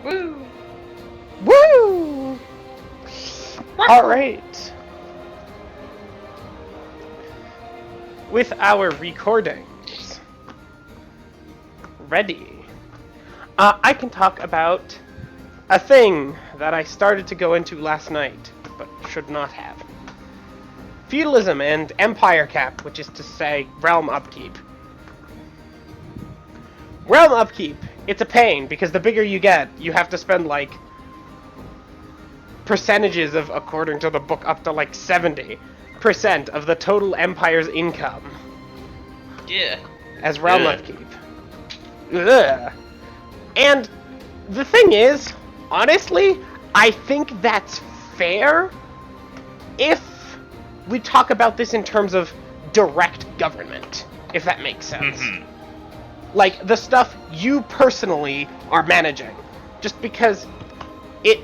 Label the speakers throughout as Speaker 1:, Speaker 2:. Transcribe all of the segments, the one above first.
Speaker 1: Woo!
Speaker 2: Woo! Alright. With our recordings ready, I can talk about a thing that I started to go into last night, but should not have. Feudalism and empire cap, which is to say, realm upkeep. Realm upkeep, it's a pain, because the bigger you get, you have to spend, like, percentages of, according to the book, up to, like, 70% of the total empire's income.
Speaker 1: Yeah.
Speaker 2: As realm upkeep. Ugh. And the thing is, honestly, I think that's fair if we talk about this in terms of direct government, if that makes sense.
Speaker 3: Mm-hmm.
Speaker 2: Like, the stuff you personally are managing. Just because it...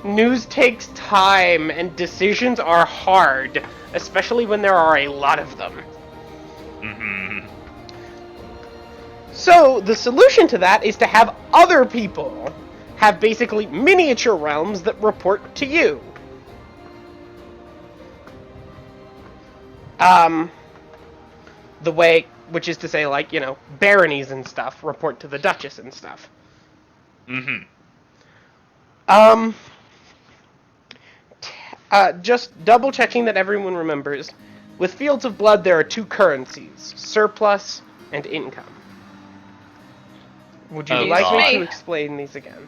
Speaker 2: news takes time, and decisions are hard, especially when there are a lot of them.
Speaker 3: Mm-hmm.
Speaker 2: So, the solution to that is to have other people have basically miniature realms that report to you. The way, which is to say, like, you know, baronies and stuff report to the Duchess and stuff.
Speaker 3: Mm-hmm.
Speaker 2: Just double checking that everyone remembers. With Fields of Blood, there are two currencies, surplus and income. Would you like me to explain these again?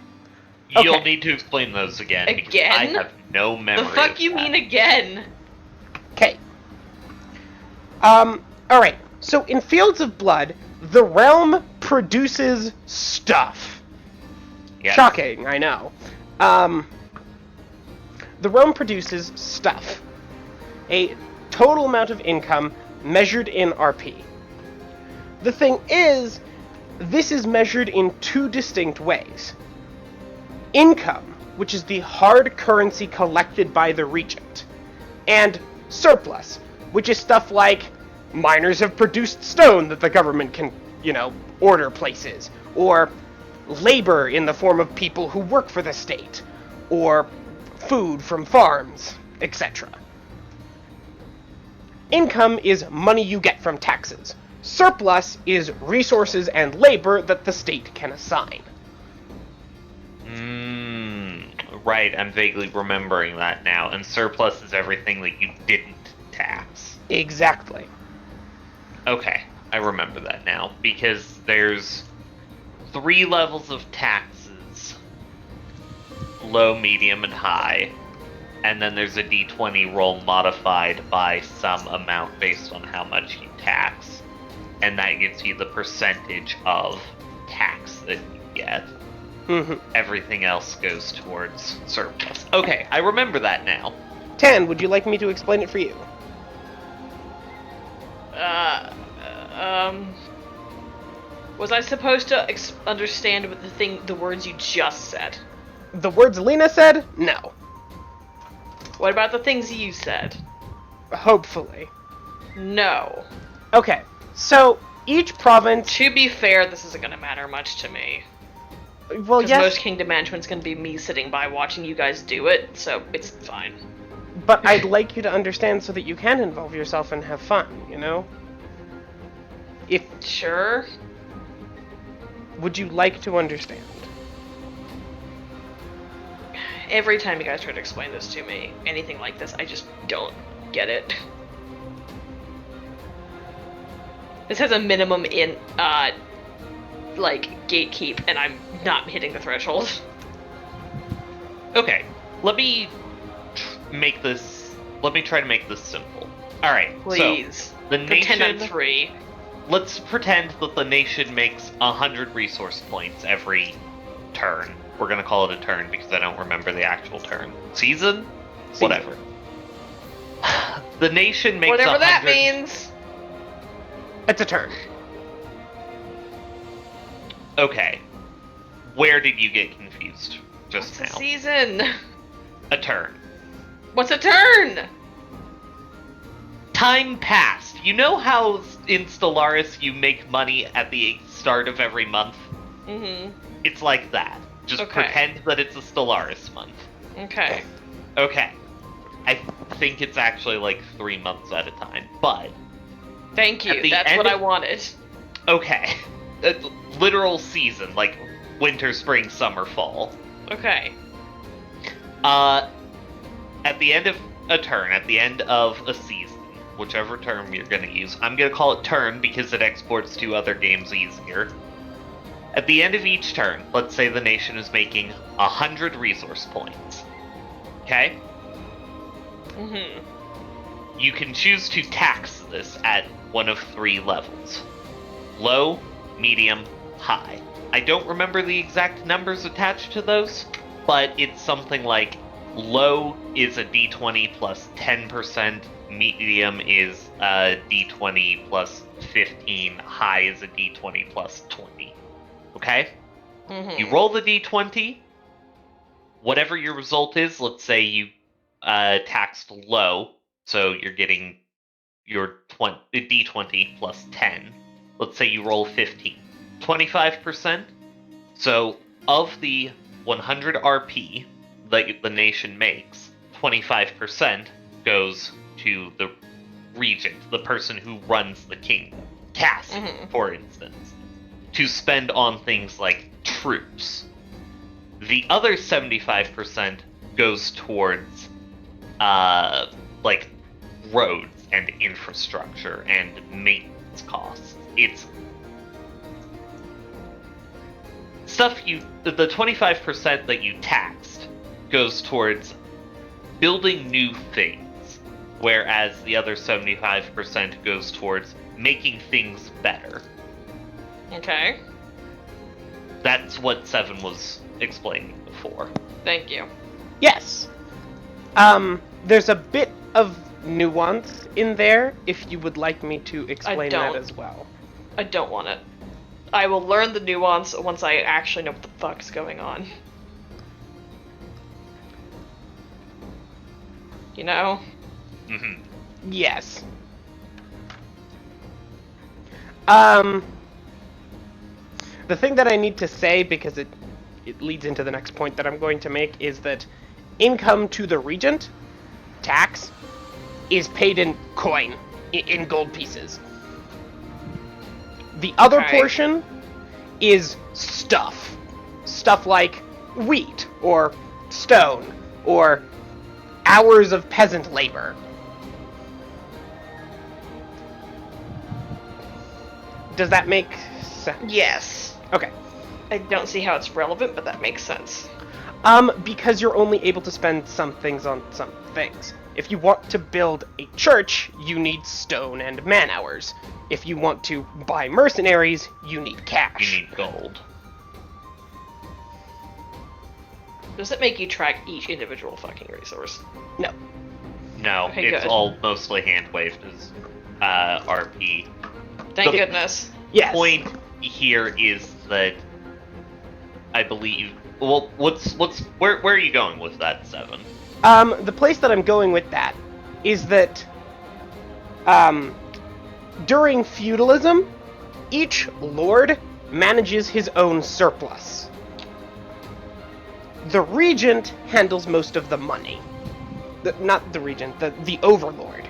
Speaker 3: You'll
Speaker 2: Okay.
Speaker 3: need to explain those again.
Speaker 1: Again?
Speaker 3: Because I have no memory.
Speaker 1: The fuck
Speaker 3: of
Speaker 1: you
Speaker 3: that.
Speaker 1: mean again?
Speaker 2: Okay. Alright. So, in Fields of Blood, the realm produces stuff.
Speaker 3: Yes.
Speaker 2: Shocking, I know. The realm produces stuff. A total amount of income measured in RP. The thing is, this is measured in two distinct ways. Income, which is the hard currency collected by the regent, and surplus, which is stuff like miners have produced stone that the government can, you know, order places, or labor in the form of people who work for the state, or food from farms, etc. Income is money you get from taxes. Surplus is resources and labor that the state can assign.
Speaker 3: Right, I'm vaguely remembering that now. And surplus is everything that you didn't tax.
Speaker 2: Exactly.
Speaker 3: Okay, I remember that now. Because there's 3 levels of taxes. Low, medium, and high. And then there's a d20 roll modified by some amount based on how much you tax. And that gives you the percentage of tax that you get.
Speaker 2: Mm-hmm.
Speaker 3: Everything else goes towards surplus. Okay, I remember that now.
Speaker 2: Tan, would you like me to explain it for you?
Speaker 1: Was I supposed to understand what the words you just said?
Speaker 2: The words Lena said? No.
Speaker 1: What about the things you said?
Speaker 2: Hopefully.
Speaker 1: No.
Speaker 2: Okay, so each province...
Speaker 1: To be fair, this isn't gonna matter much to me.
Speaker 2: Well,
Speaker 1: Because
Speaker 2: yes,
Speaker 1: most kingdom management's gonna be me sitting by watching you guys do it, so it's fine.
Speaker 2: but I'd like you to understand so that you can involve yourself and have fun, you know? If...
Speaker 1: Sure.
Speaker 2: Would you like to understand?
Speaker 1: Every time you guys try to explain this to me, anything like this, I just don't get it. This has a minimum in, like, gatekeep, and I'm not hitting the threshold.
Speaker 3: Okay, let me try to make this simple. Alright,
Speaker 1: Please.
Speaker 3: so, the
Speaker 1: Pretend I'm
Speaker 3: nation...
Speaker 1: 3.
Speaker 3: Let's pretend that the nation makes 100 resource points every turn. We're gonna call it a turn because I don't remember the actual turn. Season? Whatever. The nation makes
Speaker 1: Whatever
Speaker 3: 100...
Speaker 1: that means!
Speaker 2: It's a turn.
Speaker 3: Okay. Where did you get confused just
Speaker 1: What's a
Speaker 3: now?
Speaker 1: season?
Speaker 3: A turn.
Speaker 1: What's a turn?
Speaker 3: Time passed. You know how in Stellaris you make money at the start of every month?
Speaker 1: Mm-hmm.
Speaker 3: It's like that. Just
Speaker 1: Okay.
Speaker 3: pretend that it's a Stellaris month.
Speaker 1: Okay.
Speaker 3: Okay. I think it's actually like 3 months at a time, but...
Speaker 1: Thank
Speaker 3: At
Speaker 1: you.
Speaker 3: the
Speaker 1: That's
Speaker 3: end
Speaker 1: what I
Speaker 3: of-
Speaker 1: wanted.
Speaker 3: Okay. Literal season, like winter, spring, summer, fall.
Speaker 1: Okay.
Speaker 3: At the end of a turn, at the end of a season, whichever term you're going to use, I'm going to call it turn because it exports to other games easier. At the end of each turn, let's say the nation is making 100 resource points. Okay?
Speaker 1: Mm-hmm.
Speaker 3: You can choose to tax this at one of 3 levels. Low, medium, high. I don't remember the exact numbers attached to those, but it's something like low is a d20 plus 10%, medium is a d20 plus 15, high is a d20 plus 20. Okay?
Speaker 1: Mm-hmm.
Speaker 3: You roll the d20, whatever your result is, let's say you taxed low, so you're getting your d20 plus 10. Let's say you roll 15. 25%. So, of the 100 RP that the nation makes, 25% goes to the regent, the person who runs the kingdom. Cass, for instance, to spend on things like troops. The other 75% goes towards, like, roads and infrastructure and maintenance costs. It's stuff the 25% that you taxed goes towards building new things, whereas the other 75% goes towards making things better.
Speaker 1: Okay.
Speaker 3: That's what 7 was explaining before.
Speaker 1: Thank you.
Speaker 2: Yes. There's a bit of nuance in there, if you would like me to explain that
Speaker 1: don't.
Speaker 2: as well.
Speaker 1: I don't want it. I will learn the nuance once I actually know what the fuck's going on. You know?
Speaker 3: Mm-hmm.
Speaker 2: Yes. The thing that I need to say, because it leads into the next point that I'm going to make, is that income to the regent, tax, is paid in coin, in gold pieces. The other
Speaker 1: Okay.
Speaker 2: portion is stuff. Stuff like wheat, or stone, or hours of peasant labor. Does that make sense?
Speaker 1: Yes.
Speaker 2: Okay.
Speaker 1: I don't see how it's relevant, but that makes sense.
Speaker 2: Because you're only able to spend some things on some things. If you want to build a church, you need stone and man-hours. If you want to buy mercenaries, you need cash.
Speaker 3: You need gold.
Speaker 1: Does it make you track each individual fucking resource?
Speaker 2: No.
Speaker 3: No,
Speaker 1: Okay,
Speaker 3: it's
Speaker 1: good.
Speaker 3: all mostly hand-waved as RP.
Speaker 1: Thank
Speaker 3: The-
Speaker 1: goodness.
Speaker 2: Yes.
Speaker 3: Point here is that I believe. Well, where are you going with that, 7?
Speaker 2: The place that I'm going with that is that, during feudalism, each lord manages his own surplus. The regent handles most of the money. Not the regent, the overlord.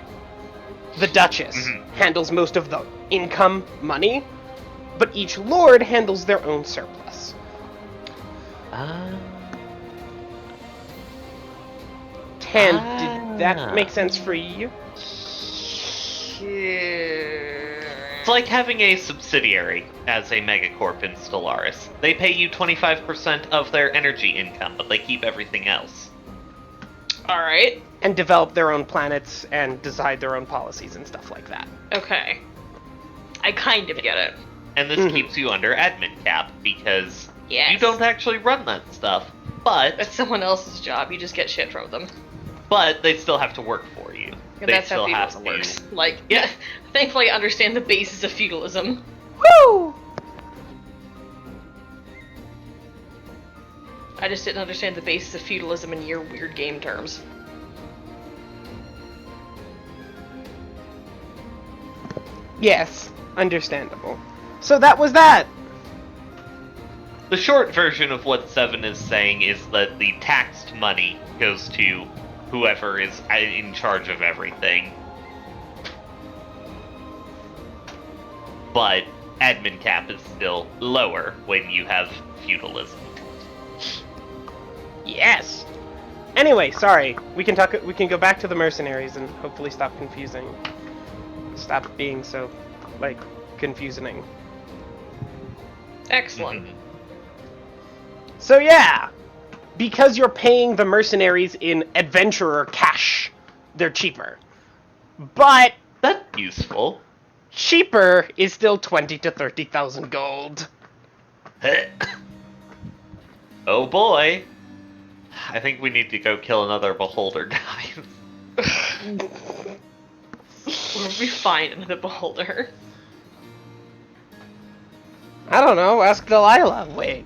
Speaker 2: The duchess handles most of the income money, but each lord handles their own surplus. Tan, did that make sense for you?
Speaker 3: It's like having a subsidiary as a megacorp in Stellaris. They pay you 25% of their energy income, but they keep everything else.
Speaker 1: Alright.
Speaker 2: And develop their own planets and decide their own policies and stuff like that.
Speaker 1: Okay. I kind of get it.
Speaker 3: And this keeps you under admin cap because
Speaker 1: Yes.
Speaker 3: you don't actually run that stuff, but
Speaker 1: It's someone else's job. You just get shit from them.
Speaker 3: they still have to work for you.
Speaker 1: And
Speaker 3: They
Speaker 1: that's
Speaker 3: still
Speaker 1: how
Speaker 3: have
Speaker 1: feudalism
Speaker 3: to.
Speaker 1: works. Like,
Speaker 3: Yeah.
Speaker 1: thankfully I understand the basis of feudalism.
Speaker 2: Woo!
Speaker 1: I just didn't understand the basis of feudalism in your weird game terms.
Speaker 2: Yes, understandable. So that was that.
Speaker 3: The short version of what Seven is saying is that the taxed money goes to whoever is in charge of everything. But admin cap is still lower when you have feudalism.
Speaker 2: Yes. Anyway, sorry. We can talk. We can go back to the mercenaries and hopefully stop confusing. Stop being so, like, confusing.
Speaker 1: Excellent.
Speaker 3: Mhm.
Speaker 2: So yeah, because you're paying the mercenaries in adventurer cash, they're cheaper. But
Speaker 3: That's useful.
Speaker 2: cheaper is still 20 to 30,000 gold.
Speaker 3: Oh boy. I think we need to go kill another beholder, guys.
Speaker 1: We'll be fine in the beholder.
Speaker 2: I don't know. Ask Delilah. Wait.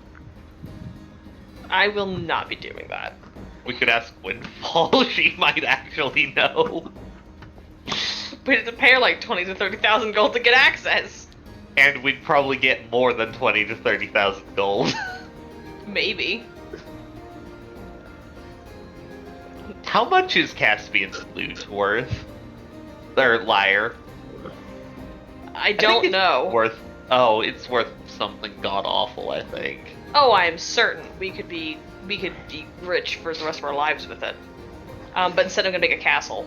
Speaker 1: I will not be doing that.
Speaker 3: We could ask Windfall, she might actually know.
Speaker 1: We have to pay her like 20 to 30,000 gold to get access.
Speaker 3: And we'd probably get more than 20 to 30,000 gold.
Speaker 1: Maybe.
Speaker 3: How much is Caspian's loot worth? Or Lyre?
Speaker 1: I
Speaker 3: think
Speaker 1: don't
Speaker 3: it's
Speaker 1: know.
Speaker 3: It's worth something god-awful, I think.
Speaker 1: Oh, I am certain we could be rich for the rest of our lives with it. But instead I'm gonna make a castle.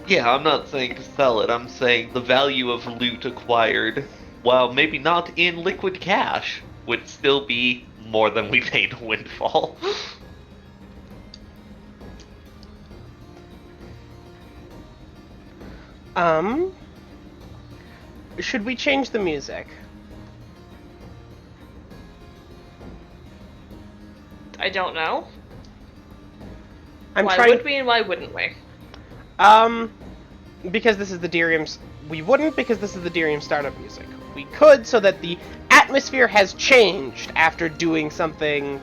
Speaker 3: Yeah, I'm not saying to sell it, I'm saying the value of loot acquired, while maybe not in liquid cash, would still be more than we paid Windfall.
Speaker 2: Should we change the music?
Speaker 1: I don't know.
Speaker 2: I'm
Speaker 1: Why
Speaker 2: trying.
Speaker 1: would we and why wouldn't we?
Speaker 2: Because this is the Derium's. We wouldn't, because this is the Derium startup music. We could, so that the atmosphere has changed after doing something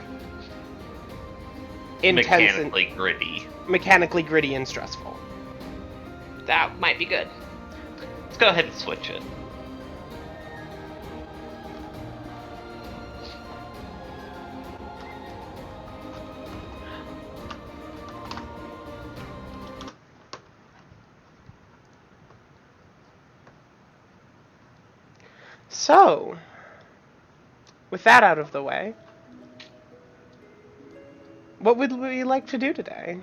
Speaker 2: intense
Speaker 3: Mechanically gritty.
Speaker 2: mechanically gritty and stressful.
Speaker 1: That might be good.
Speaker 3: Let's go ahead and switch it.
Speaker 2: So, with that out of the way, what would we like to do today?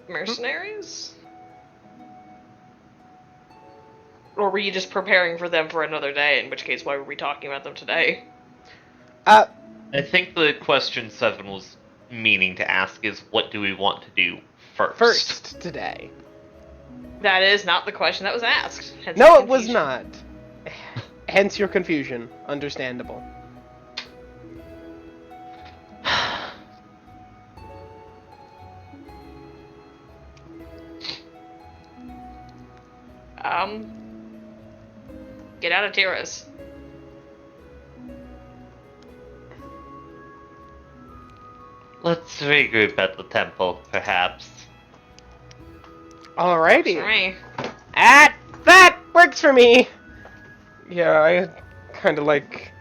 Speaker 1: Mercenaries? Or were you just preparing for them for another day, in which case why were we talking about them today?
Speaker 2: Uh,
Speaker 3: I think the question Seven was meaning to ask is, what do we want to do first?
Speaker 2: first today.
Speaker 1: That is not the question that was asked. Hence
Speaker 2: No,
Speaker 1: the
Speaker 2: it was
Speaker 1: confusion.
Speaker 2: not. Hence your confusion. Understandable.
Speaker 1: Get out of Tyrus.
Speaker 3: Let's regroup at the temple, perhaps.
Speaker 2: Alrighty.
Speaker 1: For me.
Speaker 2: That works for me. Yeah, I kind of like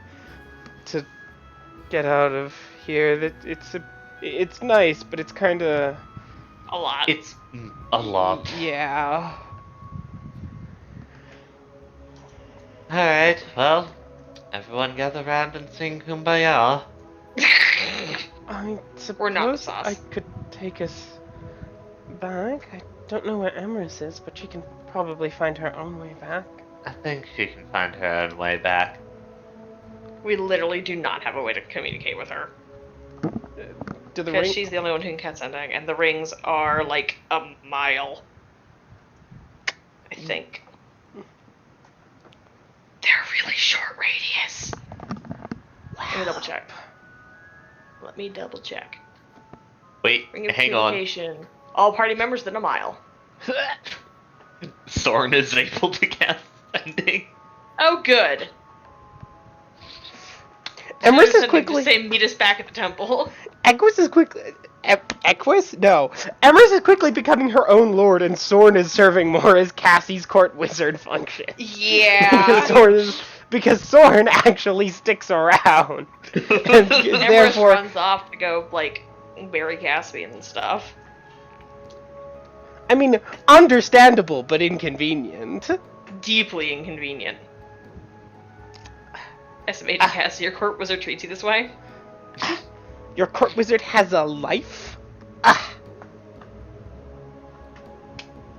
Speaker 2: to get out of here. That it's nice, but it's kind of
Speaker 1: A lot.
Speaker 3: It's a lot.
Speaker 2: yeah.
Speaker 3: Alright, well, everyone gather round and sing Kumbaya.
Speaker 2: I suppose
Speaker 1: We're not the sauce.
Speaker 2: I could take us back. I don't know where Emrys is, but she can probably find her own way back.
Speaker 3: I think she can find her own way back.
Speaker 1: We literally do not have a way to communicate with her.
Speaker 2: Do the
Speaker 1: Because
Speaker 2: ring?
Speaker 1: she's the only one who can catch sending, and the rings are like a mile. I think. They're really short radius. Let me double check. Let me double check.
Speaker 3: Wait,
Speaker 1: Ring of
Speaker 3: hang on.
Speaker 1: communication. All party members within a mile.
Speaker 3: Soren is able to cast sending.
Speaker 1: Oh, good.
Speaker 2: Emrys is
Speaker 1: Sending
Speaker 2: quickly.
Speaker 1: to say meet us back at the temple.
Speaker 2: Equus is quickly. Equus? No. Emrys is quickly becoming her own lord, and Soren is serving more as Cassie's court wizard function.
Speaker 1: Yeah.
Speaker 2: Soren is because Soren actually sticks around. And
Speaker 1: Everest
Speaker 2: therefore,
Speaker 1: runs off to go, like, bury Caspian and stuff.
Speaker 2: I mean, understandable, but inconvenient.
Speaker 1: Deeply inconvenient. Estimated cast your court wizard treats you this way?
Speaker 2: Your court wizard has a life? Ah.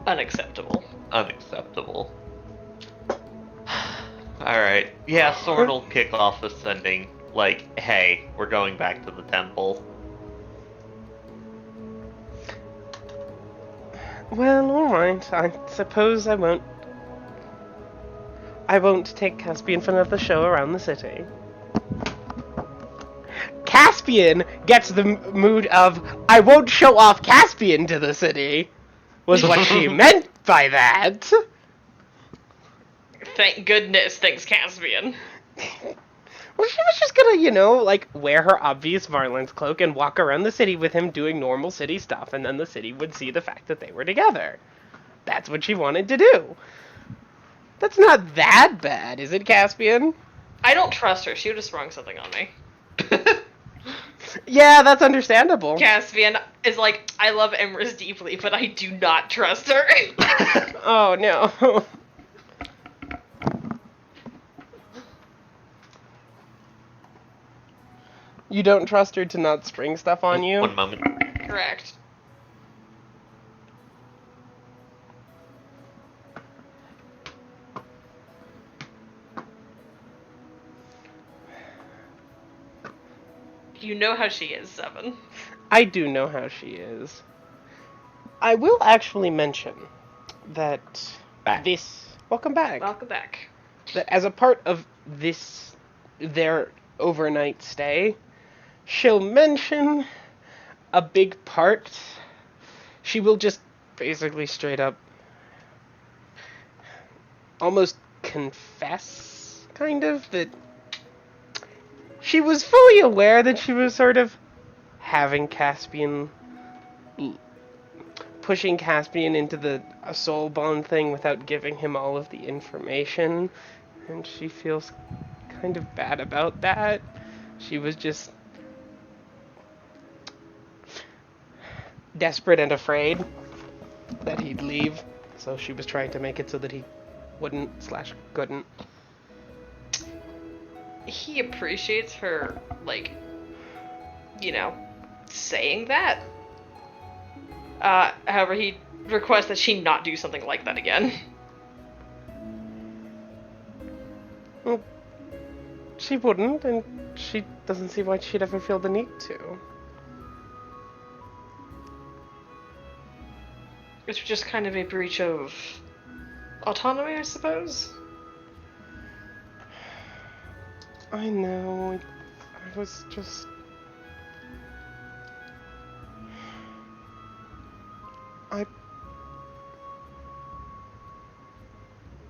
Speaker 1: Unacceptable.
Speaker 3: Unacceptable. Alright. Yeah, Soren will kick off ascending. Like, hey, we're going back to the temple.
Speaker 2: Well, alright. I suppose I won't take Caspian for another show around the city. Caspian gets the mood of, I won't show off Caspian to the city, was what she meant by that.
Speaker 1: Thank goodness, thanks Caspian.
Speaker 2: Well, she was just gonna, like, wear her obvious Varlin's cloak and walk around the city with him doing normal city stuff, and then the city would see the fact that they were together. That's what she wanted to do. That's not that bad, is it, Caspian?
Speaker 1: I don't trust her. She would have sprung something on me.
Speaker 2: Yeah, that's understandable.
Speaker 1: Caspian is like, I love Emrys deeply, but I do not trust her.
Speaker 2: Oh, no. You don't trust her to not spring stuff on you?
Speaker 3: One moment.
Speaker 1: Correct. You know how she is, Seven.
Speaker 2: I do know how she is. I will actually mention that welcome back.
Speaker 1: Welcome back.
Speaker 2: That as a part of their overnight stay, she'll mention a big part. She will just basically straight up almost confess, kind of, that she was fully aware that she was sort of having Caspian, pushing Caspian into the soul bond thing without giving him all of the information, and she feels kind of bad about that. She was just desperate and afraid that he'd leave, so she was trying to make it so that he wouldn't/couldn't.
Speaker 1: He appreciates her, like, saying that. However, he requests that she not do something like that again.
Speaker 2: Well, she wouldn't, and she doesn't see why she'd ever feel the need to.
Speaker 1: It's just kind of a breach of autonomy, I suppose.
Speaker 2: I know. I was just... I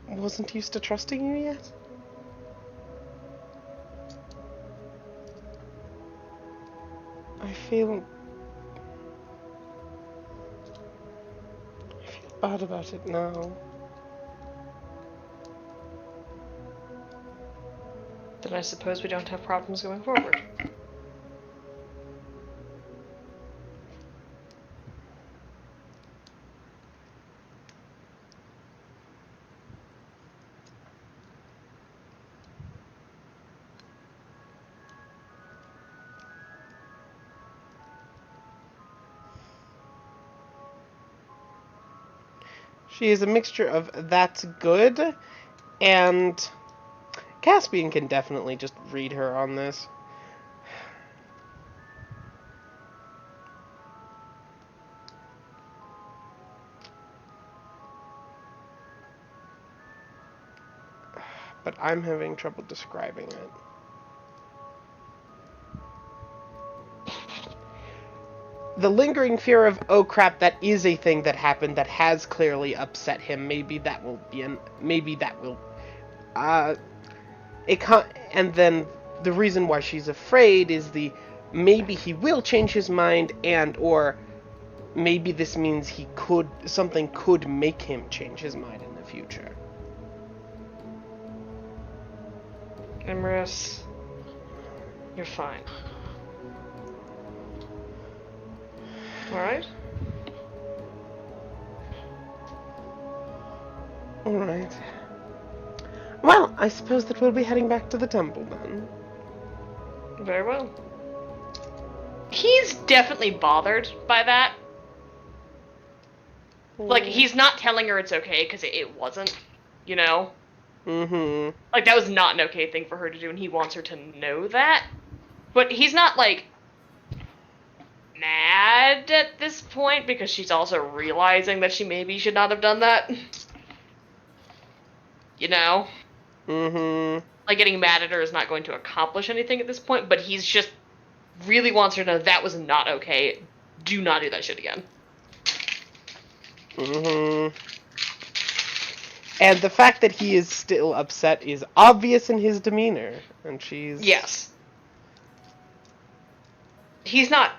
Speaker 2: wasn't used to trusting you yet. I feel bad about it now.
Speaker 1: Then I suppose we don't have problems going forward.
Speaker 2: She is a mixture of that's good, and Caspian can definitely just read her on this. But I'm having trouble describing it. The lingering fear of, oh crap, that is a thing that happened that has clearly upset him. Maybe that will be and then the reason why she's afraid is maybe he will change his mind, and or maybe this means something could make him change his mind in the future.
Speaker 1: Emrys, you're fine. Alright?
Speaker 2: Alright. Well, I suppose that we'll be heading back to the temple then.
Speaker 1: Very well. He's definitely bothered by that. Like, he's not telling her it's okay, because it wasn't, you know?
Speaker 2: Mm-hmm.
Speaker 1: Like, that was not an okay thing for her to do, and he wants her to know that. But he's not, like, mad at this point, because she's also realizing that she maybe should not have done that. You know?
Speaker 2: Mm-hmm.
Speaker 1: Like, getting mad at her is not going to accomplish anything at this point, but he's just really wants her to know that was not okay. Do not do that shit again.
Speaker 2: Mm-hmm. And the fact that he is still upset is obvious in his demeanor, and she's...
Speaker 1: Yes. He's not,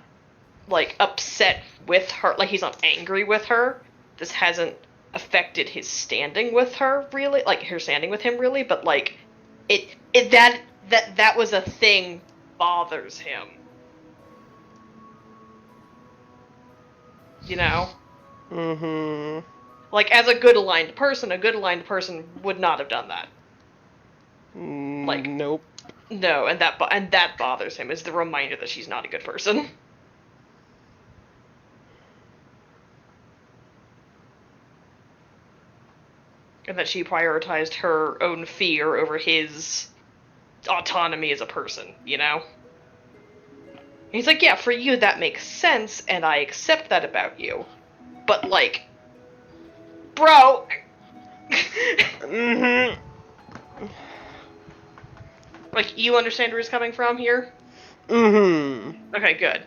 Speaker 1: like, upset with her, like, he's not angry with her. This hasn't affected his standing with her, really, like, her standing with him, really, but, like, that was a thing bothers him. You know?
Speaker 2: Mm-hmm.
Speaker 1: Like, as a good aligned person would not have done that. Like,
Speaker 2: nope.
Speaker 1: No, and that bothers him, is the reminder that she's not a good person. And that she prioritized her own fear over his autonomy as a person, you know? He's like, yeah, for you that makes sense, and I accept that about you. But, like, bro...
Speaker 2: Mm-hmm.
Speaker 1: Like, you understand where he's coming from here?
Speaker 2: Mm-hmm.
Speaker 1: Okay, good.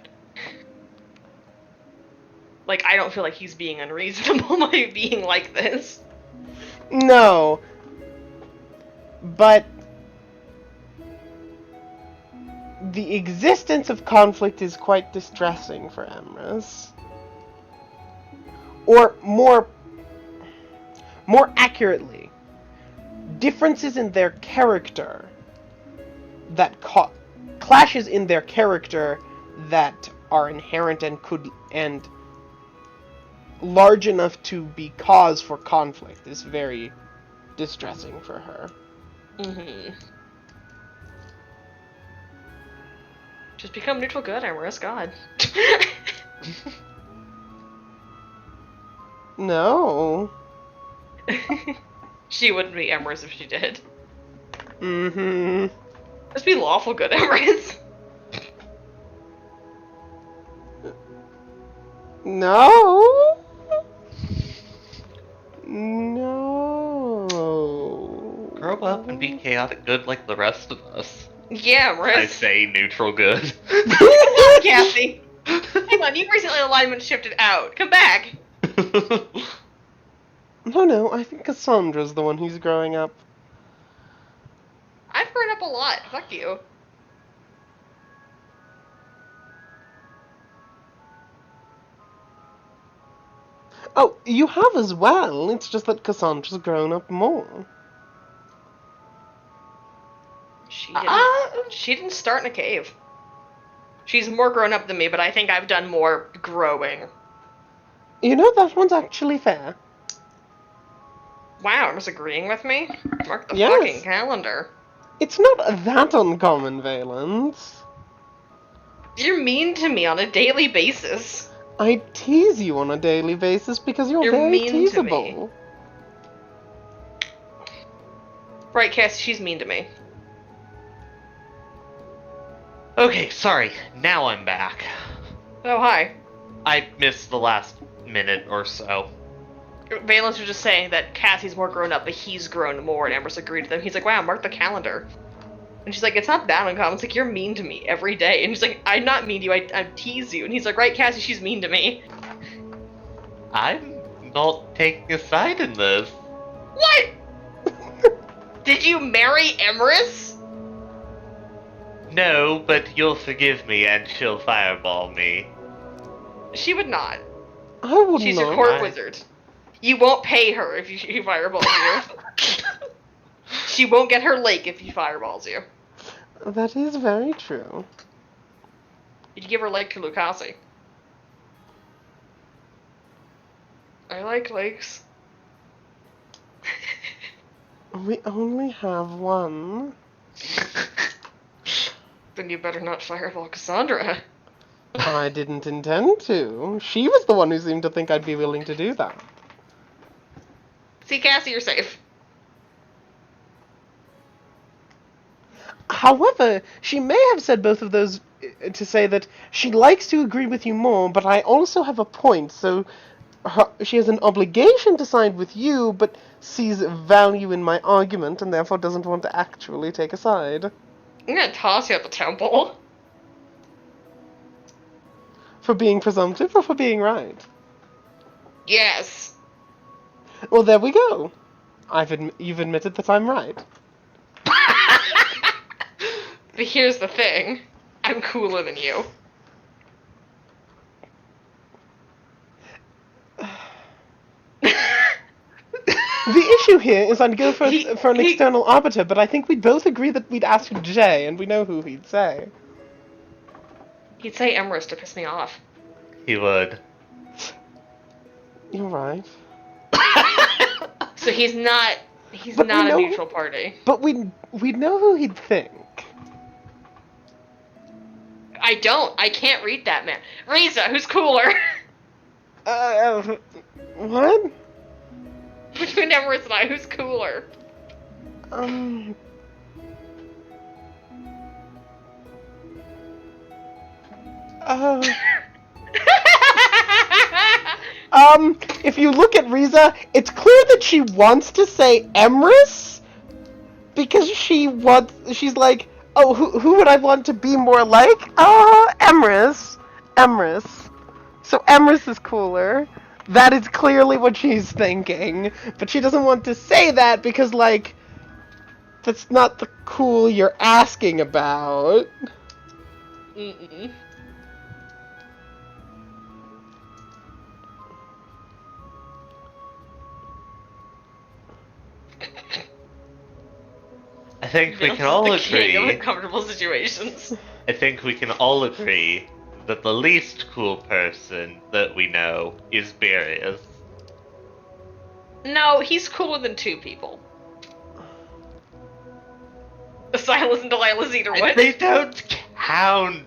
Speaker 1: Like, I don't feel like he's being unreasonable by being like this.
Speaker 2: No. But the existence of conflict is quite distressing for Emrys. Or more accurately, differences in their character that clashes in their character that are inherent and large enough to be cause for conflict is very distressing for her.
Speaker 1: Mm-hmm. Just become neutral good, Emrys, God.
Speaker 2: No.
Speaker 1: She wouldn't be Emrys if she did.
Speaker 2: Mm-hmm.
Speaker 1: Just be lawful good, Emrys.
Speaker 2: No. No.
Speaker 3: Grow up and be chaotic good like the rest of us.
Speaker 1: Yeah, Emrys.
Speaker 3: I say neutral good.
Speaker 1: Cassie. Hang on, you recently alignment shifted out. Come back.
Speaker 2: No, I think Cassandra's the one who's growing up.
Speaker 1: I've grown up a lot. Fuck you.
Speaker 2: Oh, you have as well. It's just that Cassandra's grown up more.
Speaker 1: She didn't start in a cave. She's more grown up than me, but I think I've done more growing.
Speaker 2: You know, that one's actually fair.
Speaker 1: Wow, Emma's agreeing with me? Mark the
Speaker 2: Yes.
Speaker 1: fucking calendar.
Speaker 2: It's not that uncommon, Valence.
Speaker 1: You're mean to me on a daily basis.
Speaker 2: I tease you on a daily basis because you're very
Speaker 1: mean to me.
Speaker 2: teasable.
Speaker 1: Right, Cassie, she's mean to me.
Speaker 3: Okay, sorry. Now I'm back.
Speaker 1: Oh, hi.
Speaker 3: I missed the last minute or so.
Speaker 1: Valence was just saying that Cassie's more grown up, but he's grown more, and Amber's agreed with them. He's like, wow, mark the calendar. And she's like, it's not that uncommon. It's like, you're mean to me every day. And he's like, I'm not mean to you, I tease you. And he's like, right, Cassie, she's mean to me.
Speaker 3: I'm not taking a side in this.
Speaker 1: What? Did you marry Emrys?
Speaker 3: No, but you'll forgive me and she'll fireball me.
Speaker 1: She would not.
Speaker 2: I would
Speaker 1: She's
Speaker 2: not.
Speaker 1: a court wizard. You won't pay her if you fireball you. She won't get her lake if he fireballs you.
Speaker 2: That is very true.
Speaker 1: You'd give her lake to Lucasi. I like lakes.
Speaker 2: We only have one.
Speaker 1: Then you better not fireball Cassandra.
Speaker 2: I didn't intend to. She was the one who seemed to think I'd be willing to do that.
Speaker 1: See, Cassie, you're safe.
Speaker 2: However, she may have said both of those to say that she likes to agree with you more, but I also have a point, so she has an obligation to side with you, but sees value in my argument and therefore doesn't want to actually take a side.
Speaker 1: I'm gonna toss you at the temple.
Speaker 2: For being presumptive or for being right?
Speaker 1: Yes.
Speaker 2: Well, there we go. You've admitted that I'm right.
Speaker 1: But here's the thing. I'm cooler than you.
Speaker 2: The issue here is I'd go for an external arbiter, but I think we'd both agree that we'd ask Jay, and we know who he'd say.
Speaker 1: He'd say Emerus to piss me off.
Speaker 3: He would.
Speaker 2: You're right.
Speaker 1: So he's not a neutral party.
Speaker 2: But we'd know who he'd think.
Speaker 1: I don't. I can't read that man. Riza, who's cooler?
Speaker 2: What?
Speaker 1: Between Emerus and I, who's cooler?
Speaker 2: If you look at Riza, it's clear that she wants to say Emrys, because she's like, oh, who would I want to be more like? Emrys. So Emrys is cooler. That is clearly what she's thinking, but she doesn't want to say that because, like, that's not the cool you're asking about.
Speaker 1: Mm-mm.
Speaker 3: I think we can all agree.
Speaker 1: Uncomfortable situations.
Speaker 3: I think we can all agree that the least cool person that we know is Darius.
Speaker 1: No, he's cooler than two people. Silas and Delilah Cedarwood.
Speaker 3: They don't count.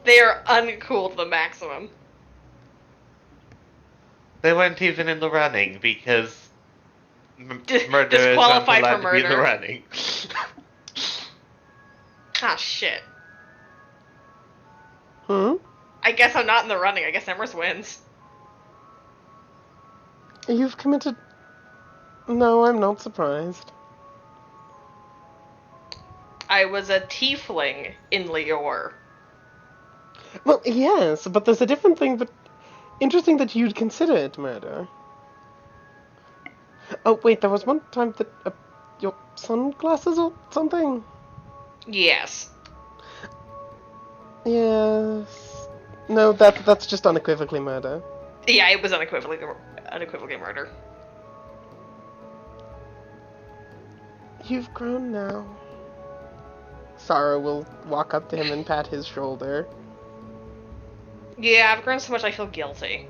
Speaker 1: They are uncool to the maximum.
Speaker 3: They weren't even in the running because murderers
Speaker 1: disqualified
Speaker 3: aren't
Speaker 1: for
Speaker 3: allowed to be in the
Speaker 1: murder.
Speaker 3: running.
Speaker 1: Ah, shit.
Speaker 2: I
Speaker 1: guess I'm not in the running. I guess Emrys wins.
Speaker 2: You've committed... No, I'm not surprised.
Speaker 1: I was a tiefling in Lior.
Speaker 2: Well, yes, but there's a different thing, but... Interesting that you'd consider it murder. Oh, wait, there was one time that... your sunglasses or something?
Speaker 1: Yes.
Speaker 2: Yes... No, that's just unequivocally murder.
Speaker 1: Yeah, it was unequivocally murder.
Speaker 2: You've grown now. Sarah will walk up to him and pat his shoulder.
Speaker 1: Yeah, I've grown so much I feel guilty.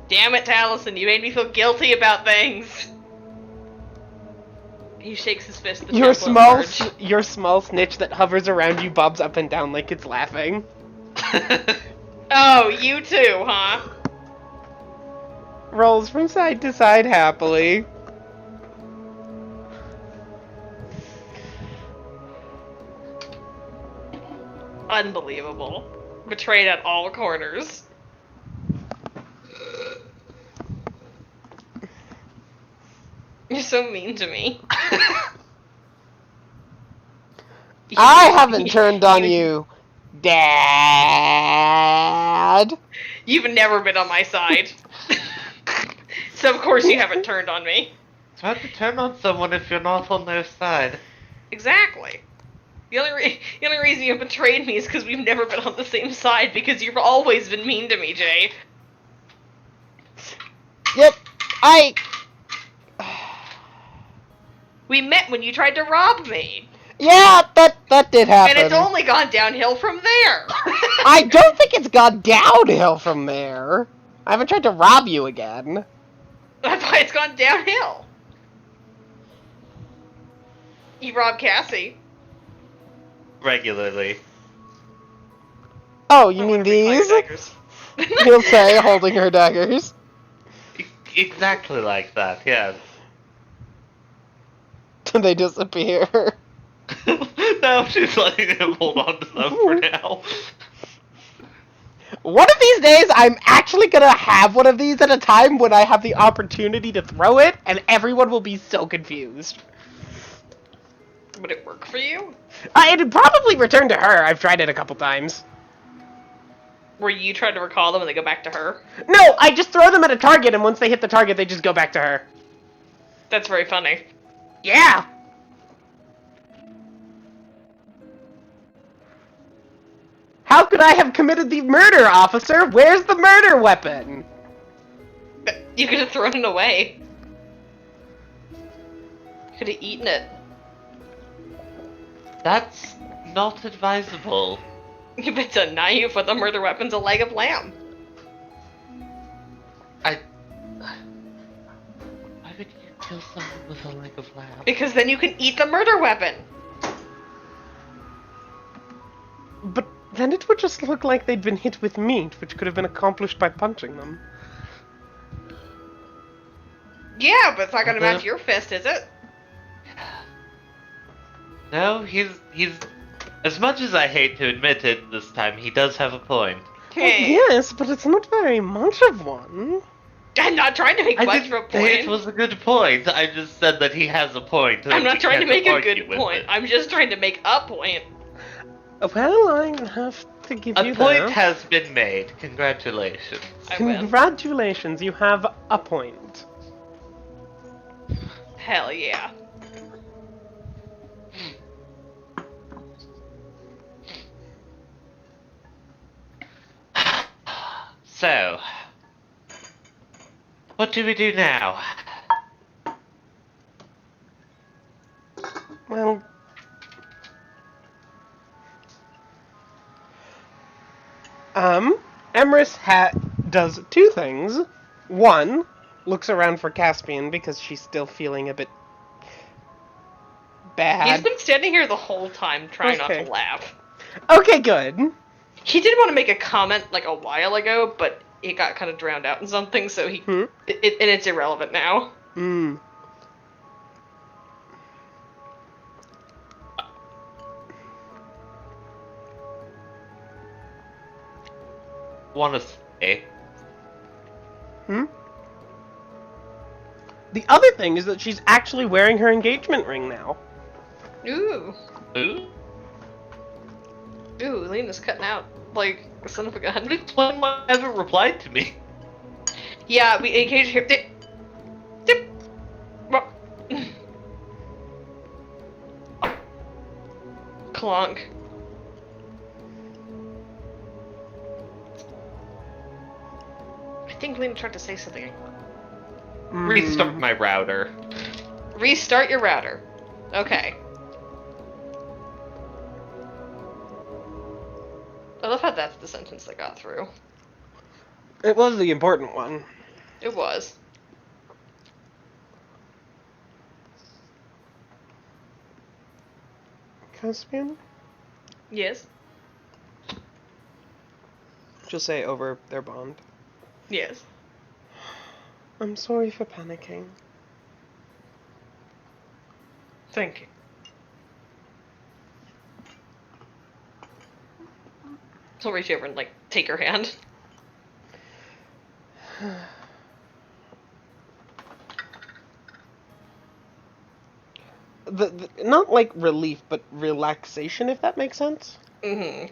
Speaker 1: Damn it, Taliesin, you made me feel guilty about things! He shakes his fist at the
Speaker 2: Your small snitch that hovers around you bobs up and down like it's laughing.
Speaker 1: Oh, you too, huh?
Speaker 2: Rolls from side to side happily.
Speaker 1: Unbelievable. Betrayed at all corners. You're so mean to me.
Speaker 2: I haven't turned on you, Dad.
Speaker 1: You've never been on my side. So of course you haven't turned on me.
Speaker 3: It's hard to turn on someone if you're not on their side.
Speaker 1: Exactly. The only reason you've betrayed me is because we've never been on the same side, because you've always been mean to me, Jay.
Speaker 2: Yep,
Speaker 1: We met when you tried to rob me.
Speaker 2: Yeah, that did happen.
Speaker 1: And it's only gone downhill from there.
Speaker 2: I don't think it's gone downhill from there. I haven't tried to rob you again.
Speaker 1: That's why it's gone downhill. You robbed Cassie.
Speaker 3: Regularly.
Speaker 2: Oh, you
Speaker 1: I
Speaker 2: mean
Speaker 1: wanna recall your
Speaker 2: these?
Speaker 1: daggers.
Speaker 2: He'll say, holding her daggers.
Speaker 3: Exactly like that, yeah.
Speaker 2: They disappear.
Speaker 3: No, she's letting him hold on to them for now.
Speaker 2: One of these days, I'm actually gonna have one of these at a time when I have the opportunity to throw it, and everyone will be so confused.
Speaker 1: Would it work for you?
Speaker 2: It'd probably return to her. I've tried it a couple times.
Speaker 1: Where you try to recall them and they go back to her?
Speaker 2: No, I just throw them at a target, and once they hit the target, they just go back to her.
Speaker 1: That's very funny.
Speaker 2: Yeah! How could I have committed the murder, officer? Where's the murder weapon?
Speaker 1: You could have thrown it away. Could have eaten it.
Speaker 3: That's not advisable.
Speaker 1: If it's a knife with a murder weapon's a leg of lamb.
Speaker 3: Why would you kill someone with a leg of lamb?
Speaker 1: Because then you can eat the murder weapon.
Speaker 2: But then it would just look like they'd been hit with meat, which could have been accomplished by punching them.
Speaker 1: Yeah, but it's not gonna
Speaker 3: Uh-huh.
Speaker 1: match your fist, is it?
Speaker 3: No, he's... As much as I hate to admit it this time, he does have a point.
Speaker 1: Hey,
Speaker 2: Yes, but it's not very much of one.
Speaker 1: I'm not trying to make
Speaker 3: I
Speaker 1: much
Speaker 3: didn't
Speaker 1: of a
Speaker 3: say it
Speaker 1: point.
Speaker 3: was a good point. I just said that he has a point.
Speaker 1: I'm
Speaker 3: and
Speaker 1: not
Speaker 3: we
Speaker 1: trying to
Speaker 3: can't
Speaker 1: make a
Speaker 3: argue
Speaker 1: good
Speaker 3: with
Speaker 1: point.
Speaker 3: it.
Speaker 1: I'm just trying to make a point.
Speaker 2: Well, I have to give
Speaker 3: A
Speaker 2: you
Speaker 3: point
Speaker 2: that.
Speaker 3: has been made. Congratulations.
Speaker 1: I will.
Speaker 2: Congratulations, you have a point.
Speaker 1: Hell yeah.
Speaker 3: So, what do we do now?
Speaker 2: Well, Emrys does two things. One, looks around for Caspian because she's still feeling a bit
Speaker 1: He's
Speaker 2: bad.
Speaker 1: been standing here the whole time trying not
Speaker 2: Okay.
Speaker 1: to laugh.
Speaker 2: Okay, good.
Speaker 1: He did want to make a comment like a while ago, but it got kind of drowned out in something, so he
Speaker 2: Hmm?
Speaker 1: and it's irrelevant now.
Speaker 2: Hmm.
Speaker 3: Want to say?
Speaker 2: Hmm? The other thing is that she's actually wearing her engagement ring now.
Speaker 1: Ooh.
Speaker 3: Ooh?
Speaker 1: Ooh, Lena's cutting out like a son of a gun.
Speaker 3: Explain why you haven't replied to me.
Speaker 1: Yeah, we occasionally hear dip, dip. Clonk. I think Lena tried to say something.
Speaker 3: Restart my router.
Speaker 1: Restart your router. Okay. I love how that's the sentence that got through.
Speaker 2: It was the important one.
Speaker 1: It was.
Speaker 2: Caspian?
Speaker 1: Yes.
Speaker 2: She'll say over their bond.
Speaker 1: Yes.
Speaker 2: I'm sorry for panicking.
Speaker 1: Thank you. He'll reach over and, like, take her hand.
Speaker 2: Not like relief, but relaxation, if that makes sense.
Speaker 1: Mm-hmm.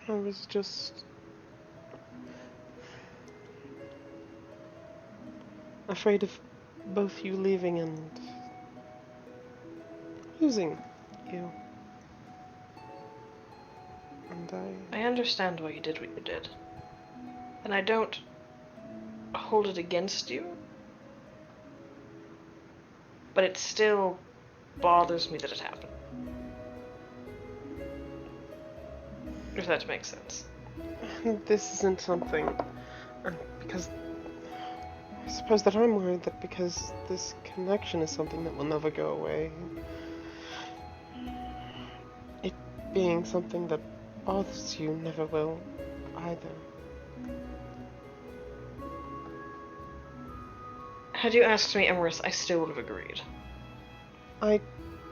Speaker 2: I was just afraid of both you leaving and losing you. And
Speaker 1: I understand why you did what you did. And I don't hold it against you. But it still bothers me that it happened. If that makes sense.
Speaker 2: this isn't something... because... I suppose that I'm worried that because this connection is something that will never go away, it being something that bothers you never will either.
Speaker 1: Had you asked me, Emerus, I still would have agreed.
Speaker 2: I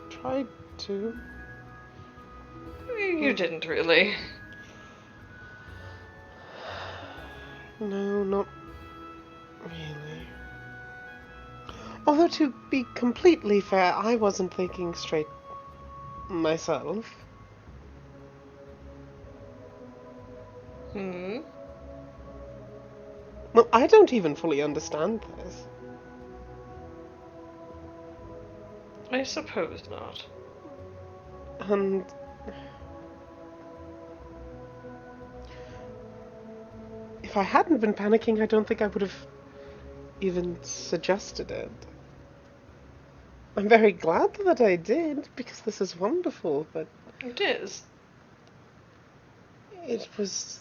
Speaker 2: tried to.
Speaker 1: You didn't really.
Speaker 2: No, not really. Although, to be completely fair, I wasn't thinking straight myself. Well, I don't even fully understand this.
Speaker 1: I suppose not.
Speaker 2: And... if I hadn't been panicking, I don't think I would have even suggested it. I'm very glad that I did, because this is wonderful, but...
Speaker 1: It is.
Speaker 2: it was...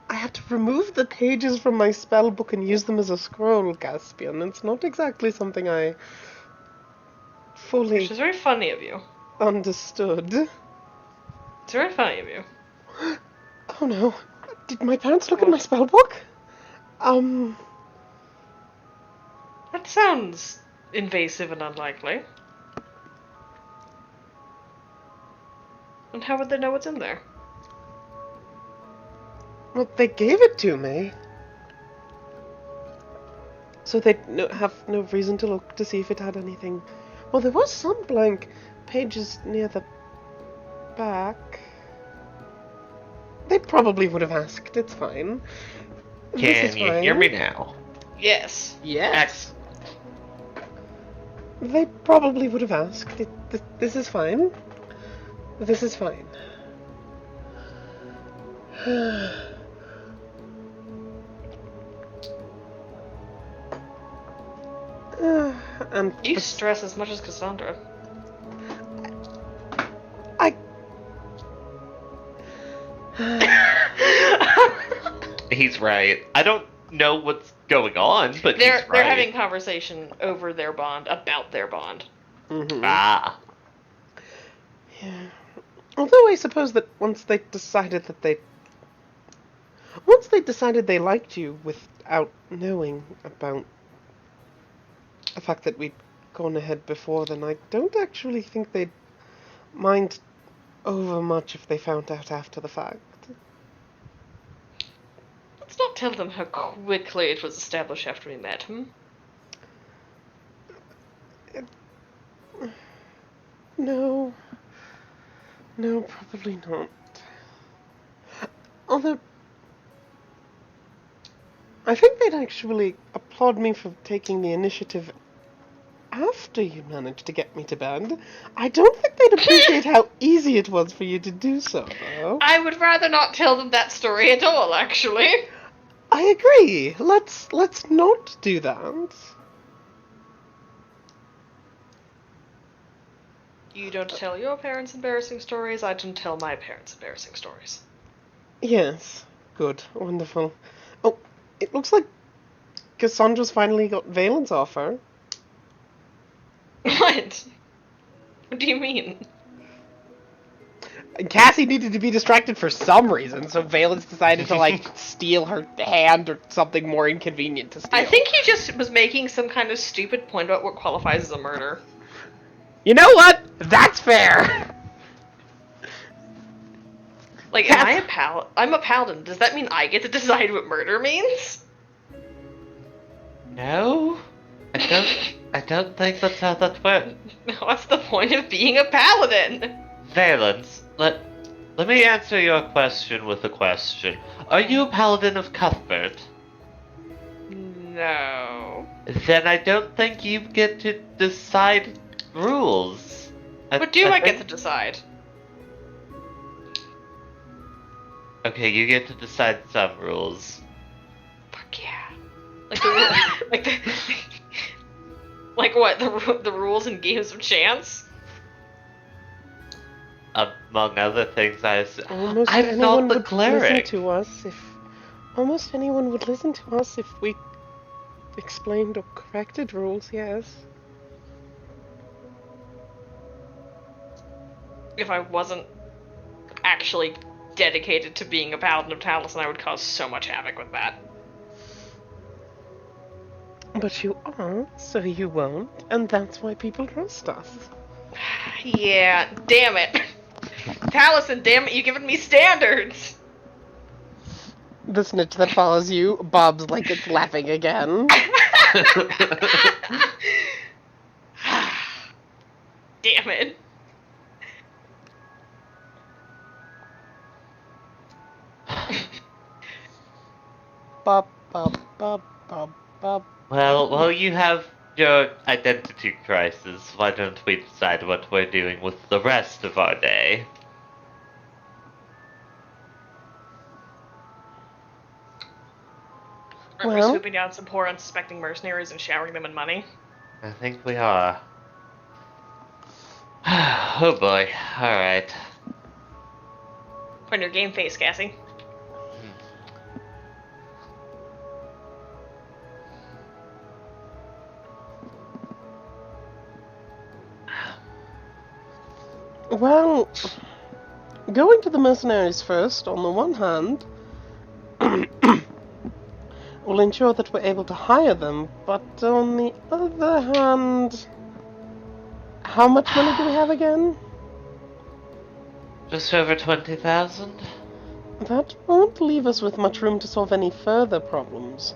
Speaker 2: I had to remove the pages from my spell book and use them as a scroll, Caspian. It's not exactly something I fully
Speaker 1: Which is very funny of you.
Speaker 2: understood.
Speaker 1: It's very funny of you.
Speaker 2: Oh no. Did my parents look at my spell book?
Speaker 1: That sounds invasive and unlikely. And how would they know what's in there?
Speaker 2: Well, they gave it to me. So they'd have no reason to look to see if it had anything. Well, there was some blank pages near the back. They probably would have asked. It's fine.
Speaker 3: Can you hear me now?
Speaker 1: Yes.
Speaker 2: Yes. They probably would have asked. This is fine. This is fine. And
Speaker 1: You stress as much as Cassandra.
Speaker 3: He's right. I don't know what's going on, but
Speaker 1: They're
Speaker 3: he's right.
Speaker 1: having conversation over their bond, about their bond.
Speaker 2: Mm-hmm.
Speaker 3: Ah.
Speaker 2: Yeah. Although I suppose that once they decided they liked you without knowing about the fact that we'd gone ahead before, then I don't actually think they'd mind over much if they found out after the fact.
Speaker 1: Let's not tell them how quickly it was established after we met him.
Speaker 2: No, probably not. Although, I think they'd actually applaud me for taking the initiative after you managed to get me to bed. I don't think they'd appreciate how easy it was for you to do so, though.
Speaker 1: I would rather not tell them that story at all, actually.
Speaker 2: I agree. Let's not do that.
Speaker 1: You don't tell your parents embarrassing stories, I don't tell my parents embarrassing stories.
Speaker 2: Yes. Good. Wonderful. Oh, it looks like Cassandra's finally got Valen's offer.
Speaker 1: What? What do you mean?
Speaker 2: Cassie needed to be distracted for some reason, so Valence decided to, steal her hand or something more inconvenient to steal.
Speaker 1: I think he just was making some kind of stupid point about what qualifies as a murder.
Speaker 2: You know what? That's fair!
Speaker 1: Like, am I a paladin? I'm a paladin. Does that mean I get to decide what murder means?
Speaker 3: No? I don't think that's how that works.
Speaker 1: What's the point of being a paladin?
Speaker 3: Valence, let me answer your question with a question. Are you a paladin of Cuthbert?
Speaker 1: No.
Speaker 3: Then I don't think you get to decide rules.
Speaker 1: What do I get to
Speaker 3: think-
Speaker 1: decide?
Speaker 3: Okay, you get to decide some rules.
Speaker 1: Fuck yeah. Like the like the like what the rules in games of chance?
Speaker 3: Among other things,
Speaker 2: Almost
Speaker 3: I'm
Speaker 2: anyone
Speaker 3: not the
Speaker 2: would
Speaker 3: cleric.
Speaker 2: listen to us if... Almost anyone would listen to us if we explained or corrected rules, yes.
Speaker 1: If I wasn't actually dedicated to being a paladin of Taliesin, I would cause so much havoc with that.
Speaker 2: But you are, so you won't, and that's why people trust us.
Speaker 1: Yeah, damn it. Taliesin, damn it, you giving me standards!
Speaker 2: The snitch that follows you bobs like it's laughing again.
Speaker 1: Damn it.
Speaker 2: Bop, bop, bop, bop, bop.
Speaker 3: Well, you have your identity crisis. Why don't we decide what we're doing with the rest of our day?
Speaker 1: Aren't we
Speaker 2: Well-
Speaker 1: swooping down some poor unsuspecting mercenaries and showering them in money?
Speaker 3: I think we are. Oh boy. Alright.
Speaker 1: Put on your game face, Cassie.
Speaker 2: Well, going to the mercenaries first, on the one hand, will ensure that we're able to hire them, but on the other hand, how much money do we have again?
Speaker 3: Just over 20,000?
Speaker 2: That won't leave us with much room to solve any further problems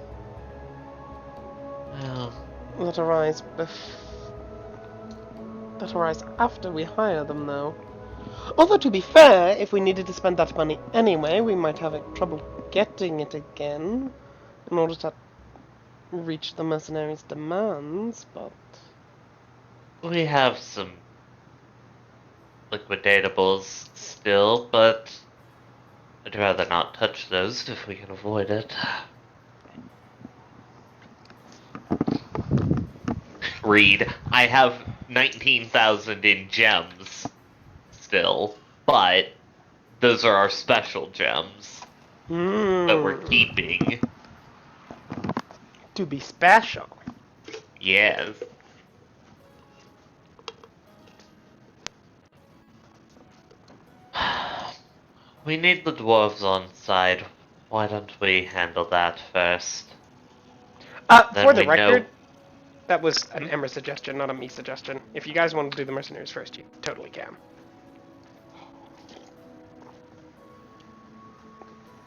Speaker 3: Well,
Speaker 2: that arise after we hire them, though. Although, to be fair, if we needed to spend that money anyway, we might have trouble getting it again in order to reach the mercenaries' demands, but...
Speaker 3: we have some liquidatables still, but I'd rather not touch those if we can avoid it. Read, I have 19,000 in gems still, but those are our special gems that we're keeping.
Speaker 2: To be special.
Speaker 3: Yes. We need the dwarves on side. Why don't we handle that first? Then
Speaker 2: For the
Speaker 3: we
Speaker 2: record,
Speaker 3: know-
Speaker 2: that was an Emma suggestion, not a me suggestion. If you guys want to do the mercenaries first, you totally can.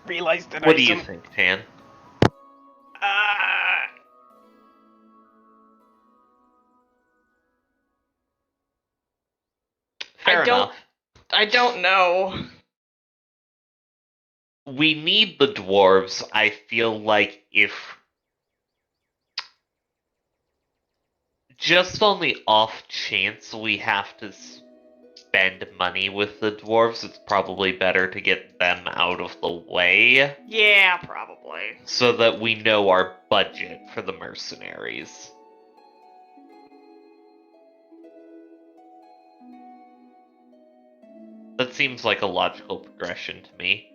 Speaker 2: Realized that
Speaker 3: What do you think, Tan? Fair
Speaker 1: I don't-
Speaker 3: enough.
Speaker 1: I don't know.
Speaker 3: We need the dwarves. I feel like if just on the off chance we have to spend money with the dwarves, it's probably better to get them out of the way
Speaker 1: Yeah, probably.
Speaker 3: so that we know our budget for the mercenaries. That seems like a logical progression to me.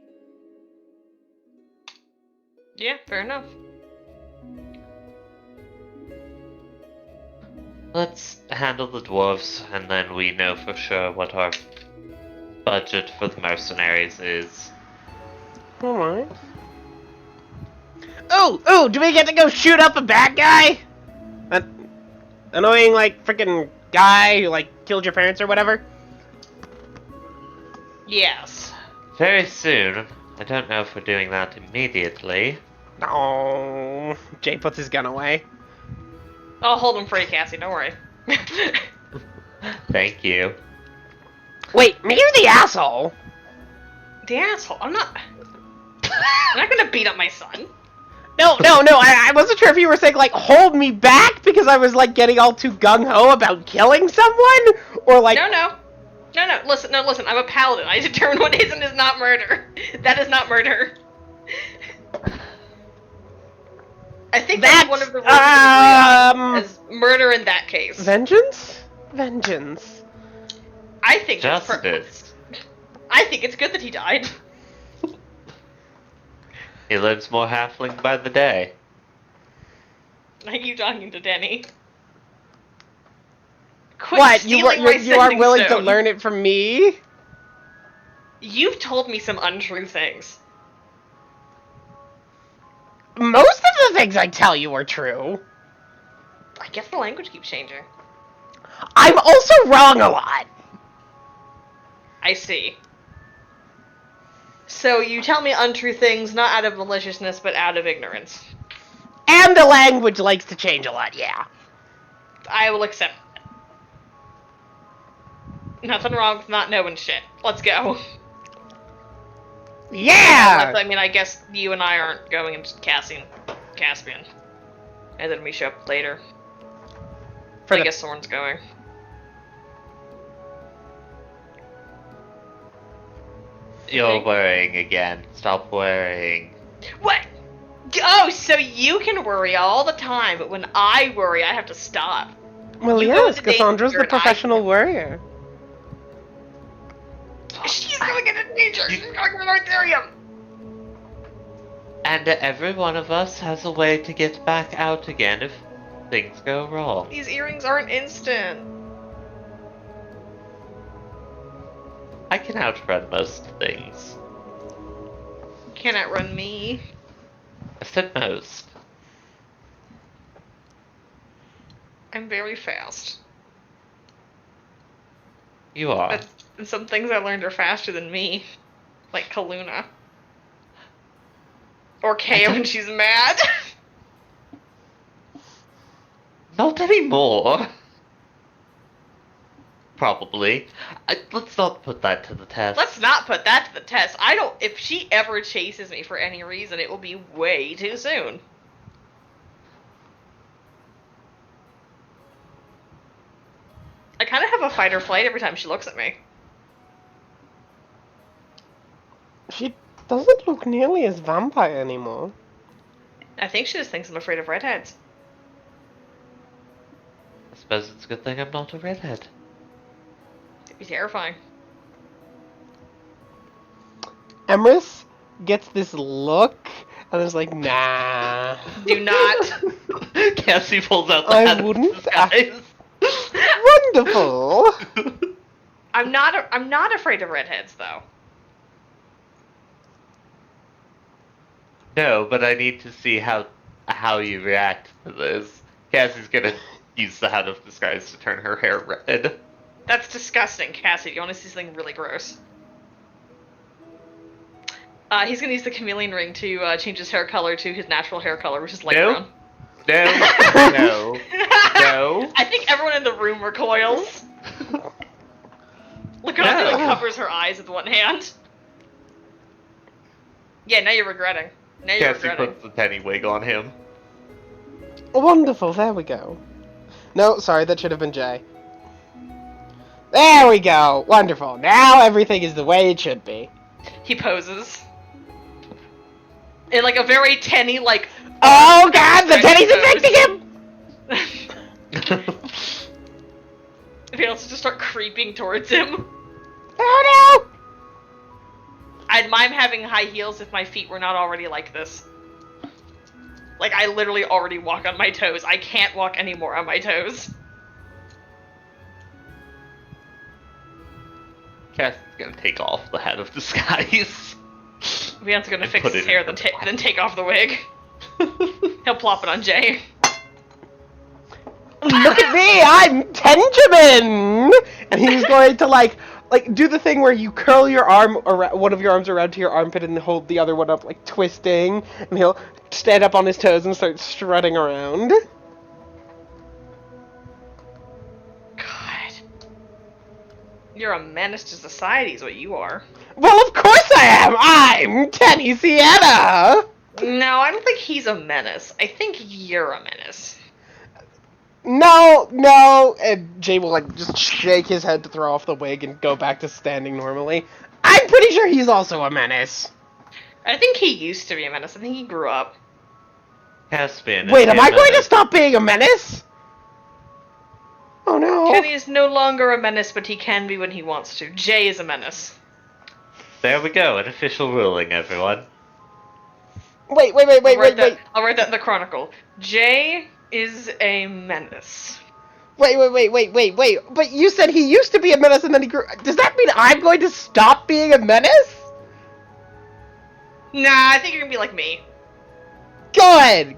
Speaker 1: Yeah, fair enough.
Speaker 3: Let's handle the dwarves, and then we know for sure what our budget for the mercenaries is.
Speaker 2: Alright. Oh, do we get to go shoot up a bad guy? That annoying, like, freaking guy who, like, killed your parents or whatever?
Speaker 1: Yes.
Speaker 3: Very soon. I don't know if we're doing that immediately.
Speaker 2: No. Jay puts his gun away.
Speaker 1: I'll hold him for you, Cassie. Don't worry.
Speaker 3: Thank you.
Speaker 2: Wait, you're the asshole.
Speaker 1: The asshole. I'm not gonna beat up my son.
Speaker 2: No, I wasn't sure if you were saying, like, hold me back because I was, like, getting all too gung-ho about killing someone, or, like...
Speaker 1: No. Listen, I'm a paladin. I determine what is and is not murder. That is not murder. I think that's one of the rules as murder in that case.
Speaker 2: Vengeance?
Speaker 1: I think
Speaker 3: Justice.
Speaker 1: I think it's good that he died.
Speaker 3: He learns more halfling by the day.
Speaker 1: Are you talking to Denny? Quit
Speaker 2: What? You aren't willing
Speaker 1: stone.
Speaker 2: to learn it from me?
Speaker 1: You've told me some untrue things.
Speaker 2: Most of the things I tell you are true.
Speaker 1: I guess the language keeps changing.
Speaker 2: I'm also wrong a lot.
Speaker 1: I see. So you tell me untrue things not out of maliciousness, but out of ignorance.
Speaker 2: And the language likes to change a lot, yeah.
Speaker 1: I will accept that. Nothing wrong with not knowing shit. Let's go.
Speaker 2: Yeah!
Speaker 1: I mean, I guess you and I aren't going into Caspian. And then we show up later. I guess Soren's going.
Speaker 3: You're worrying again. Stop worrying.
Speaker 1: What? Oh, so you can worry all the time, but when I worry, I have to stop.
Speaker 2: Well, yes, Cassandra's the professional warrior.
Speaker 1: She's gonna get in danger! She's gonna get our Derium!
Speaker 3: And every one of us has a way to get back out again if things go wrong.
Speaker 1: These earrings aren't instant.
Speaker 3: I can outrun most things.
Speaker 1: You can't outrun me.
Speaker 3: I said most.
Speaker 1: I'm very fast.
Speaker 3: You are.
Speaker 1: And some things I learned are faster than me. Like Kaluna. Or Kaya when she's mad.
Speaker 3: Not anymore. Probably. Let's not put that to the test.
Speaker 1: Let's not put that to the test. If she ever chases me for any reason, it will be way too soon. I kind of have a fight or flight every time she looks at me.
Speaker 2: She doesn't look nearly as vampire anymore.
Speaker 1: I think she just thinks I'm afraid of redheads.
Speaker 3: I suppose it's a good thing I'm not a redhead.
Speaker 1: It'd be terrifying.
Speaker 2: Emrys gets this look and is like, nah.
Speaker 1: Do not.
Speaker 3: Cassie pulls out the
Speaker 2: I
Speaker 3: hat
Speaker 2: wouldn't.
Speaker 3: of disguise.
Speaker 2: Wonderful.
Speaker 1: I'm not afraid of redheads though.
Speaker 3: No, but I need to see how you react to this. Cassie's gonna use the hat of disguise to turn her hair red.
Speaker 1: That's disgusting, Cassie. Do you want to see something really gross? He's gonna use the chameleon ring to change his hair color to his natural hair color, which is light brown.
Speaker 3: No. No.
Speaker 1: I think everyone in the room recoils. Look how she covers her eyes with one hand. Yeah, now you're regretting.
Speaker 3: Cassie puts the penny wig on him.
Speaker 2: Wonderful, there we go. No, sorry, that should have been Jay. There we go! Wonderful. Now everything is the way it should be.
Speaker 1: He poses. In like a very tenny, like...
Speaker 2: Oh god, the tenny's infecting him!
Speaker 1: If he wants to just start creeping towards him.
Speaker 2: Oh no!
Speaker 1: I'd mind having high heels if my feet were not already like this. Like, I literally already walk on my toes. I can't walk anymore on my toes.
Speaker 3: Cassie's gonna take off the hat of disguise.
Speaker 1: Leon's gonna fix his hair, then take off the wig. He'll plop it on Jay.
Speaker 2: Look at me, I'm Tenjamin! And he's going to like do the thing where you curl your arm around, one of your arms around to your armpit and hold the other one up, like twisting, and he'll stand up on his toes and start strutting around.
Speaker 1: You're a menace to society is what you are.
Speaker 2: Well, of course I am! I'm Kenny Sienna!
Speaker 1: No, I don't think he's a menace. I think you're a menace.
Speaker 2: No! And Jay will, just shake his head to throw off the wig and go back to standing normally. I'm pretty sure he's also a menace.
Speaker 1: I think he used to be a menace. I think he grew up.
Speaker 3: Caspian.
Speaker 2: Wait, am I going to stop being a menace? Oh no.
Speaker 1: Kenny is no longer a menace, but he can be when he wants to. Jay is a menace.
Speaker 3: There we go, an official ruling, everyone.
Speaker 2: Wait.
Speaker 1: I'll write that in the chronicle. Jay is a menace.
Speaker 2: Wait. But you said he used to be a menace and then he grew. Does that mean I'm going to stop being a menace?
Speaker 1: Nah, I think you're gonna be like me.
Speaker 2: Good.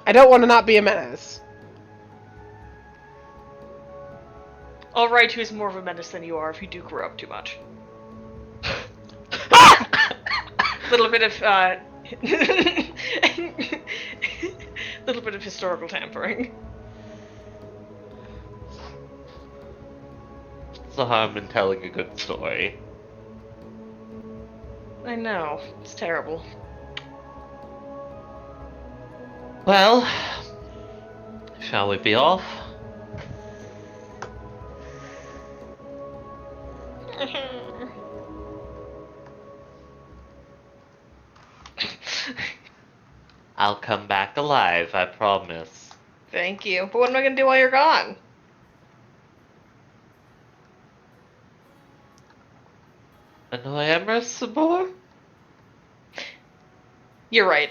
Speaker 2: I don't want to not be a menace.
Speaker 1: I'll write who's more of a menace than you are if you do grow up too much. Little bit of little bit of historical tampering.
Speaker 3: What's the harm in telling a good story?
Speaker 1: I know, it's terrible.
Speaker 3: Well, shall we be off? I'll come back alive, I promise.
Speaker 1: Thank you. But what am I gonna do while you're gone?
Speaker 3: Annoy Emrys some more?
Speaker 1: You're right.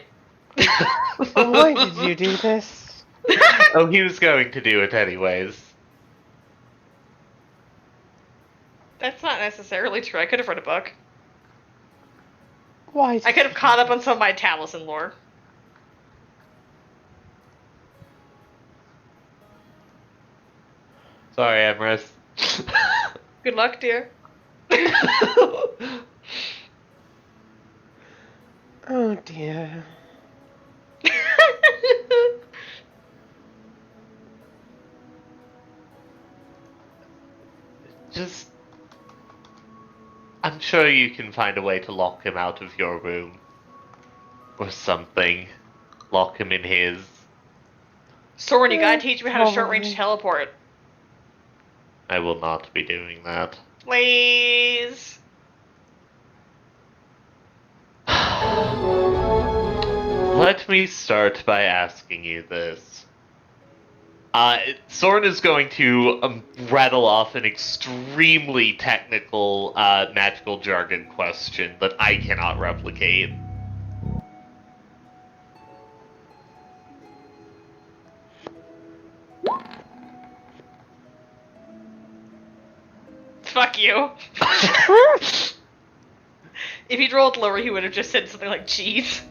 Speaker 2: Why did you do this?
Speaker 3: Oh, he was going to do it anyways.
Speaker 1: That's not necessarily true. I could have read a book.
Speaker 2: Why?
Speaker 1: I could have caught up on some of my Taliesin lore.
Speaker 3: Sorry, Emrys.
Speaker 1: Good luck, dear.
Speaker 2: Oh dear.
Speaker 3: Just... I'm sure you can find a way to lock him out of your room. Or something. Lock him in his.
Speaker 1: Soren, you gotta teach me how to short-range teleport.
Speaker 3: I will not be doing that.
Speaker 1: Please.
Speaker 3: Let me start by asking you this. Soren is going to rattle off an extremely technical magical jargon question that I cannot replicate.
Speaker 1: Fuck you. If he'd rolled lower, he would have just said something like cheese.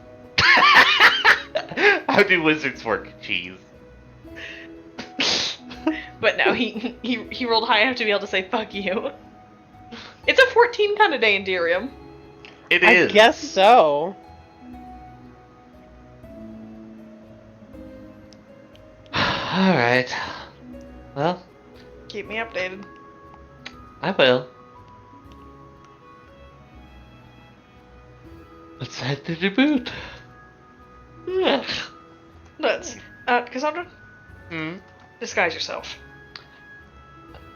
Speaker 3: How do wizards work, cheese?
Speaker 1: But no, he rolled high enough to be able to say fuck you. It's a 14 kind of day in Derium.
Speaker 3: It is.
Speaker 2: I guess so.
Speaker 3: Alright. Well,
Speaker 1: Keep me updated.
Speaker 3: I will. Let's head to Deemoot. Yeah.
Speaker 1: Let's. Cassandra? Disguise yourself.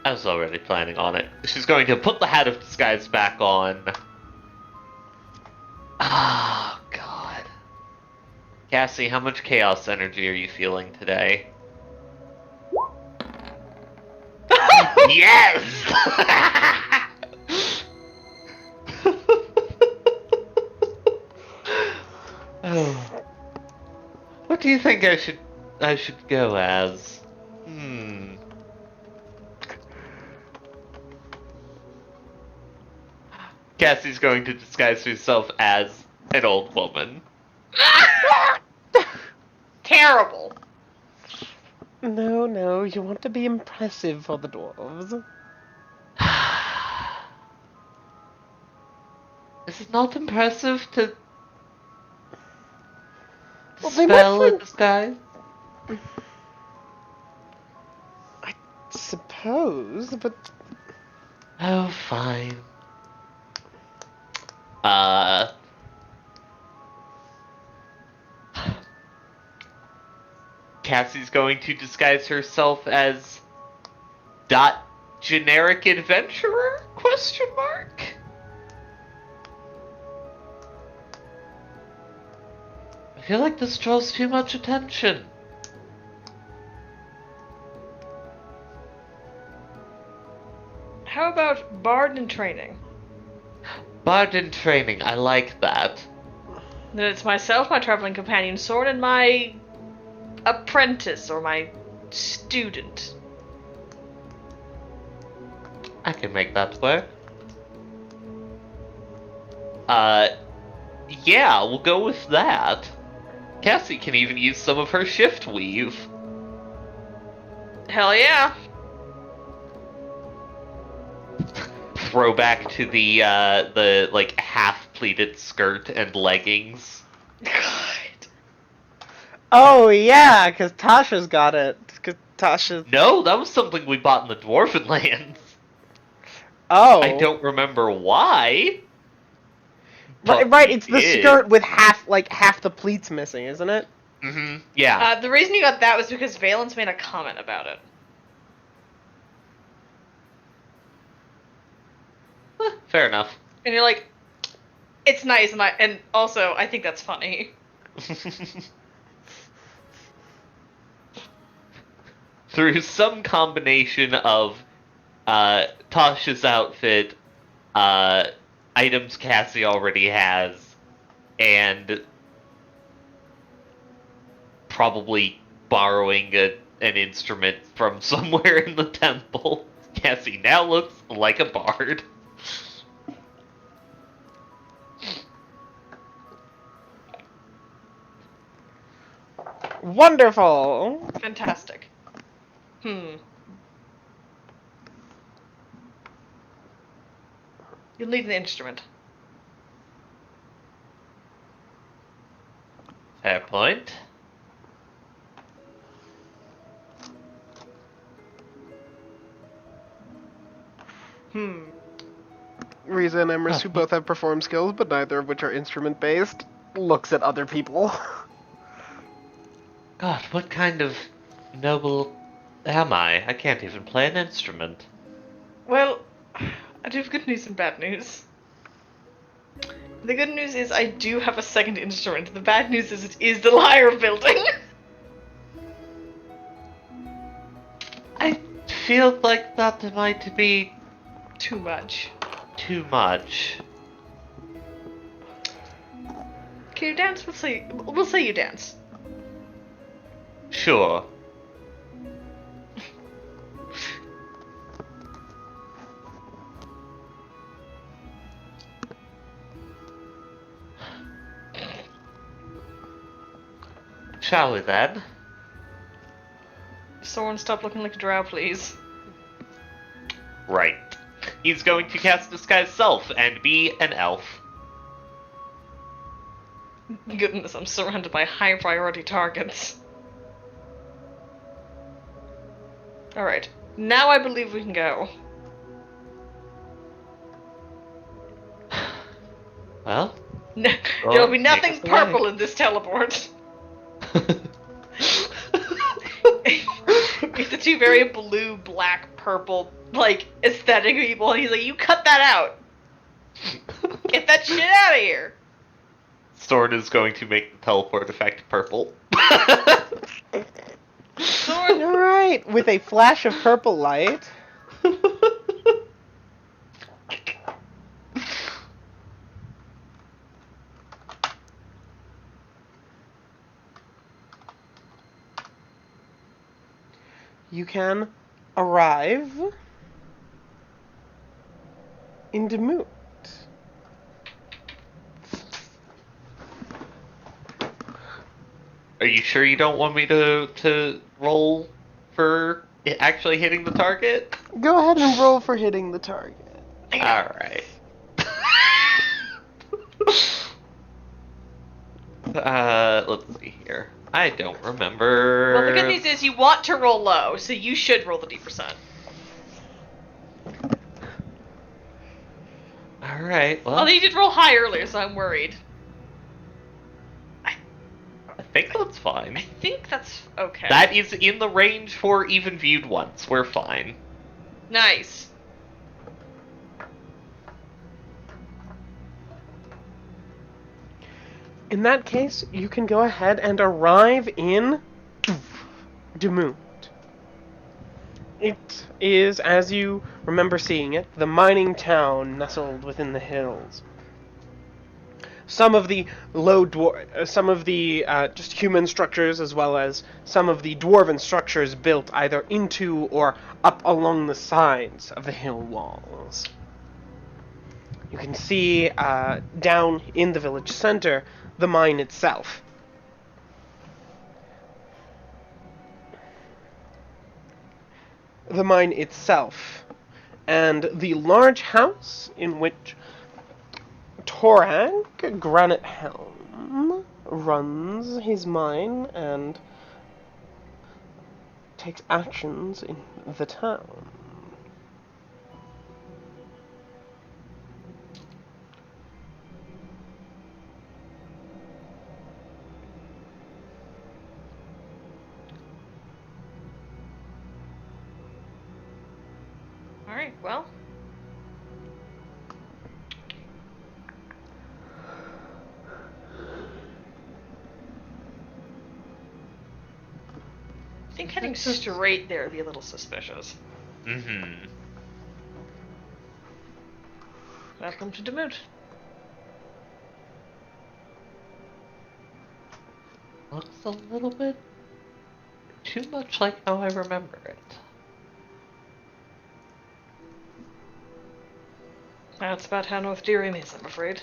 Speaker 3: I was already planning on it. She's going to put the hat of disguise back on. Oh, God. Cassie, how much chaos energy are you feeling today? Yes! Oh. What do you think I should go as? Cassie's going to disguise herself as an old woman.
Speaker 1: Terrible.
Speaker 2: No, you want to be impressive for the dwarves.
Speaker 3: Is it not impressive to
Speaker 2: Well, they
Speaker 3: spell
Speaker 2: might
Speaker 3: a disguise?
Speaker 2: I suppose, but
Speaker 3: Oh, fine. Uh... Cassie's going to disguise herself as... generic adventurer? Question mark? I feel like this draws too much attention.
Speaker 1: How about bard in training?
Speaker 3: Bard in training, I like that.
Speaker 1: Then it's myself, my traveling companion Sword, and my apprentice or my student.
Speaker 3: I can make that work. Yeah, we'll go with that. Cassie can even use some of her shift weave.
Speaker 1: Hell yeah!
Speaker 3: Throw back to the like half-pleated skirt and leggings.
Speaker 1: God.
Speaker 2: Oh yeah, because Tasha's got it. Because Tasha's.
Speaker 3: No, that was something we bought in the Dwarven lands.
Speaker 2: Oh.
Speaker 3: I don't remember why.
Speaker 2: Right,
Speaker 3: but
Speaker 2: right.
Speaker 3: we
Speaker 2: It's the
Speaker 3: did.
Speaker 2: skirt with half the pleats missing, isn't it?
Speaker 3: Mm-hmm. Yeah.
Speaker 1: The reason you got that was because Valence made a comment about it.
Speaker 3: Fair enough.
Speaker 1: And you're like, it's nice, and also, I think that's funny.
Speaker 3: Through some combination of Tasha's outfit, items Cassie already has, and probably borrowing an instrument from somewhere in the temple, Cassie now looks like a bard.
Speaker 2: Wonderful.
Speaker 1: Fantastic. You'll need an instrument.
Speaker 3: Fair point.
Speaker 2: Riza and Emrys, who both have perform skills, but neither of which are instrument based, looks at other people.
Speaker 3: God, what kind of noble am I? I can't even play an instrument.
Speaker 1: Well, I do have good news and bad news. The good news is I do have a second instrument. The bad news is it is the lyre building.
Speaker 3: I feel like that might be
Speaker 1: Too much.
Speaker 3: too much.
Speaker 1: Can you dance? We'll say you dance.
Speaker 3: Sure. Shall we then?
Speaker 1: Someone stop looking like a drow, please.
Speaker 3: Right. He's going to cast Disguise Self and be an elf.
Speaker 1: Goodness, I'm surrounded by high priority targets. Alright, now I believe we can go.
Speaker 3: Well,
Speaker 1: There'll be
Speaker 3: take
Speaker 1: nothing
Speaker 3: us away.
Speaker 1: purple in this teleport. It's the two very blue, black, purple, like, aesthetic people, and he's like, you cut that out! Get that shit out of here!
Speaker 3: Sword is going to make the teleport effect purple.
Speaker 1: Sword!
Speaker 2: Alright, with a flash of purple light. You can arrive in Deemoot.
Speaker 3: Are you sure you don't want me to roll for actually hitting the target?
Speaker 2: Go ahead and roll for hitting the target.
Speaker 3: Alright. Let's see here. I don't remember.
Speaker 1: Well, the good news is you want to roll low, so you should roll the D%.
Speaker 3: Alright, well,
Speaker 1: Although you did roll high earlier, so I'm worried.
Speaker 3: I think that's fine.
Speaker 1: I think that's okay.
Speaker 3: That is in the range for even viewed once. We're fine.
Speaker 1: Nice.
Speaker 2: In that case, you can go ahead and arrive in Deemoot. It is, as you remember seeing it, the mining town nestled within the hills. Some of the just human structures, as well as some of the dwarven structures built either into or up along the sides of the hill walls. You can see down in the village center the mine itself. And the large house in which Torag Granite Helm runs his mine and takes actions in the town.
Speaker 1: Alright, well. I think heading straight there would be a little suspicious.
Speaker 3: Mm-hmm.
Speaker 1: Welcome to Deemoot.
Speaker 3: Looks a little bit too much like how I remember it.
Speaker 1: That's about how North Derium is, I'm afraid.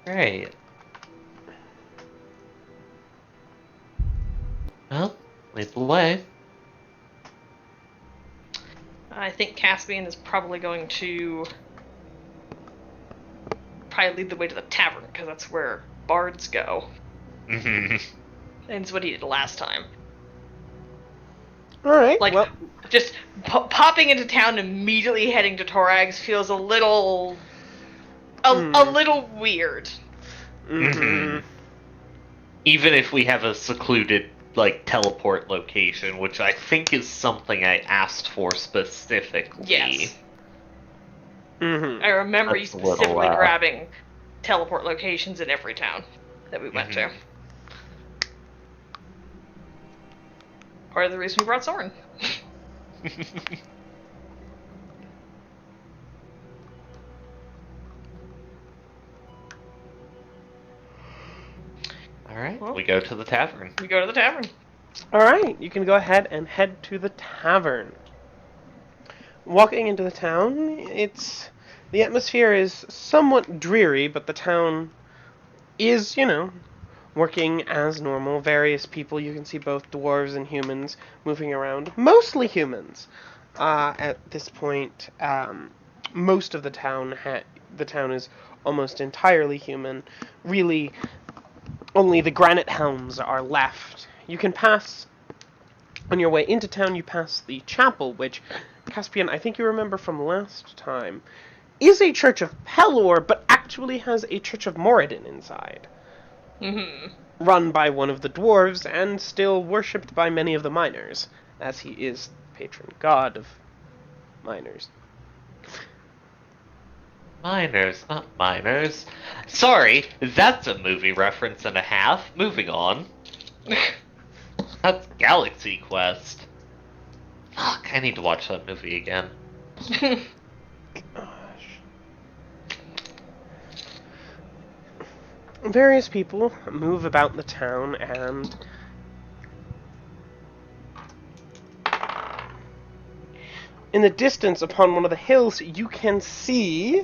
Speaker 3: Right. Well, lead the way.
Speaker 1: I think Caspian is probably going to lead the way to the tavern, because that's where bards go.
Speaker 3: Mm-hmm.
Speaker 1: And it's what he did last time.
Speaker 2: Alright,
Speaker 1: Like,
Speaker 2: well,
Speaker 1: just popping into town and immediately heading to Torag's feels a little weird.
Speaker 3: Mm-hmm. Even if we have a secluded, like, teleport location, which I think is something I asked for specifically.
Speaker 1: Yes.
Speaker 2: Mm-hmm.
Speaker 1: I remember you
Speaker 3: That's a little,
Speaker 1: specifically grabbing teleport locations in every town that we went to. Part of the reason we brought Soren.
Speaker 3: Alright,
Speaker 1: Well,
Speaker 3: we go to the tavern.
Speaker 1: We go to the tavern.
Speaker 2: Alright, you can go ahead and head to the tavern. Walking into the town, the atmosphere is somewhat dreary, but the town is, working as normal. Various people, you can see both dwarves and humans moving around. Mostly humans. At this point, most of the town is almost entirely human. Really, only the granite helms are left. You can pass, on your way into town, you pass the chapel, which, Caspian, I think you remember from last time, is a church of Pelor, but actually has a church of Moradin inside.
Speaker 1: Mm-hmm.
Speaker 2: Run by one of the dwarves, and still worshipped by many of the miners, as he is patron god of miners.
Speaker 3: Miners, not miners. Sorry, that's a movie reference and a half. Moving on. That's Galaxy Quest. Fuck, I need to watch that movie again.
Speaker 2: Various people move about the town, and in the distance upon one of the hills you can see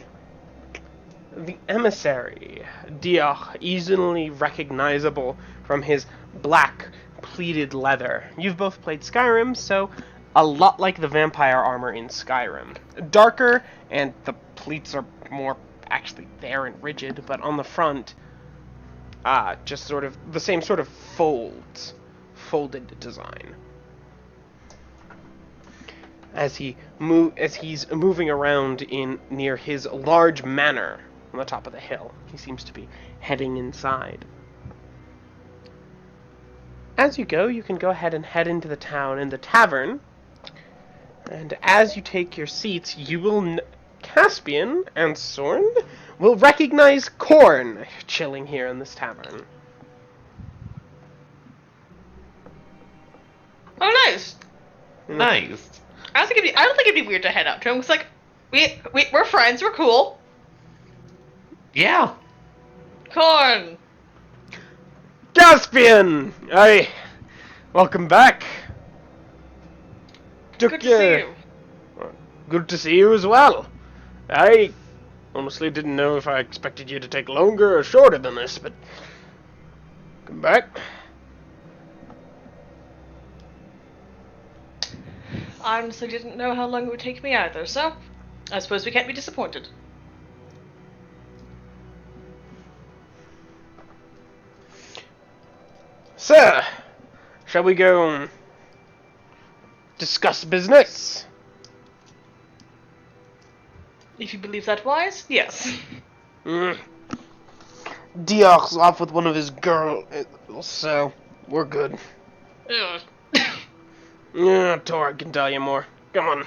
Speaker 2: the emissary, Diach, easily recognizable from his black pleated leather. You've both played Skyrim, so a lot like the vampire armor in Skyrim. Darker, and the pleats are more actually there and rigid, but on the front, just sort of the same sort of folded design. as he's moving around in near his large manor on the top of the hill. He seems to be heading inside. As you go, you can go ahead and head into the town in the tavern. And as you take your seats, you will Caspian and Soren will recognize Korn chilling here in this tavern.
Speaker 1: Oh, nice.
Speaker 3: Nice.
Speaker 1: I don't think it'd be weird to head up to him. It's like, we're friends. We're cool.
Speaker 3: Yeah.
Speaker 1: Corn.
Speaker 2: Caspian! Aye. Welcome back.
Speaker 1: Good to see you.
Speaker 2: Good to see you as well. I honestly didn't know if I expected you to take longer or shorter than this, but come back.
Speaker 1: I honestly didn't know how long it would take me either, so I suppose we can't be disappointed.
Speaker 2: Sir, shall we go and discuss business?
Speaker 1: If you believe that wise, yes.
Speaker 2: Diok's off with one of his girls, so we're good.
Speaker 1: Ugh.
Speaker 2: Yeah, Torag can tell you more. Come on.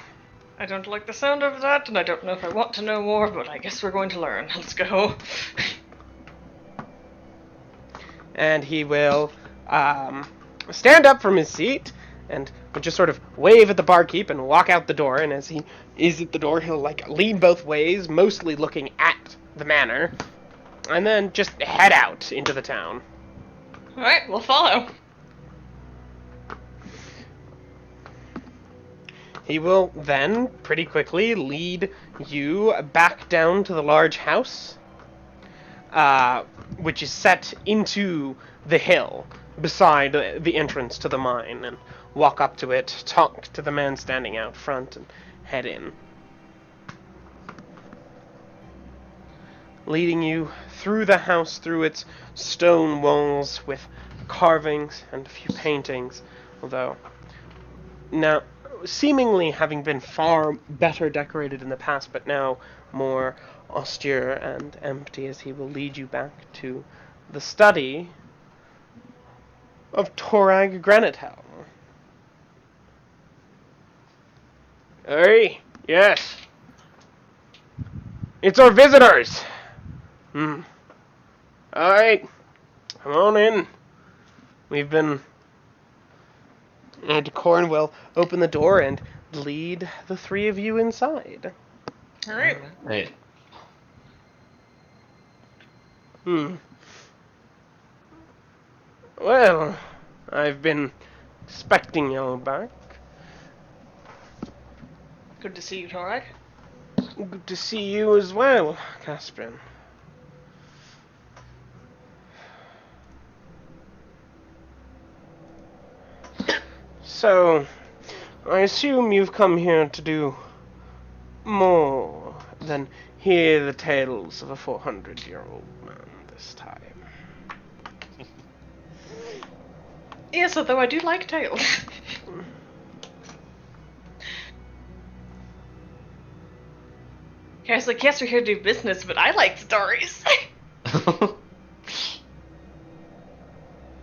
Speaker 1: I don't like the sound of that, and I don't know if I want to know more, but I guess we're going to learn. Let's go.
Speaker 2: And he will stand up from his seat and will just sort of wave at the barkeep and walk out the door. And as he is at the door, he'll lean both ways, mostly looking at the manor, and then just head out into the town.
Speaker 1: Alright, we'll follow.
Speaker 2: He will then pretty quickly lead you back down to the large house, which is set into the hill beside the entrance to the mine, and walk up to it, talk to the man standing out front, and head in. Leading you through the house, through its stone walls with carvings and a few paintings, although now seemingly having been far better decorated in the past, but now more austere and empty, as he will lead you back to the study of Torag Granithelm. Hey, yes. It's our visitors. Alright, come on in. We've been... And Korn will open the door and lead the three of you inside.
Speaker 1: Alright.
Speaker 3: Hey.
Speaker 2: Well, I've been expecting you back.
Speaker 1: Good to see you, Torag.
Speaker 2: Good to see you as well, Caspian. So, I assume you've come here to do more than hear the tales of a 400-year-old man this time.
Speaker 1: Yes, although I do like tales. I was like, yes, we're here to do business, but I like stories.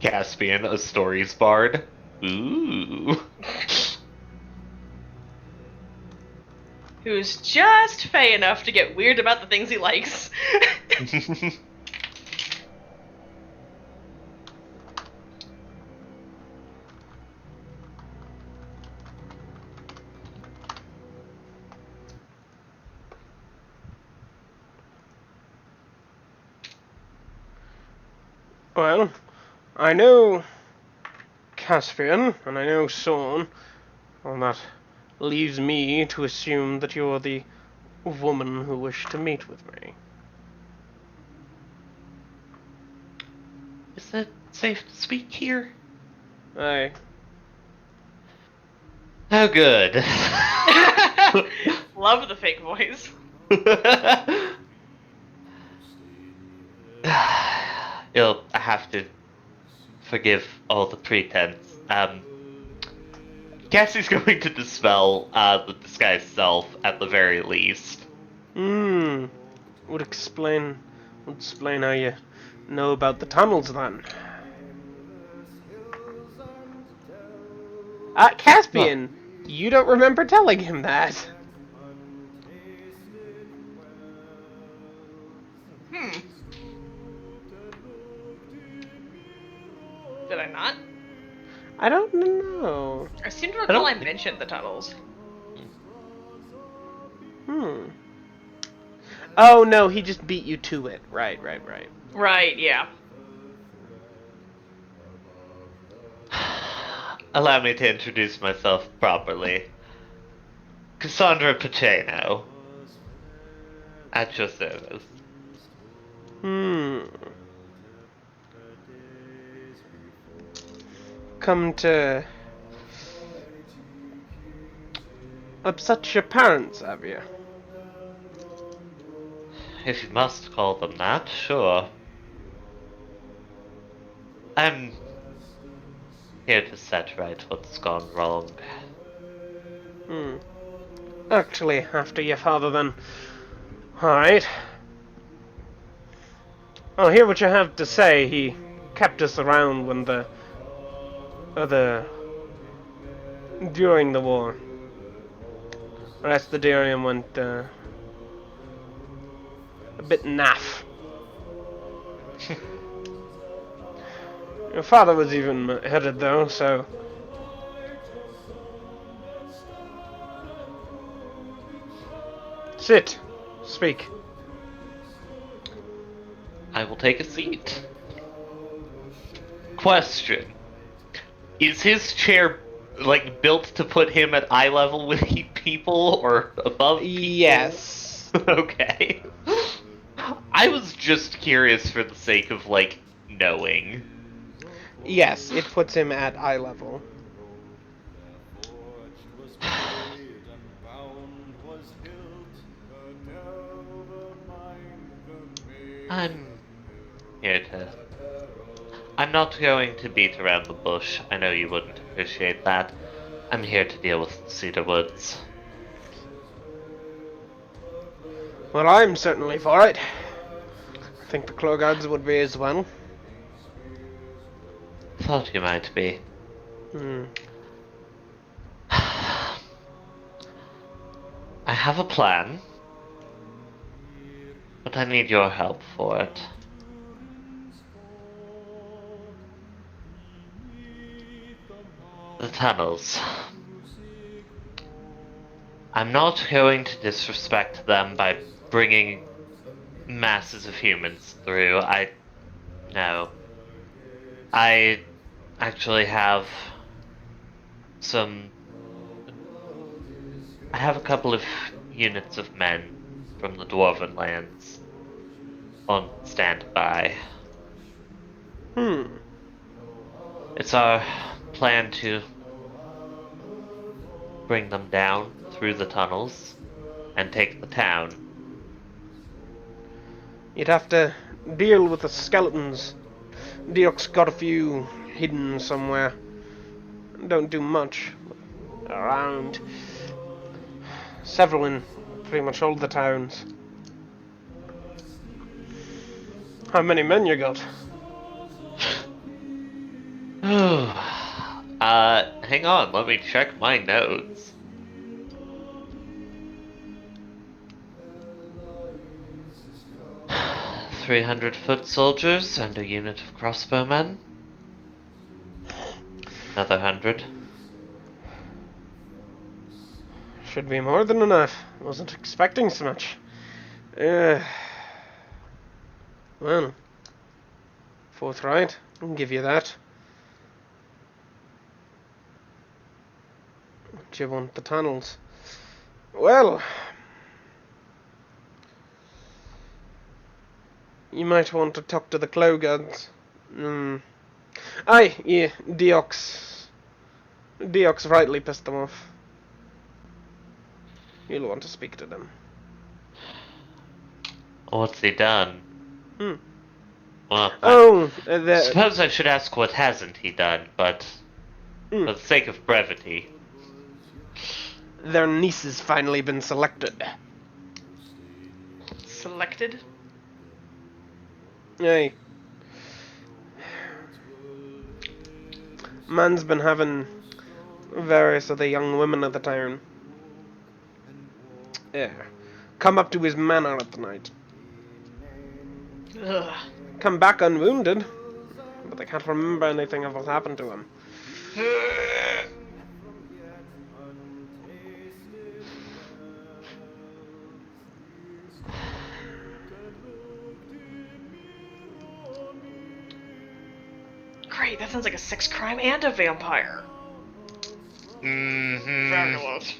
Speaker 3: Caspian, a stories bard. Ooh.
Speaker 1: Who's just fey enough to get weird about the things he likes.
Speaker 2: Well, I know Caspian, and I know Sorn, and that leaves me to assume that you're the woman who wished to meet with me.
Speaker 3: Is it safe to speak here?
Speaker 2: Aye.
Speaker 3: Oh, good.
Speaker 1: Love the fake voice.
Speaker 3: You'll have to forgive all the pretense. guess he's going to dispel the disguised self at the very least.
Speaker 2: Would explain how you know about the tunnels then. Caspian, you don't remember telling him that.
Speaker 1: Hmm. Did I not?
Speaker 2: I don't know.
Speaker 1: I seem to
Speaker 3: I
Speaker 1: recall
Speaker 3: don't
Speaker 1: I
Speaker 3: think-
Speaker 1: mentioned the tunnels.
Speaker 2: Oh no, he just beat you to it. Right.
Speaker 1: Right, yeah.
Speaker 3: Allow me to introduce myself properly. Cassandra Pacino. At your service.
Speaker 2: Come to upset your parents, have you?
Speaker 3: If you must call them that, sure. I'm here to set right what's gone wrong.
Speaker 2: Actually, after your father then. Alright. I'll hear what you have to say. He kept us around when the during the war. The rest of the Derium went a bit naff. Your father was even headed though, so sit, speak.
Speaker 3: I will take a seat. Question. Is his chair, like, built to put him at eye level with people or above people?
Speaker 2: Yes.
Speaker 3: Okay. I was just curious for the sake of, like, knowing.
Speaker 2: Yes, it puts him at eye level.
Speaker 3: I'm here to... I'm not going to beat around the bush. I know you wouldn't appreciate that. I'm here to deal with Cedar Woods.
Speaker 2: Well, I'm certainly for it. I think the Claw Guards would be as well.
Speaker 3: Thought you might be. I have a plan, but I need your help for it. The tunnels. I'm not going to disrespect them by bringing masses of humans through. No. I actually have some... I have a couple of units of men from the Dwarven lands on standby. It's our plan to bring them down through the tunnels and take the town.
Speaker 2: You'd have to deal with the skeletons. Deok's got a few hidden somewhere. Don't do much. Around. Several in pretty much all the towns. How many men you got?
Speaker 3: Hang on, let me check my notes. "300-foot soldiers and a unit of crossbowmen. Another 100.
Speaker 2: Should be more than enough. Wasn't expecting so much. Well, forthright. I'll give you that. Do you want the tunnels? Well, you might want to talk to the Claw Guards. Aye, yeah, Deox rightly pissed them off. You'll want to speak to them.
Speaker 3: What's he done? Well,
Speaker 2: Oh,
Speaker 3: suppose I should ask what hasn't he done, but for the sake of brevity.
Speaker 2: their niece has finally been selected.
Speaker 1: Selected?
Speaker 2: Aye. Man's been having various of the young women of the town. Yeah. Come up to his manor at the night.
Speaker 1: Ugh.
Speaker 2: Come back unwounded, but they can't remember anything of what happened to him.
Speaker 1: Great, that sounds like a sex crime and a vampire.
Speaker 3: Mm-hmm.
Speaker 1: Fabulous.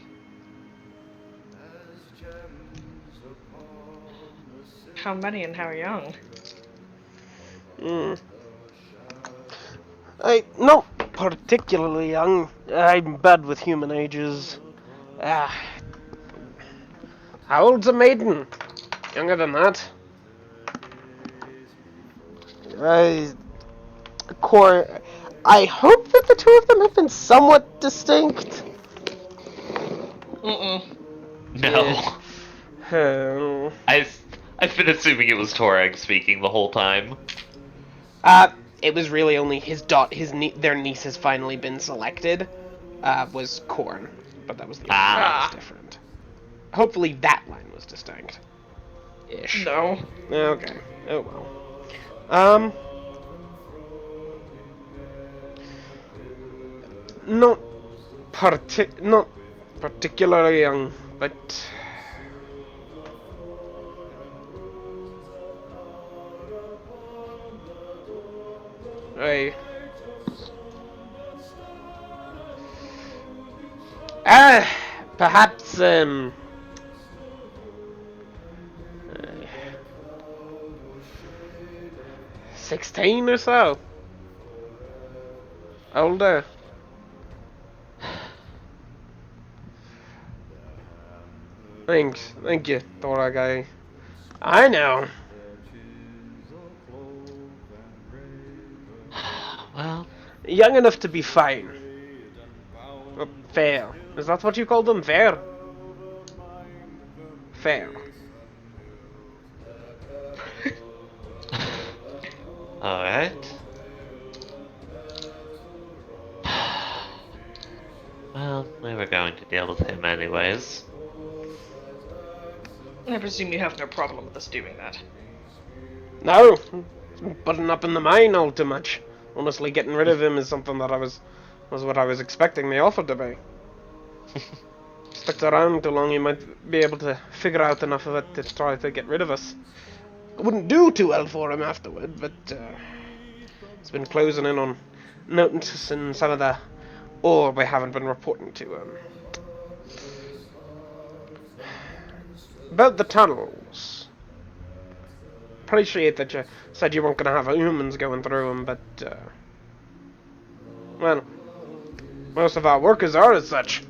Speaker 1: How many and how young?
Speaker 2: Not particularly young. I'm bad with human ages. How old's a maiden? Younger than that. I hope that the two of them have been somewhat distinct.
Speaker 1: Mm-mm.
Speaker 3: No.
Speaker 2: Oh.
Speaker 3: I've been assuming it was Torag speaking the whole time.
Speaker 2: It was really only their niece has finally been selected, was Korn. But that was the only one that was different. Hopefully that line was distinct. Ish.
Speaker 1: No.
Speaker 2: Okay. Oh well. Not particularly young, but I perhaps 16 or so. Older. Thanks. Thank you, Thora guy. I know.
Speaker 3: Well,
Speaker 2: Young enough to be fine. Fair. Is that what you call them? Fair? Fair.
Speaker 3: alright. Well, we were going to deal with him anyways.
Speaker 1: I presume you have no problem with us doing that.
Speaker 2: No. It's been button up in the mine all too much. Honestly, getting rid of him is something that was what I was expecting the offer to be. Stuck around too long, you might be able to figure out enough of it to try to get rid of us. It wouldn't do too well for him afterward, but it's been closing in on noticing some of the ore we haven't been reporting to him. About the tunnels. Appreciate that you said you weren't going to have humans going through them, but well, most of our workers are as such.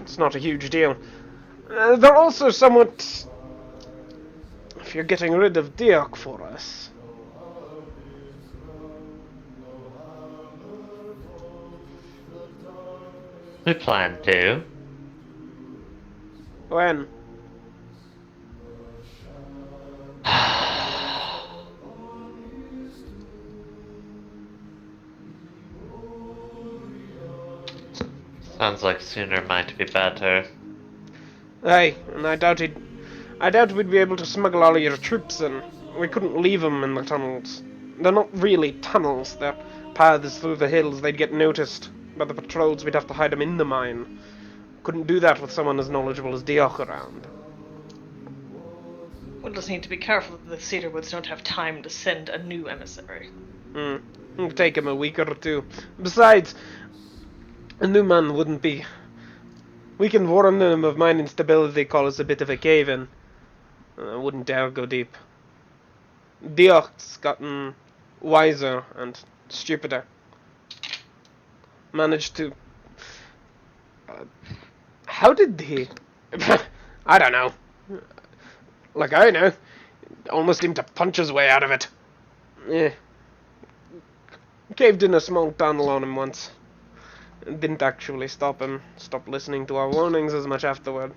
Speaker 2: It's not a huge deal. They're also somewhat... If you're getting rid of Diok for us...
Speaker 3: We plan to.
Speaker 2: When?
Speaker 3: Sounds like sooner might be better.
Speaker 2: Aye, and I doubt we'd be able to smuggle all of your troops in. We couldn't leave them in the tunnels. They're not really tunnels, they're paths through the hills. They'd get noticed by the patrols. We'd have to hide them in the mine. Couldn't do that with someone as knowledgeable as Diok around.
Speaker 1: We'll just need to be careful that the Cedarwoods don't have time to send a new emissary.
Speaker 2: It'll take him a week or two. Besides, a new man wouldn't be... We can warn them of mine instability, call us a bit of a cave-in. I wouldn't dare go deep. Diok's gotten wiser and stupider. Managed to... how did he... I don't know. Like I know. Almost seemed to punch his way out of it. Yeah. Caved in a small tunnel on him once. Didn't actually stop him. Stopped listening to our warnings as much afterward.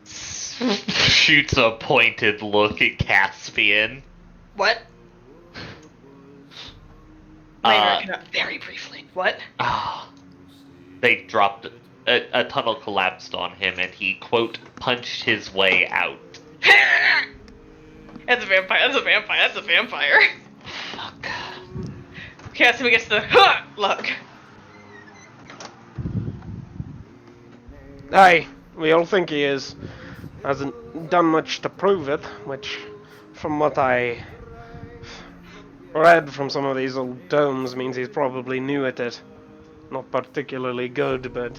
Speaker 3: Shoots a pointed look at Caspian.
Speaker 1: What? Very briefly. What?
Speaker 3: They dropped a tunnel collapsed on him, and he quote punched his way out.
Speaker 1: That's a vampire. That's a vampire. That's a vampire.
Speaker 3: Fuck.
Speaker 1: Cassidy gets the look.
Speaker 2: Aye, we all think he is. Hasn't done much to prove it, which, from what I read from some of these old tomes, means he's probably new at it. Not particularly good, but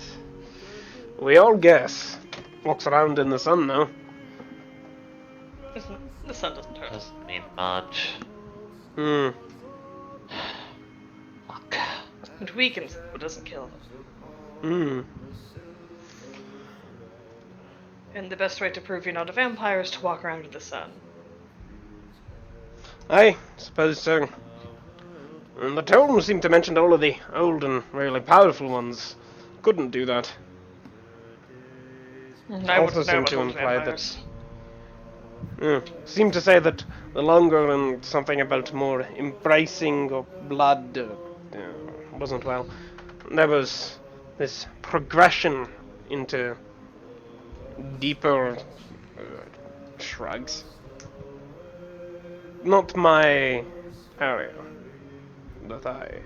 Speaker 2: we all guess. Walks around in the sun, though.
Speaker 1: The sun doesn't hurt.
Speaker 3: Doesn't mean much. Fuck.
Speaker 1: It weakens, but doesn't kill them. And the best way to prove you're not a vampire is to walk around in the sun.
Speaker 2: I suppose so. And the tomes seem to mention all of the old and really powerful ones couldn't do that.
Speaker 1: I
Speaker 2: Also
Speaker 1: wouldn't know
Speaker 2: seem
Speaker 1: about
Speaker 2: to
Speaker 1: old
Speaker 2: imply
Speaker 1: vampires.
Speaker 2: Seem to say that the longer and something about more embracing of blood wasn't well. There was this progression into deeper shrugs. Not my area that I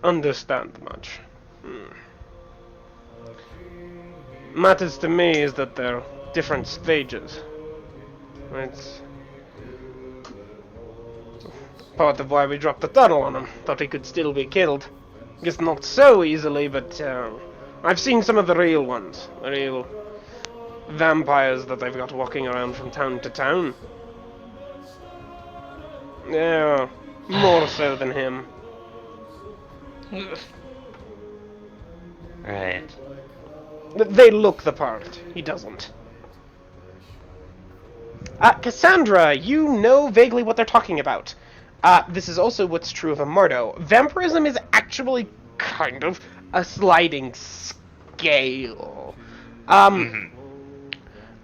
Speaker 2: understand much. Matters to me is that they're different stages. It's part of why we dropped the tunnel on him. Thought he could still be killed. Guess not so easily, but I've seen some of the real ones. The real vampires that they've got walking around from town to town. Yeah, more so than him.
Speaker 3: Right.
Speaker 2: They look the part. He doesn't. Cassandra, you know vaguely what they're talking about. This is also what's true of Amardo. Vampirism is actually kind of a sliding scale.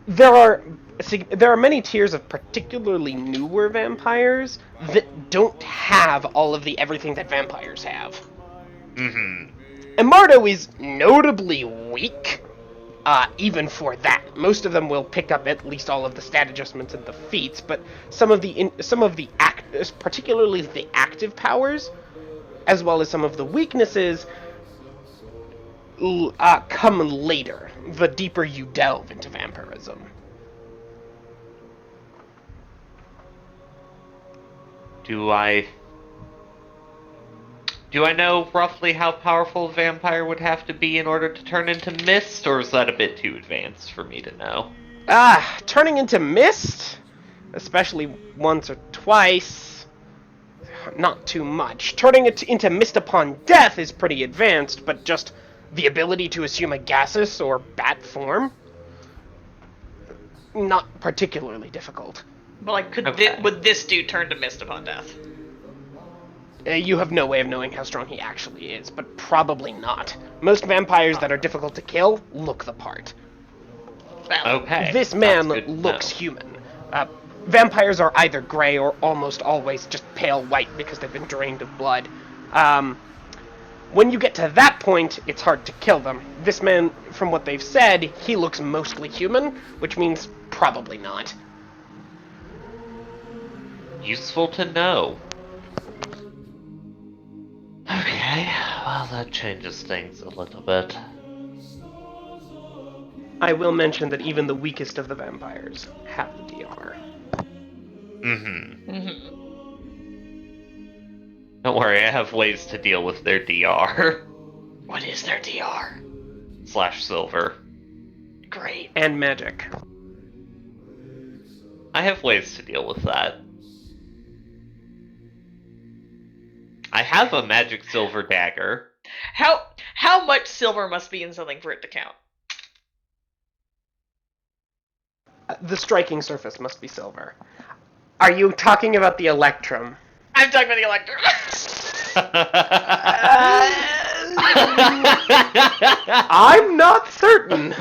Speaker 2: There are many tiers of particularly newer vampires that don't have all of the everything that vampires have. Amardo is notably weak, even for that. Most of them will pick up at least all of the stat adjustments and the feats, but some of the particularly the active powers, as well as some of the weaknesses, come later, the deeper you delve into vampirism.
Speaker 3: Do I know roughly how powerful a vampire would have to be in order to turn into mist, or is that a bit too advanced for me to know?
Speaker 2: Turning into mist, especially once or twice, not too much. Turning it into mist upon death is pretty advanced, but just the ability to assume a gaseous or bat form, not particularly difficult.
Speaker 1: But like, would this dude turn to mist upon death?
Speaker 2: You have no way of knowing how strong he actually is, but probably not. Most vampires that are difficult to kill look the part.
Speaker 3: Okay.
Speaker 2: This man looks human. Vampires are either gray or almost always just pale white because they've been drained of blood. When you get to that point, it's hard to kill them. This man, from what they've said, he looks mostly human, which means probably not.
Speaker 3: Useful to know. Okay, well that changes things a little bit.
Speaker 2: I will mention that even the weakest of the vampires have the DR.
Speaker 3: Don't worry, I have ways to deal with their DR.
Speaker 1: What is their DR?
Speaker 3: /silver.
Speaker 1: Great.
Speaker 2: And magic.
Speaker 3: I have ways to deal with that. I have a magic silver dagger.
Speaker 1: How much silver must be in something for it to count?
Speaker 2: The striking surface must be silver. Are you talking about the electrum?
Speaker 1: I'm talking about the electrum.
Speaker 2: I'm not certain.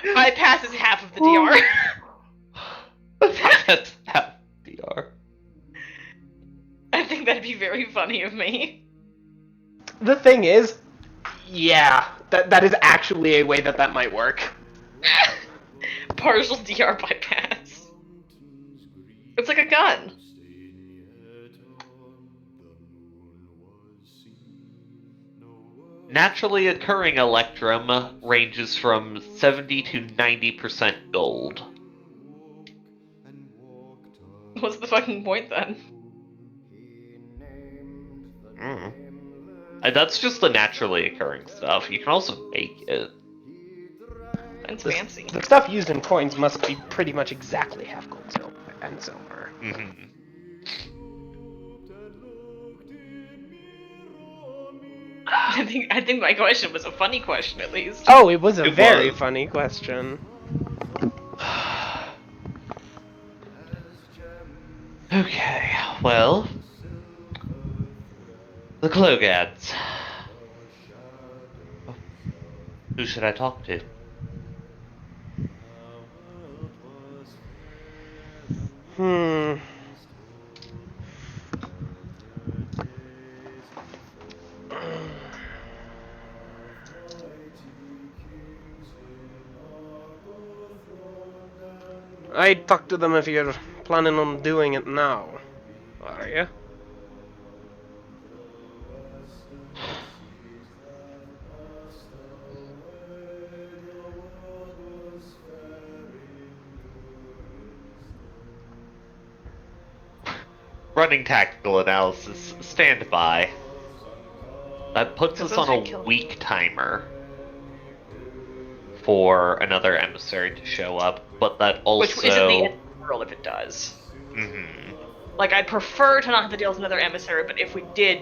Speaker 1: Bypasses half of the DR.
Speaker 3: That's half DR.
Speaker 1: I think that'd be very funny of me.
Speaker 2: The thing is, yeah, that is actually a way that might work.
Speaker 1: Partial DR bypass. It's like a gun.
Speaker 3: Naturally occurring electrum ranges from 70 to 90% gold.
Speaker 1: What's the fucking point then?
Speaker 3: That's just the naturally occurring stuff. You can also make it.
Speaker 1: It's fancy.
Speaker 2: The stuff used in coins must be pretty much exactly half gold and silver.
Speaker 3: Mm-hmm.
Speaker 1: I think my question was a funny question, at least.
Speaker 2: Oh, it was a very
Speaker 3: was.
Speaker 2: funny question.
Speaker 3: Okay, well, the Clogads. Who should I talk to?
Speaker 2: I'd talk to them if you're planning on doing it now. Are you?
Speaker 3: Running tactical analysis. Stand by. That puts us on a week timer for another emissary to show up, but that also...
Speaker 1: Which isn't the end of the world if it does.
Speaker 3: Mm-hmm.
Speaker 1: Like, I'd prefer to not have to deal with another emissary, but if we did,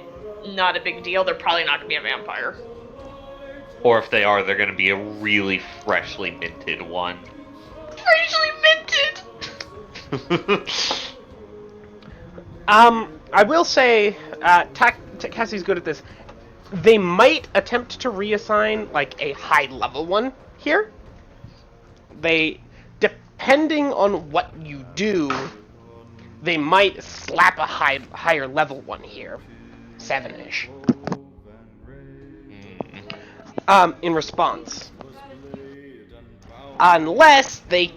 Speaker 1: not a big deal. They're probably not going to be a vampire.
Speaker 3: Or if they are, they're going to be a really freshly minted one.
Speaker 1: Freshly minted!
Speaker 2: I will say, Cassie's good at this. They might attempt to reassign, like, a high-level one here. Depending on what you do, they might slap a higher level one here. 7-ish. In response. Unless they...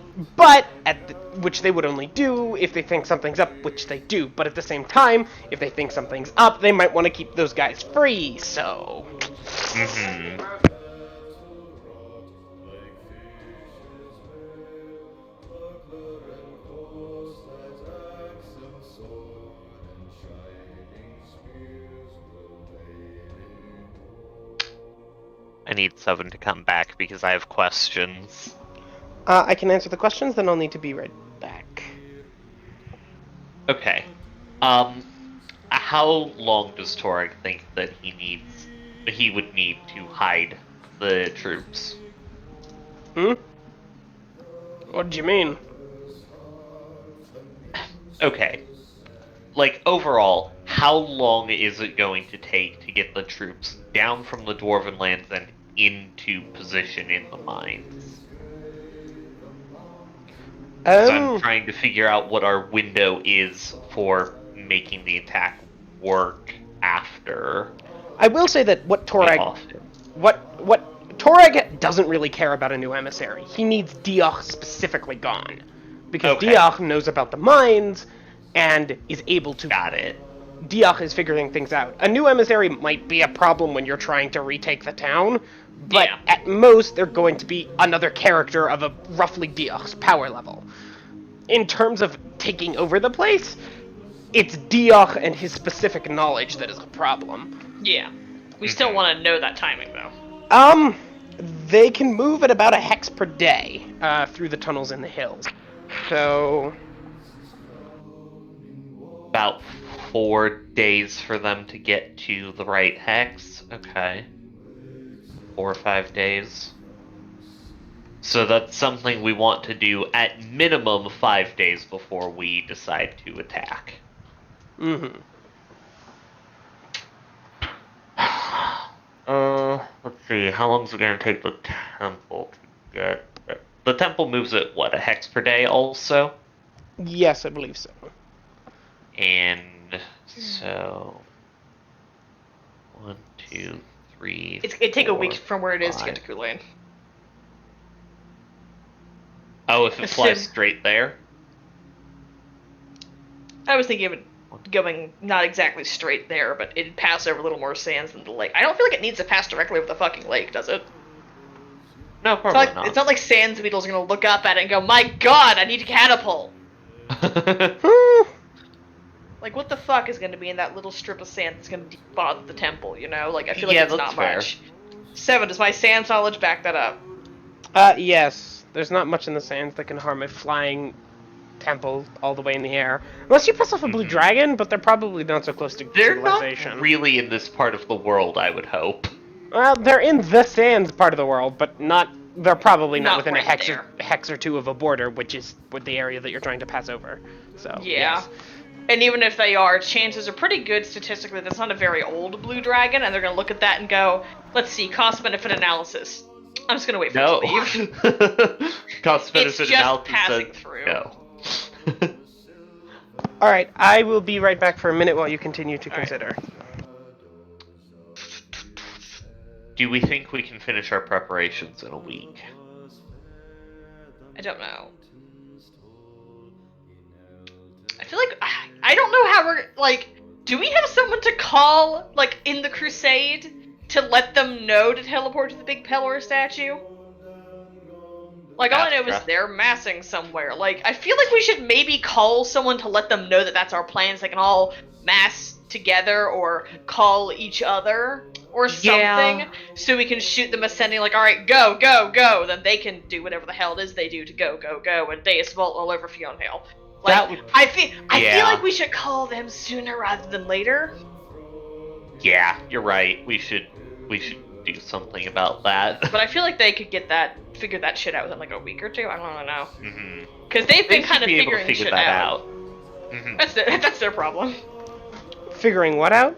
Speaker 2: which they would only do if they think something's up, which they do. But at the same time, if they think something's up, they might want to keep those guys free, so...
Speaker 3: Mm-hmm. I need Seven to come back because I have questions.
Speaker 2: I can answer the questions, then I'll need to be right back.
Speaker 3: Okay. How long does Torag think that he would need to hide the troops?
Speaker 2: What do you mean?
Speaker 3: Okay. Like, overall, how long is it going to take to get the troops down from the Dwarven lands and into position in the mines? So I'm trying to figure out what our window is for making the attack work after.
Speaker 2: I will say that what Torag doesn't really care about a new emissary. He needs Diach specifically gone. Because Diach knows about the mines and is able to...
Speaker 3: Got it.
Speaker 2: Diach is figuring things out. A new emissary might be a problem when you're trying to retake the town, but at most they're going to be another character of a roughly Diach's power level. In terms of taking over the place, it's Diach and his specific knowledge that is a problem.
Speaker 1: Yeah. We still want to know that timing, though.
Speaker 2: They can move at about a hex per day through the tunnels in the hills. So...
Speaker 3: About 4 days for them to get to the right hex? Okay. 4 or 5 days. So that's something we want to do at minimum 5 days before we decide to attack.
Speaker 2: Mm-hmm.
Speaker 3: Let's see. How long is it going to take the temple to get? The temple moves at what, a hex per day, also,
Speaker 2: Yes, I believe so.
Speaker 3: and so 1, 2, 3.
Speaker 1: It'd take a week
Speaker 3: 4,
Speaker 1: from where it is to get
Speaker 3: 5.
Speaker 1: to Kulain.
Speaker 3: Oh, if it flies straight there.
Speaker 1: I was thinking of it going not exactly straight there, but it'd pass over a little more sands than the lake. I don't feel like it needs to pass directly over the fucking lake, does it?
Speaker 3: No,
Speaker 1: It's
Speaker 3: probably
Speaker 1: not,
Speaker 3: not.
Speaker 1: it's not like Sands Beetle's gonna look up at it and go, "My God, I need a catapult." Like, what the fuck is gonna be in that little strip of sand that's gonna bother the temple? You know, like I feel like
Speaker 3: Yeah,
Speaker 1: it's
Speaker 3: that's
Speaker 1: not
Speaker 3: fair.
Speaker 1: much. 7. Does my sands knowledge back that up?
Speaker 2: Yes. There's not much in the sands that can harm a flying temple all the way in the air. Unless you piss off a blue dragon, but they're probably not so close to
Speaker 3: They're
Speaker 2: civilization.
Speaker 3: not really in this part of the world, I would hope.
Speaker 2: Well, they're in the sands part of the world, but not. They're probably not
Speaker 1: Not
Speaker 2: within a
Speaker 1: right
Speaker 2: hex or two of a border, which is with the area that you're trying to pass over. So
Speaker 1: Yeah.
Speaker 2: yes.
Speaker 1: And even if they are, chances are pretty good statistically that's not a very old blue dragon, and they're gonna look at that and go, "Let's see, cost benefit analysis." I'm just gonna wait for
Speaker 3: No.
Speaker 1: it to leave.
Speaker 3: Cost
Speaker 1: It's
Speaker 3: benefit
Speaker 1: just
Speaker 3: analysis
Speaker 1: passing
Speaker 3: says
Speaker 1: through.
Speaker 3: no.
Speaker 2: All right, I will be right back for a minute while you continue to
Speaker 1: All right.
Speaker 2: consider.
Speaker 3: Do we think we can finish our preparations in a week?
Speaker 1: I don't know. I feel like I don't know how we're like. Do we have someone to call like in the crusade to let them know to teleport to the big Pelor statue? Like all I know is
Speaker 3: Astra.
Speaker 1: they're massing somewhere. Like I feel like we should maybe call someone to let them know that that's our plans. They can all mass together or call each other or something,
Speaker 3: Yeah.
Speaker 1: so we can shoot them ascending. Like, all right, go, go, go. Then they can do whatever the hell it is they do to go, go, go, and Deus Vault all over Fiona Hill. Like,
Speaker 3: That would.
Speaker 1: I feel
Speaker 3: Yeah.
Speaker 1: like we should call them sooner rather than later.
Speaker 3: Yeah, you're right. We should do something about that.
Speaker 1: But I feel like they could figure that shit out within like a week or two. I don't know.
Speaker 3: Mhm.
Speaker 1: Because they've
Speaker 3: They
Speaker 1: been kind
Speaker 3: should
Speaker 1: of
Speaker 3: be able to
Speaker 1: figuring
Speaker 3: figure
Speaker 1: shit
Speaker 3: that
Speaker 1: out.
Speaker 3: out. Mhm.
Speaker 1: That's their problem.
Speaker 2: Figuring what out?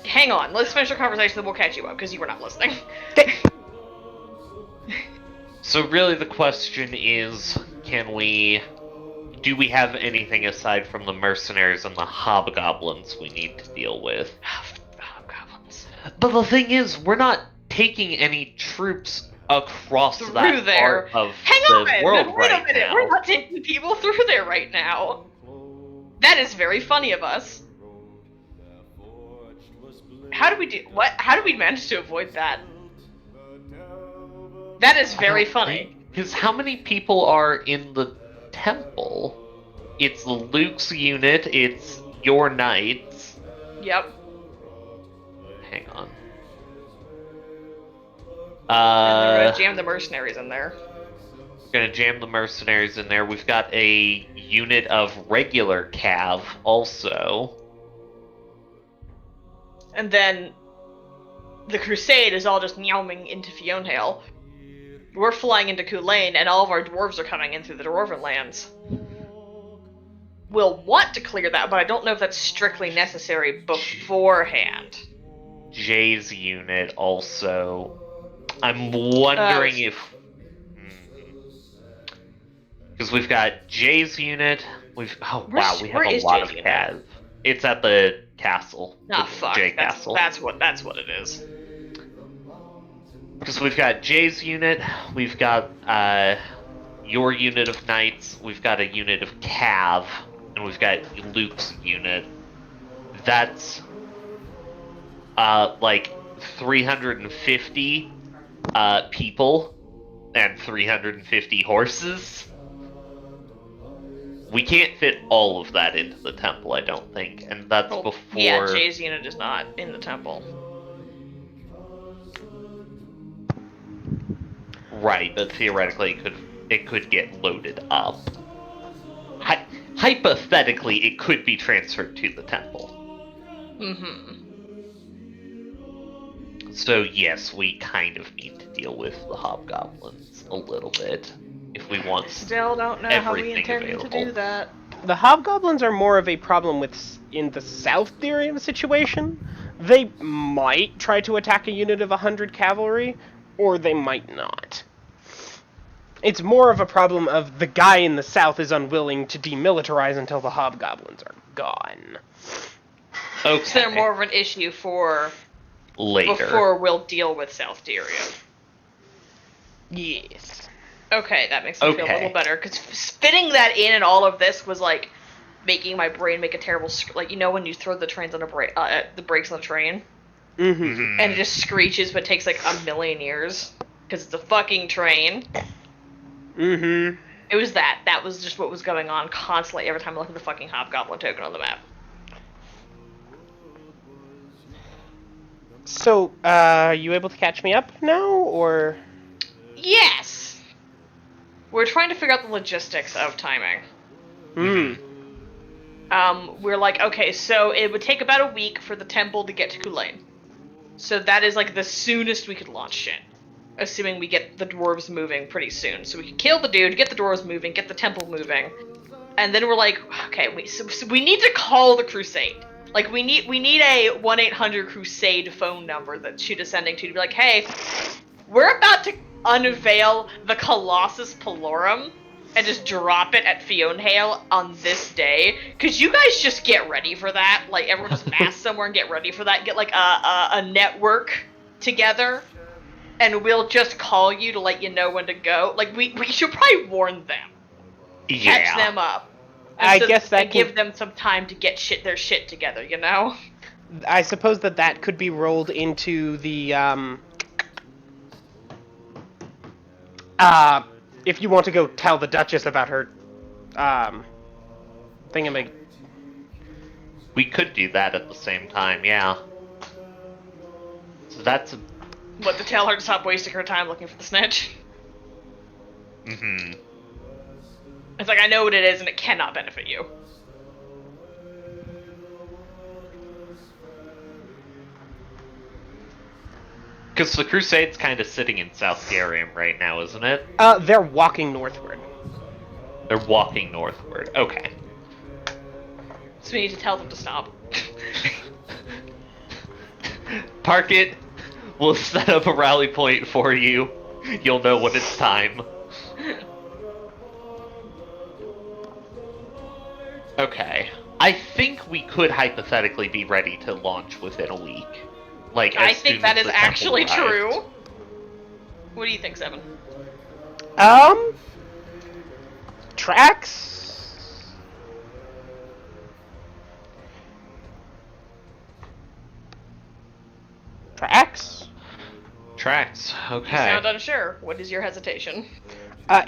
Speaker 1: Hang on, let's finish our conversation, then we'll catch you up because you were not listening.
Speaker 3: So really, the question is, do we have anything aside from the mercenaries and the hobgoblins we need to deal with?
Speaker 1: Goblins.
Speaker 3: But the thing is, we're not taking any troops across
Speaker 1: Through
Speaker 3: that
Speaker 1: there.
Speaker 3: part of
Speaker 1: Hang
Speaker 3: the
Speaker 1: on!
Speaker 3: world
Speaker 1: Wait
Speaker 3: right
Speaker 1: a minute,
Speaker 3: now.
Speaker 1: we're not taking people through there right now. That is very funny of us. How do we manage to avoid that? That is very funny.
Speaker 3: Because how many people are in the temple? It's Luke's unit, it's your knights.
Speaker 1: Yep.
Speaker 3: Hang on.
Speaker 1: And they're gonna jam the mercenaries in there.
Speaker 3: Gonna jam the mercenaries in there. We've got a unit of regular cav also.
Speaker 1: And then the crusade is all just meowing into Fionhale. We're flying into Kulain, and all of our dwarves are coming in through the Dwarven lands. We'll want to clear that, but I don't know if that's strictly necessary beforehand.
Speaker 3: Jay's unit also. I'm wondering if... Because we've got Jay's unit. We have
Speaker 1: where
Speaker 3: a
Speaker 1: is
Speaker 3: lot
Speaker 1: Jay's
Speaker 3: of
Speaker 1: unit?
Speaker 3: cav. It's at the castle.
Speaker 1: Ah,
Speaker 3: the
Speaker 1: fuck.
Speaker 3: Jay
Speaker 1: That's
Speaker 3: castle.
Speaker 1: what it is.
Speaker 3: Because we've got Jay's unit, we've got your unit of knights, we've got a unit of cav, and we've got Luke's unit. That's like 350 people and 350 horses. We can't fit all of that into the temple, I don't think, and that's before.
Speaker 1: Yeah, Jay's unit is not in the temple.
Speaker 3: Right, but theoretically it could get loaded up. Hypothetically, it could be transferred to the temple.
Speaker 1: Mm-hmm.
Speaker 3: So yes, we kind of need to deal with the hobgoblins a little bit if we want.
Speaker 1: Still don't know how we
Speaker 3: everything
Speaker 1: intend
Speaker 3: available.
Speaker 1: to do that.
Speaker 2: The hobgoblins are more of a problem in the South Derium situation. They might try to attack a unit of 100 cavalry, or they might not. It's more of a problem of the guy in the South is unwilling to demilitarize until the hobgoblins are gone.
Speaker 3: Okay.
Speaker 1: So they're more of an issue for
Speaker 3: later.
Speaker 1: before we'll deal with South Derium.
Speaker 2: Yes.
Speaker 1: Okay, that makes me feel a little better, because fitting that in and all of this was, like, making my brain make a terrible... Like, you know when you throw the trains on the brakes on the train?
Speaker 2: Mm-hmm.
Speaker 1: And it just screeches, but takes, like, a million years? Because it's a fucking train.
Speaker 2: Mm-hmm.
Speaker 1: It was that. That was just what was going on constantly every time I looked at the fucking Hobgoblin token on the map.
Speaker 2: So, are you able to catch me up now, or...?
Speaker 1: Yes! We're trying to figure out the logistics of timing. We're like, okay, so it would take about a week for the temple to get to Kulain. So that is, like, the soonest we could launch shit. Assuming we get the dwarves moving pretty soon. So we can kill the dude, get the dwarves moving, get the temple moving. And then we're like, okay, so we need to call the crusade. Like, we need a 1-800-Crusade phone number that sheet is sending to be like, hey, we're about to unveil the Colossus Palorum and just drop it at Fionhale on this day. Could you guys just get ready for that? Like, everyone just mass somewhere and get ready for that. Get, like, a network together. And we'll just call you to let you know when to go. Like, we should probably warn them.
Speaker 3: Yeah.
Speaker 1: Catch them up.
Speaker 2: I guess that
Speaker 1: and give them some time to get their shit together, you know?
Speaker 2: I suppose that could be rolled into the, if you want to go tell the Duchess about her, thingamig.
Speaker 3: We could do that at the same time, yeah. So that's...
Speaker 1: What, to tell her to stop wasting her time looking for the snitch?
Speaker 3: Mm-hmm.
Speaker 1: It's like, I know what it is and it cannot benefit you.
Speaker 3: Because the Crusade's kind of sitting in South Derium right now, isn't it?
Speaker 2: They're walking northward.
Speaker 3: They're walking northward. Okay.
Speaker 1: So we need to tell them to stop.
Speaker 3: Park it. We'll set up a rally point for you. You'll know when it's time. Okay. I think we could hypothetically be ready to launch within a week. Like,
Speaker 1: I think that is actually true. What do you think, Seven?
Speaker 2: Tracks? Tracks?
Speaker 3: Tracks, okay.
Speaker 1: You sound unsure. What is your hesitation?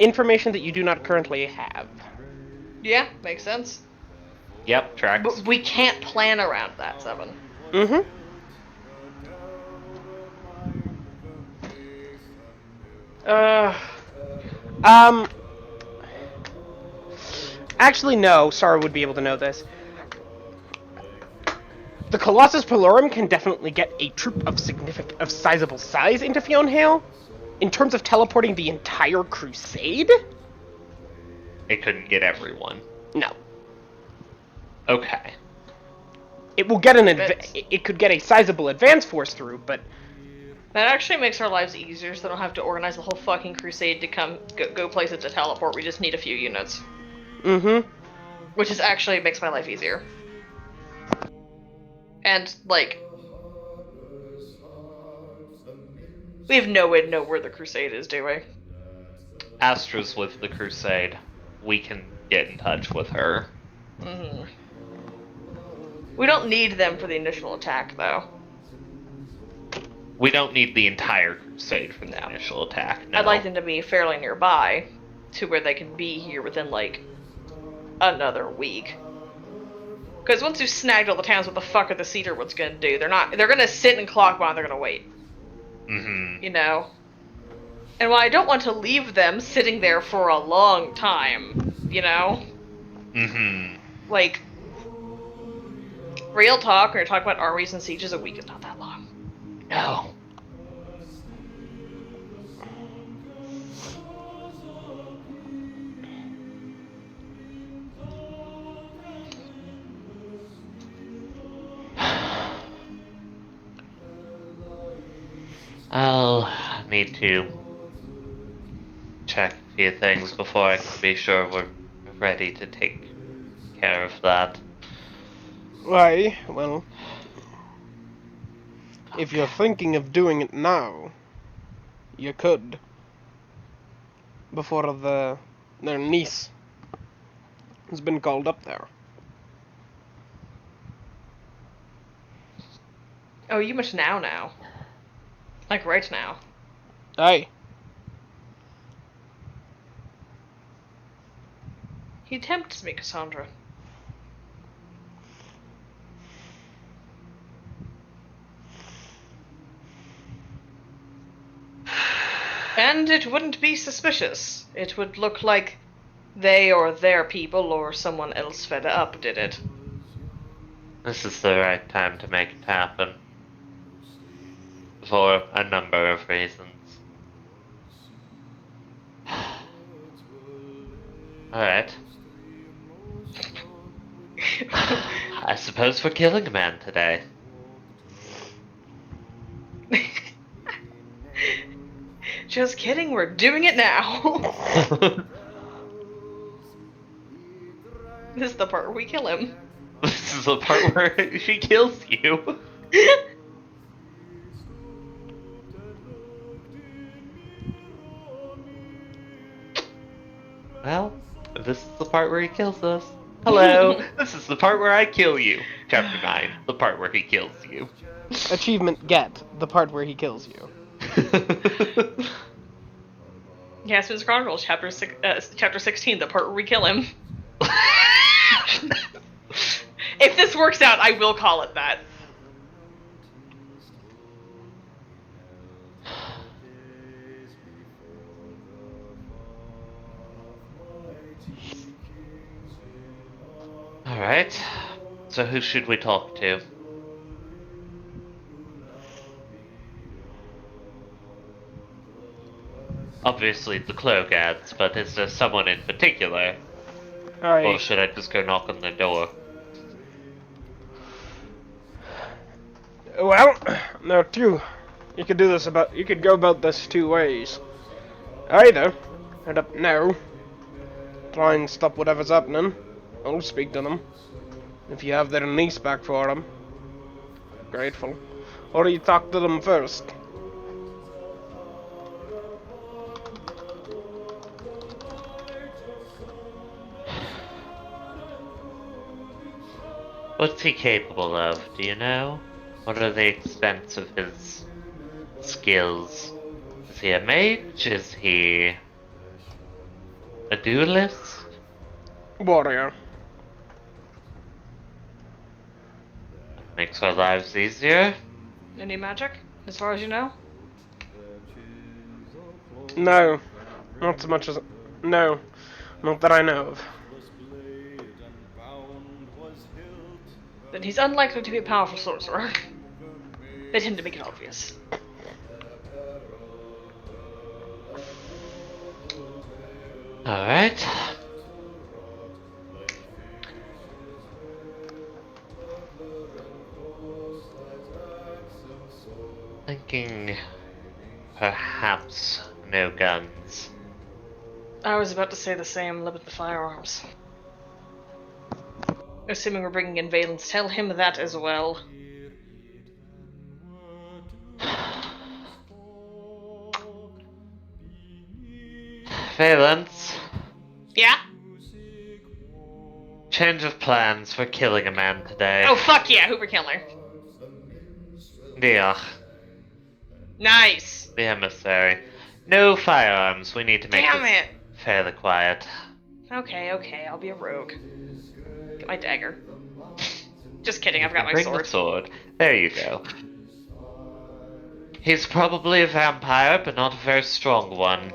Speaker 2: Information that you do not currently have.
Speaker 1: Yeah, makes sense.
Speaker 3: Yep, tracks.
Speaker 1: But we can't plan around that, Seven.
Speaker 2: Mm-hmm. Actually, no. Sara would be able to know this. The Colossus Palorum can definitely get a troop of sizable size into Fionhale. In terms of teleporting the entire crusade?
Speaker 3: It couldn't get everyone.
Speaker 2: No.
Speaker 3: Okay.
Speaker 2: It will get it could get a sizable advance force through, but
Speaker 1: That actually makes our lives easier, so they don't have to organize the whole fucking crusade to go places to teleport. We just need a few units.
Speaker 2: mm-hmm.
Speaker 1: Which is actually makes my life easier. And, like, we have no way to know where the crusade is, do we?
Speaker 3: Astra's with the Crusade. We can get in touch with her.
Speaker 1: Mm-hmm. We don't need them for the initial attack, though.
Speaker 3: We don't need the entire Crusade for the initial attack, no.
Speaker 1: I'd like them to be fairly nearby, to where they can be here within, like, another week. Because once you've snagged all the towns, what the fuck are the Cedarwoods gonna do? They're gonna sit and clock bomb, they're gonna wait.
Speaker 3: Mm-hmm.
Speaker 1: You know? And while I don't want to leave them sitting there for a long time, you know?
Speaker 3: Mm-hmm.
Speaker 1: Like, real talk, when you're talking about armies and sieges, a week is not that long.
Speaker 3: No. I'll need to check a few things before I can be sure we're ready to take care of that.
Speaker 2: Why? Well, if you're
Speaker 3: Okay.
Speaker 2: thinking of doing it now, you could. Before their niece has been called up there.
Speaker 1: Oh, you much now. Like right now.
Speaker 2: Aye.
Speaker 1: He tempts me, Cassandra. And it wouldn't be suspicious. It would look like they or their people or someone else fed up did it.
Speaker 3: This is the right time to make it happen. For a number of reasons. Alright. I suppose we're killing a man today.
Speaker 1: Just kidding, we're doing it now. This is the part where we kill him.
Speaker 3: This is the part where she kills you. Well, this is the part where he kills us. Hello, this is the part where I kill you. Chapter 9, the part where he kills you.
Speaker 2: Achievement get, the part where he kills you.
Speaker 1: Yes, it's Chronicles, chapter 16, the part where we kill him. If this works out, I will call it that.
Speaker 3: Alright, so who should we talk to? Obviously the Clogads, but is there someone in particular? Or
Speaker 2: Aye.
Speaker 3: should I just go knock on the door?
Speaker 2: Well, there are two. You could go about this two ways. Either head up now, try and stop whatever's happening. I'll speak to them. If you have their niece back for them, grateful. Or you talk to them first.
Speaker 3: What's he capable of, do you know? What are the extents of his skills? Is he a mage? Is he a duelist?
Speaker 2: Warrior.
Speaker 3: Makes our lives easier?
Speaker 1: Any magic, as far as you know?
Speaker 2: No, not so much as... No, not that I know of.
Speaker 1: Then he's unlikely to be a powerful sorcerer. They tend to make it obvious.
Speaker 3: Alright. Thinking perhaps no guns.
Speaker 1: I was about to say the same, limit the firearms. Assuming we're bringing in Valence, tell him that as well.
Speaker 3: Valence,
Speaker 1: Yeah?
Speaker 3: change of plans. We're killing a man today.
Speaker 1: Oh, fuck yeah, Hoover Killer.
Speaker 3: Yeah,
Speaker 1: Nice.
Speaker 3: the emissary. No firearms. We need to make
Speaker 1: Damn
Speaker 3: this
Speaker 1: it.
Speaker 3: fairly quiet.
Speaker 1: Okay, I'll be a rogue. Get my dagger. Just kidding, I've got my
Speaker 3: Bring
Speaker 1: sword.
Speaker 3: the sword. There you go. He's probably a vampire, but not a very strong one.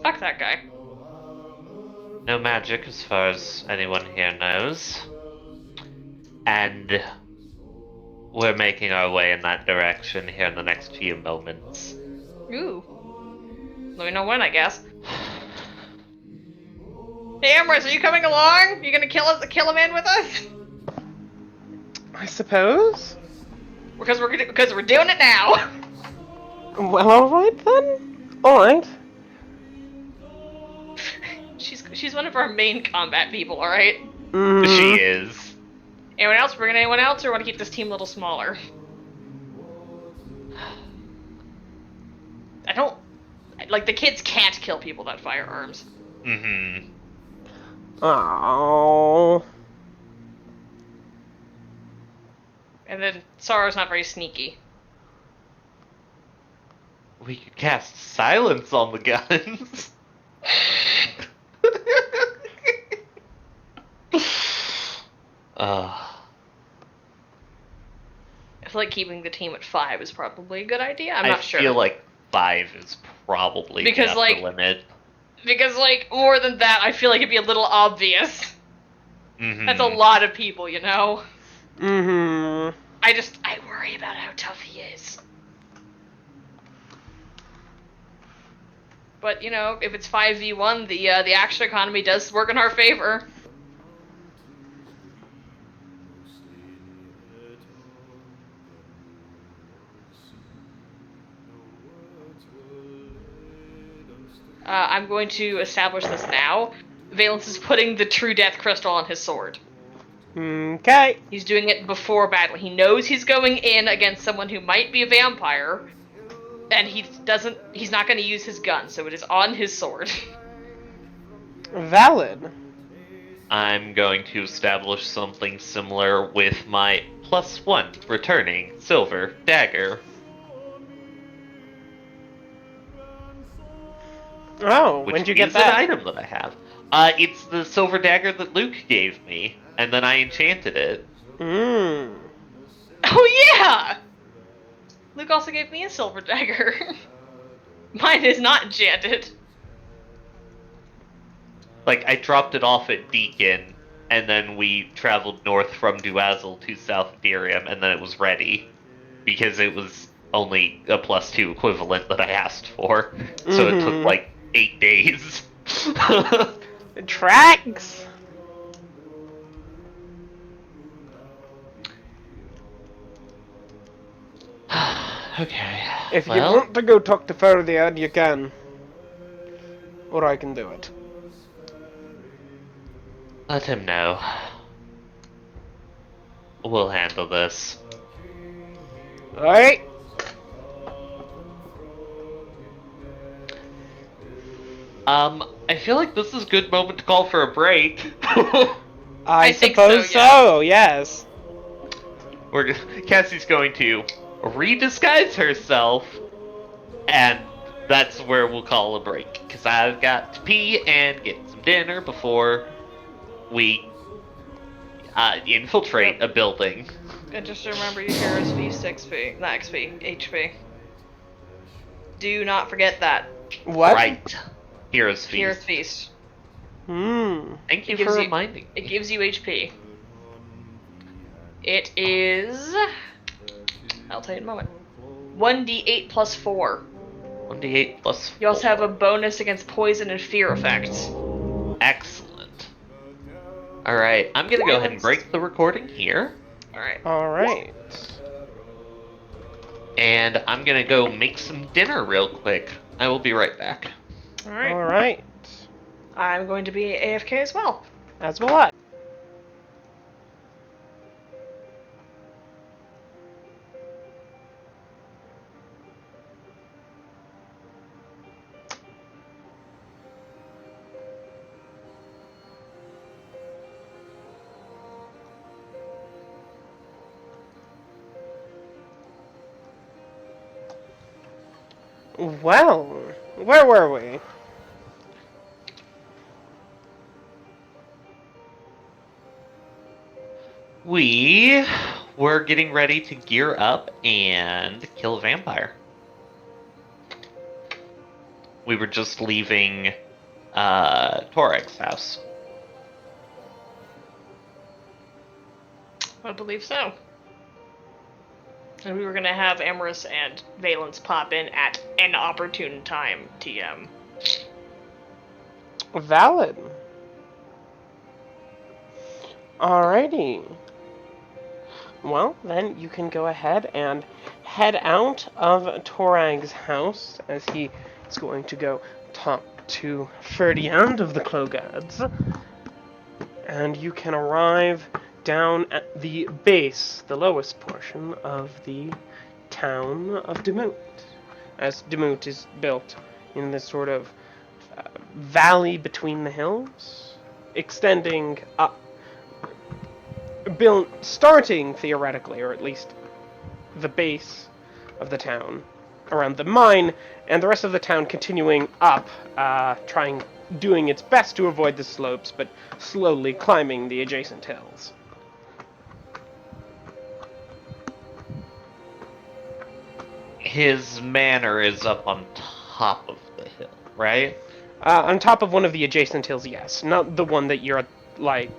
Speaker 1: Fuck that guy.
Speaker 3: No magic as far as anyone here knows. And we're making our way in that direction here in the next few moments.
Speaker 1: Ooh. Let me know when, I guess. Hey, Ambrose, are you coming along? You gonna kill a man with us?
Speaker 2: I suppose?
Speaker 1: Because we're doing it now.
Speaker 2: Well, alright then. Alright.
Speaker 1: She's one of our main combat people, alright?
Speaker 3: She
Speaker 2: Mm.
Speaker 3: is.
Speaker 1: Anyone else? Bring in anyone else, or want to keep this team a little smaller? I don't... Like, the kids can't kill people with firearms.
Speaker 3: Mm-hmm.
Speaker 2: Oh.
Speaker 1: And then Sara's not very sneaky.
Speaker 3: We could cast silence on the guns. uh,
Speaker 1: I feel like keeping the team at 5 is probably a good idea. I'm not sure.
Speaker 3: I feel like 5 is probably
Speaker 1: Because,
Speaker 3: the upper
Speaker 1: like-
Speaker 3: limit.
Speaker 1: Because, like, more than that, I feel like it'd be a little obvious.
Speaker 3: Mm-hmm.
Speaker 1: That's a lot of people, you know?
Speaker 2: Mm-hmm.
Speaker 1: I worry about how tough he is. But, you know, if it's 5v1, the action economy does work in our favor. I'm going to establish this now. Valence is putting the True Death Crystal on his sword.
Speaker 2: Okay.
Speaker 1: He's doing it before battle. He knows he's going in against someone who might be a vampire, and he's not going to use his gun, so it is on his sword.
Speaker 2: Valid.
Speaker 3: I'm going to establish something similar with my +1 returning silver dagger.
Speaker 2: Oh,
Speaker 3: Which
Speaker 2: when'd you get
Speaker 3: is
Speaker 2: that?
Speaker 3: an item that I have. It's the silver dagger that Luke gave me, and then I enchanted it.
Speaker 2: Mmm.
Speaker 1: Oh yeah! Luke also gave me a silver dagger. Mine is not enchanted.
Speaker 3: Like, I dropped it off at Deacon, and then we traveled north from Duazil to south of Derium, and then it was ready. Because it was only a +2 equivalent that I asked for. So it took,
Speaker 2: Mhm.
Speaker 3: like, 8 days.
Speaker 2: It tracks.
Speaker 3: Okay.
Speaker 2: If you
Speaker 3: well,
Speaker 2: want to go talk to Ferdiad, you can. Or I can do it.
Speaker 3: let him know. We'll handle this.
Speaker 2: Alright.
Speaker 3: I feel like this is a good moment to call for a break.
Speaker 2: I
Speaker 1: think
Speaker 2: suppose
Speaker 1: so, yeah.
Speaker 2: so, yes.
Speaker 3: Cassie's going to redisguise herself, and that's where we'll call a break. Because I've got to pee and get some dinner before we infiltrate a building.
Speaker 1: And just remember your heroes feast XP, not XP, HP. Do not forget that.
Speaker 2: What?
Speaker 3: Right. Heroes Feast.
Speaker 1: Heroes feast.
Speaker 2: Hmm.
Speaker 3: Thank you
Speaker 1: It gives
Speaker 3: for
Speaker 1: you-
Speaker 3: reminding
Speaker 1: It
Speaker 3: me.
Speaker 1: gives you HP. It is... I'll tell you in a moment. 1d8 plus 4.
Speaker 3: 1d8 plus 4.
Speaker 1: You also have a bonus against poison and fear effects.
Speaker 3: Excellent. Alright, I'm gonna go ahead and break the recording here.
Speaker 1: Alright.
Speaker 2: Alright.
Speaker 3: And I'm gonna go make some dinner real quick. I will be right back.
Speaker 1: Alright.
Speaker 2: Alright.
Speaker 1: I'm going to be AFK as well.
Speaker 2: As will I. Well, where were we?
Speaker 3: We were getting ready to gear up and kill a vampire. We were just leaving Torek's house.
Speaker 1: I believe so. And we were going to have Amorous and Valence pop in at an opportune time, TM.
Speaker 2: Valid. Alrighty. Well, then you can go ahead and head out of Torag's house as he is going to go talk to Ferdinand of the Clogads. And you can arrive down at the base, the lowest portion of the town of Deemoot. As Deemoot is built in this sort of valley between the hills, extending up, starting theoretically, or at least the base of the town around the mine, and the rest of the town continuing up, doing its best to avoid the slopes, but slowly climbing the adjacent hills.
Speaker 3: His manor is up on top of the hill, right?
Speaker 2: On top of one of the adjacent hills, yes. Not the one that you're, like...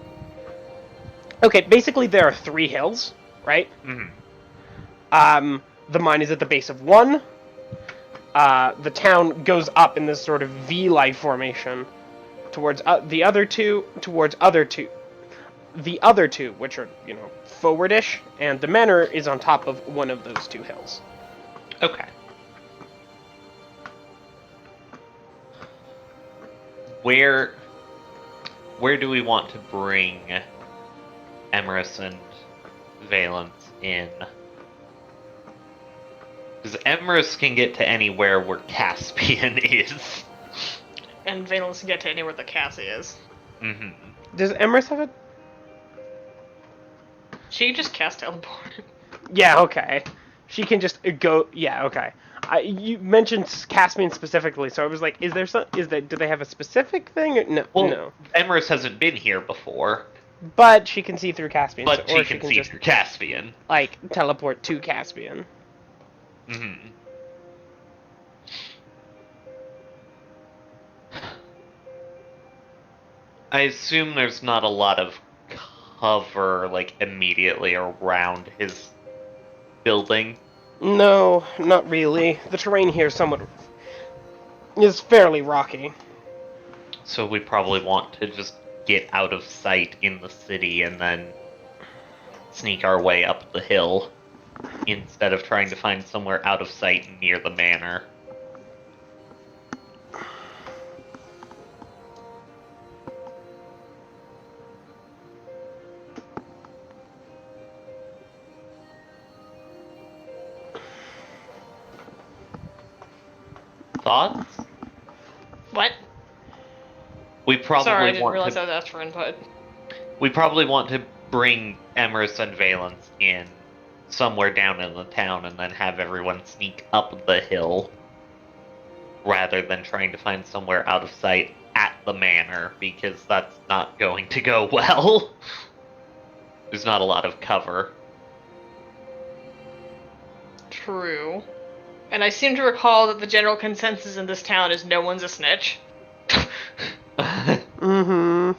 Speaker 2: Okay, basically there are 3 hills, right? The mine is at the base of one. The town goes up in this sort of V-like formation towards the other two, the other two, which are, forwardish, and the manor is on top of one of those 2 hills.
Speaker 3: Okay. Where do we want to bring Emerus and Valence in? Because Emerus can get to anywhere where Caspian is.
Speaker 1: And Valence can get to anywhere the Cassie is.
Speaker 3: Mm-hmm.
Speaker 2: Does Emerus have a...
Speaker 1: She can just cast teleport.
Speaker 2: Yeah, okay. She can just go... Yeah, okay. You mentioned Caspian specifically, so I was like, do they have a specific thing? Or... No,
Speaker 3: Well,
Speaker 2: no.
Speaker 3: Emerus hasn't been here before.
Speaker 2: But she can see through Caspian.
Speaker 3: But
Speaker 2: or
Speaker 3: she can see
Speaker 2: just,
Speaker 3: through Caspian.
Speaker 2: like, teleport to Caspian.
Speaker 3: Mm-hmm. I assume there's not a lot of cover, like, immediately around his building.
Speaker 2: No, not really. The terrain here is fairly rocky.
Speaker 3: So we probably want to just get out of sight in the city and then sneak our way up the hill instead of trying to find somewhere out of sight near the manor. Thoughts?
Speaker 1: What?
Speaker 3: We probably
Speaker 1: Sorry, I didn't
Speaker 3: want
Speaker 1: realize
Speaker 3: to.
Speaker 1: I was asked for input.
Speaker 3: We probably want to bring Emerus and Valence in somewhere down in the town and then have everyone sneak up the hill rather than trying to find somewhere out of sight at the manor, because that's not going to go well. There's not a lot of cover.
Speaker 1: True. And I seem to recall that the general consensus in this town is no one's a snitch.
Speaker 2: Mm-hmm.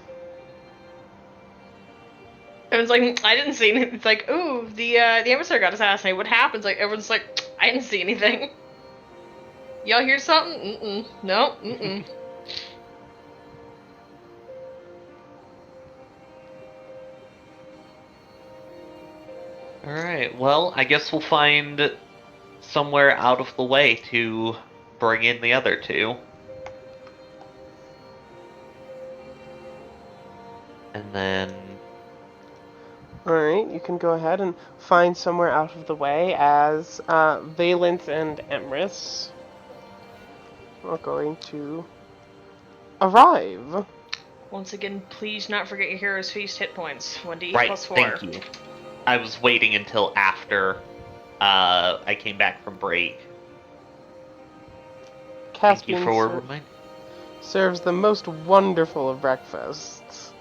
Speaker 1: Everyone's like, I didn't see anything. It's like, ooh, the emissary got assassinated. What happens? Like, everyone's like, I didn't see anything. Y'all hear something? Mm-mm. No, mm-mm.
Speaker 3: Alright, well, I guess we'll find somewhere out of the way to bring in the other 2. And then...
Speaker 2: Alright, you can go ahead and find somewhere out of the way as Valence and Emrys are going to arrive.
Speaker 1: Once again, please not forget your Hero's Feast hit points. 1d8
Speaker 3: Right,
Speaker 1: plus 4.
Speaker 3: thank you. I was waiting until after I came back from break. Thank you
Speaker 2: Caspian
Speaker 3: for reminding.
Speaker 2: serves the most wonderful of breakfasts.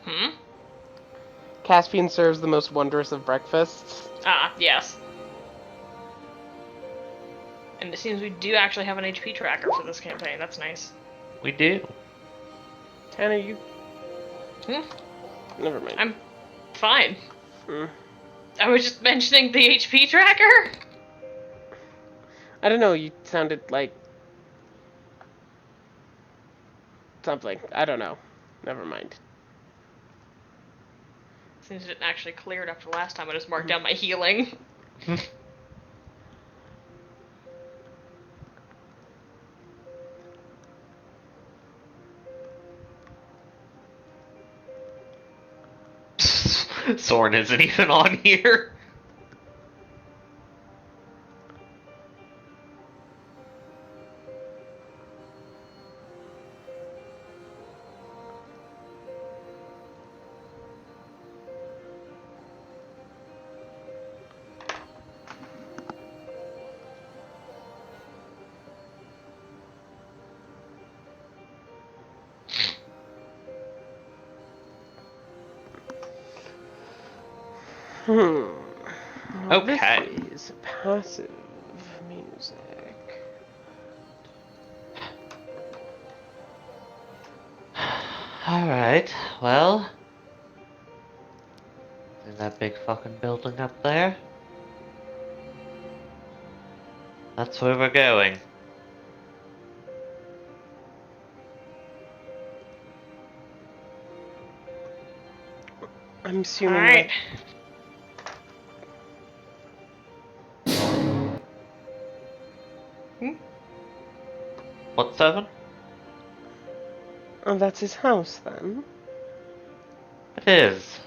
Speaker 1: Hmm?
Speaker 2: Caspian serves the most wondrous of breakfasts.
Speaker 1: Ah, yes. And it seems we do actually have an HP tracker for this campaign. That's nice.
Speaker 3: We do.
Speaker 2: Tanner, you...
Speaker 1: Hmm?
Speaker 2: Never mind.
Speaker 1: I'm fine.
Speaker 2: Hmm.
Speaker 1: I was just mentioning the HP tracker.
Speaker 2: I don't know, you sounded like... something. I don't know. Never mind.
Speaker 1: Since it didn't actually clear it after last time, I just marked down my healing.
Speaker 3: Soren isn't even on here.
Speaker 2: Well,
Speaker 3: Okay.
Speaker 2: This is passive music.
Speaker 3: Alright, well. In that big fucking building up there. That's where we're going.
Speaker 2: I'm assuming
Speaker 1: Alright.
Speaker 3: What, 7?
Speaker 2: Oh, that's his house then.
Speaker 3: It is.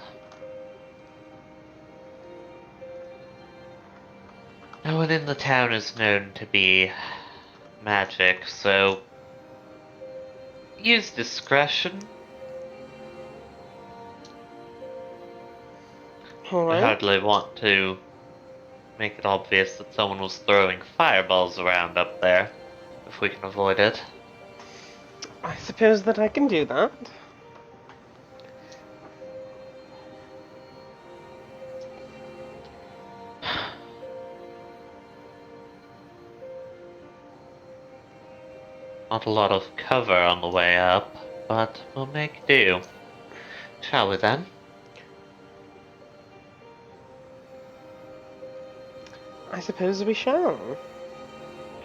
Speaker 3: No one in the town is known to be magic, so use discretion. I
Speaker 2: Alright.
Speaker 3: hardly want to make it obvious that someone was throwing fireballs around up there, if we can avoid it.
Speaker 2: I suppose that I can do that.
Speaker 3: Not a lot of cover on the way up, but we'll make do. Shall we then?
Speaker 2: I suppose we shall.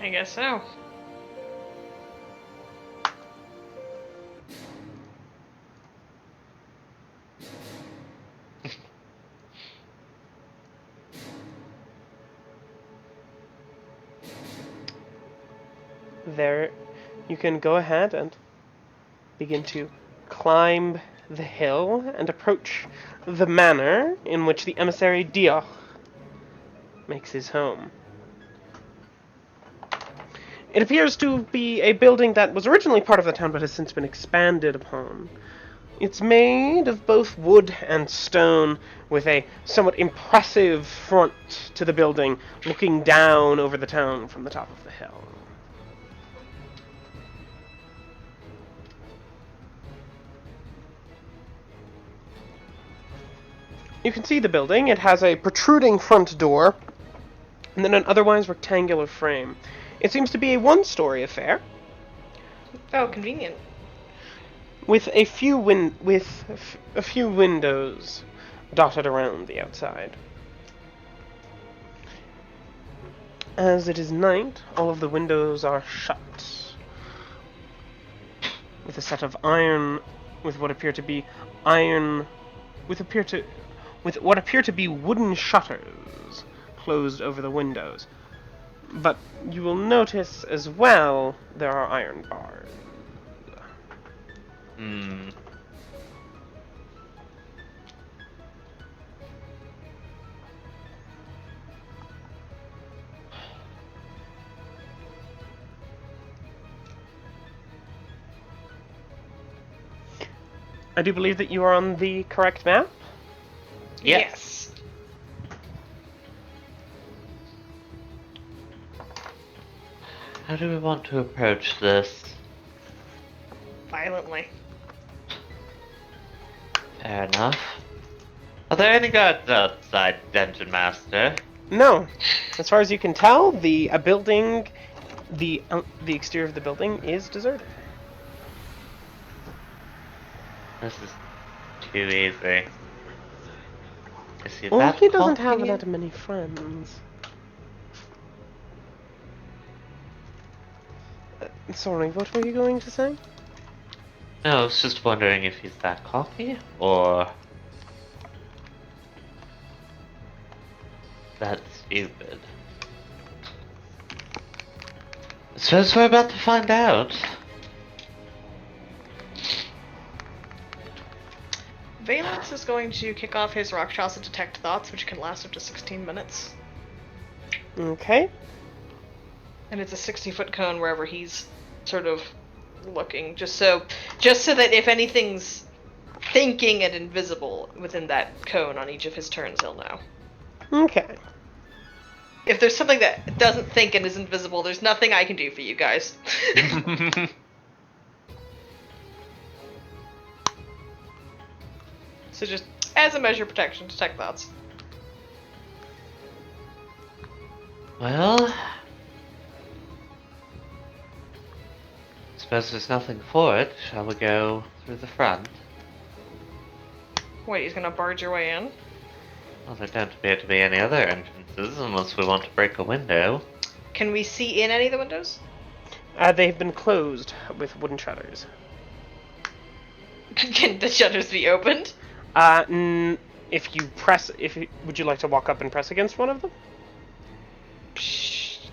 Speaker 1: I guess so.
Speaker 2: There, you can go ahead and begin to climb the hill and approach the manor in which the emissary Dioch makes his home. It appears to be a building that was originally part of the town but has since been expanded upon. It's made of both wood and stone, with a somewhat impressive front to the building, looking down over the town from the top of the hill. You can see the building. It has a protruding front door, and then an otherwise rectangular frame. It seems to be a one-story affair,
Speaker 1: Oh, convenient.
Speaker 2: with a few windows dotted around the outside. As it is night, all of the windows are shut, with a set of with what appear to be wooden shutters closed over the windows. But you will notice as well there are iron bars. I do believe that you are on the correct map.
Speaker 1: Yes.
Speaker 3: How do we want to approach this?
Speaker 1: Violently.
Speaker 3: Fair enough. Are there any guards outside, Dungeon Master?
Speaker 2: No. As far as you can tell, the exterior of the building is deserted.
Speaker 3: This is too easy. Is he
Speaker 2: Well,
Speaker 3: that
Speaker 2: he doesn't have
Speaker 3: cocky?
Speaker 2: that many friends. Sorry, what were you going to say?
Speaker 3: No, I was just wondering if he's that cocky, or That's stupid. Suppose we're about to find out.
Speaker 1: Valence is going to kick off his Rakshasa Detect Thoughts, which can last up to 16 minutes.
Speaker 2: Okay.
Speaker 1: And it's a 60-foot cone wherever he's sort of looking, just so that if anything's thinking and invisible within that cone on each of his turns, he'll know.
Speaker 2: Okay.
Speaker 1: If there's something that doesn't think and is invisible, there's nothing I can do for you guys. So just as a measure of protection, detect thoughts.
Speaker 3: Well, suppose there's nothing for it. Shall we go through the front?
Speaker 1: Wait, he's gonna barge your way in?
Speaker 3: Well, there don't appear to be any other entrances unless we want to break a window.
Speaker 1: Can we see in any of the windows?
Speaker 2: They've been closed with wooden shutters.
Speaker 1: Can the shutters be opened?
Speaker 2: If you press, would you like to walk up and press against one of them?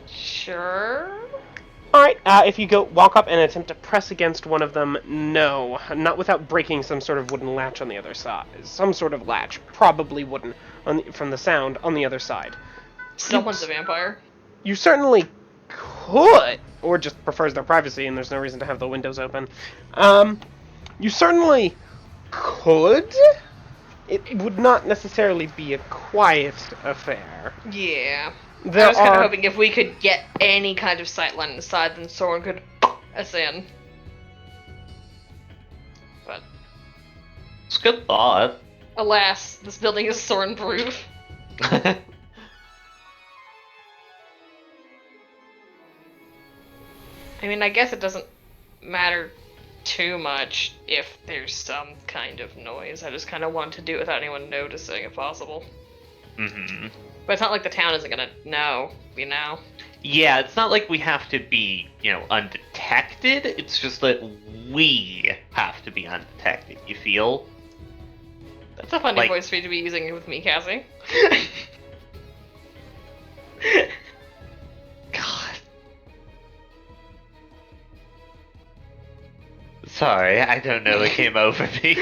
Speaker 1: Sure.
Speaker 2: Alright, if you walk up and attempt to press against one of them, no. Not without breaking some sort of wooden latch on the other side. Some sort of latch, probably wooden, from the sound, on the other side.
Speaker 1: Someone's a vampire.
Speaker 2: You certainly could, or just prefers their privacy and there's no reason to have the windows open. You certainly could. It would not necessarily be a quiet affair.
Speaker 1: Yeah. I
Speaker 2: There
Speaker 1: was kind of
Speaker 2: are...
Speaker 1: hoping if we could get any kind of sightline inside, then someone could us in. But
Speaker 3: It's a good thought.
Speaker 1: alas, this building is thorn-proof.
Speaker 3: I
Speaker 1: I mean, I guess it doesn't matter too much if there's some kind of noise. I just kind of want to do it without anyone noticing, if possible.
Speaker 3: Mm-hmm.
Speaker 1: But it's not like the town isn't gonna know, you know?
Speaker 3: Yeah, it's not like we have to be, undetected. It's just that we have to be undetected, you feel?
Speaker 1: That's a funny
Speaker 3: Like-
Speaker 1: voice for you to be using with me, Cassie.
Speaker 3: God. Sorry, I don't know what came over me.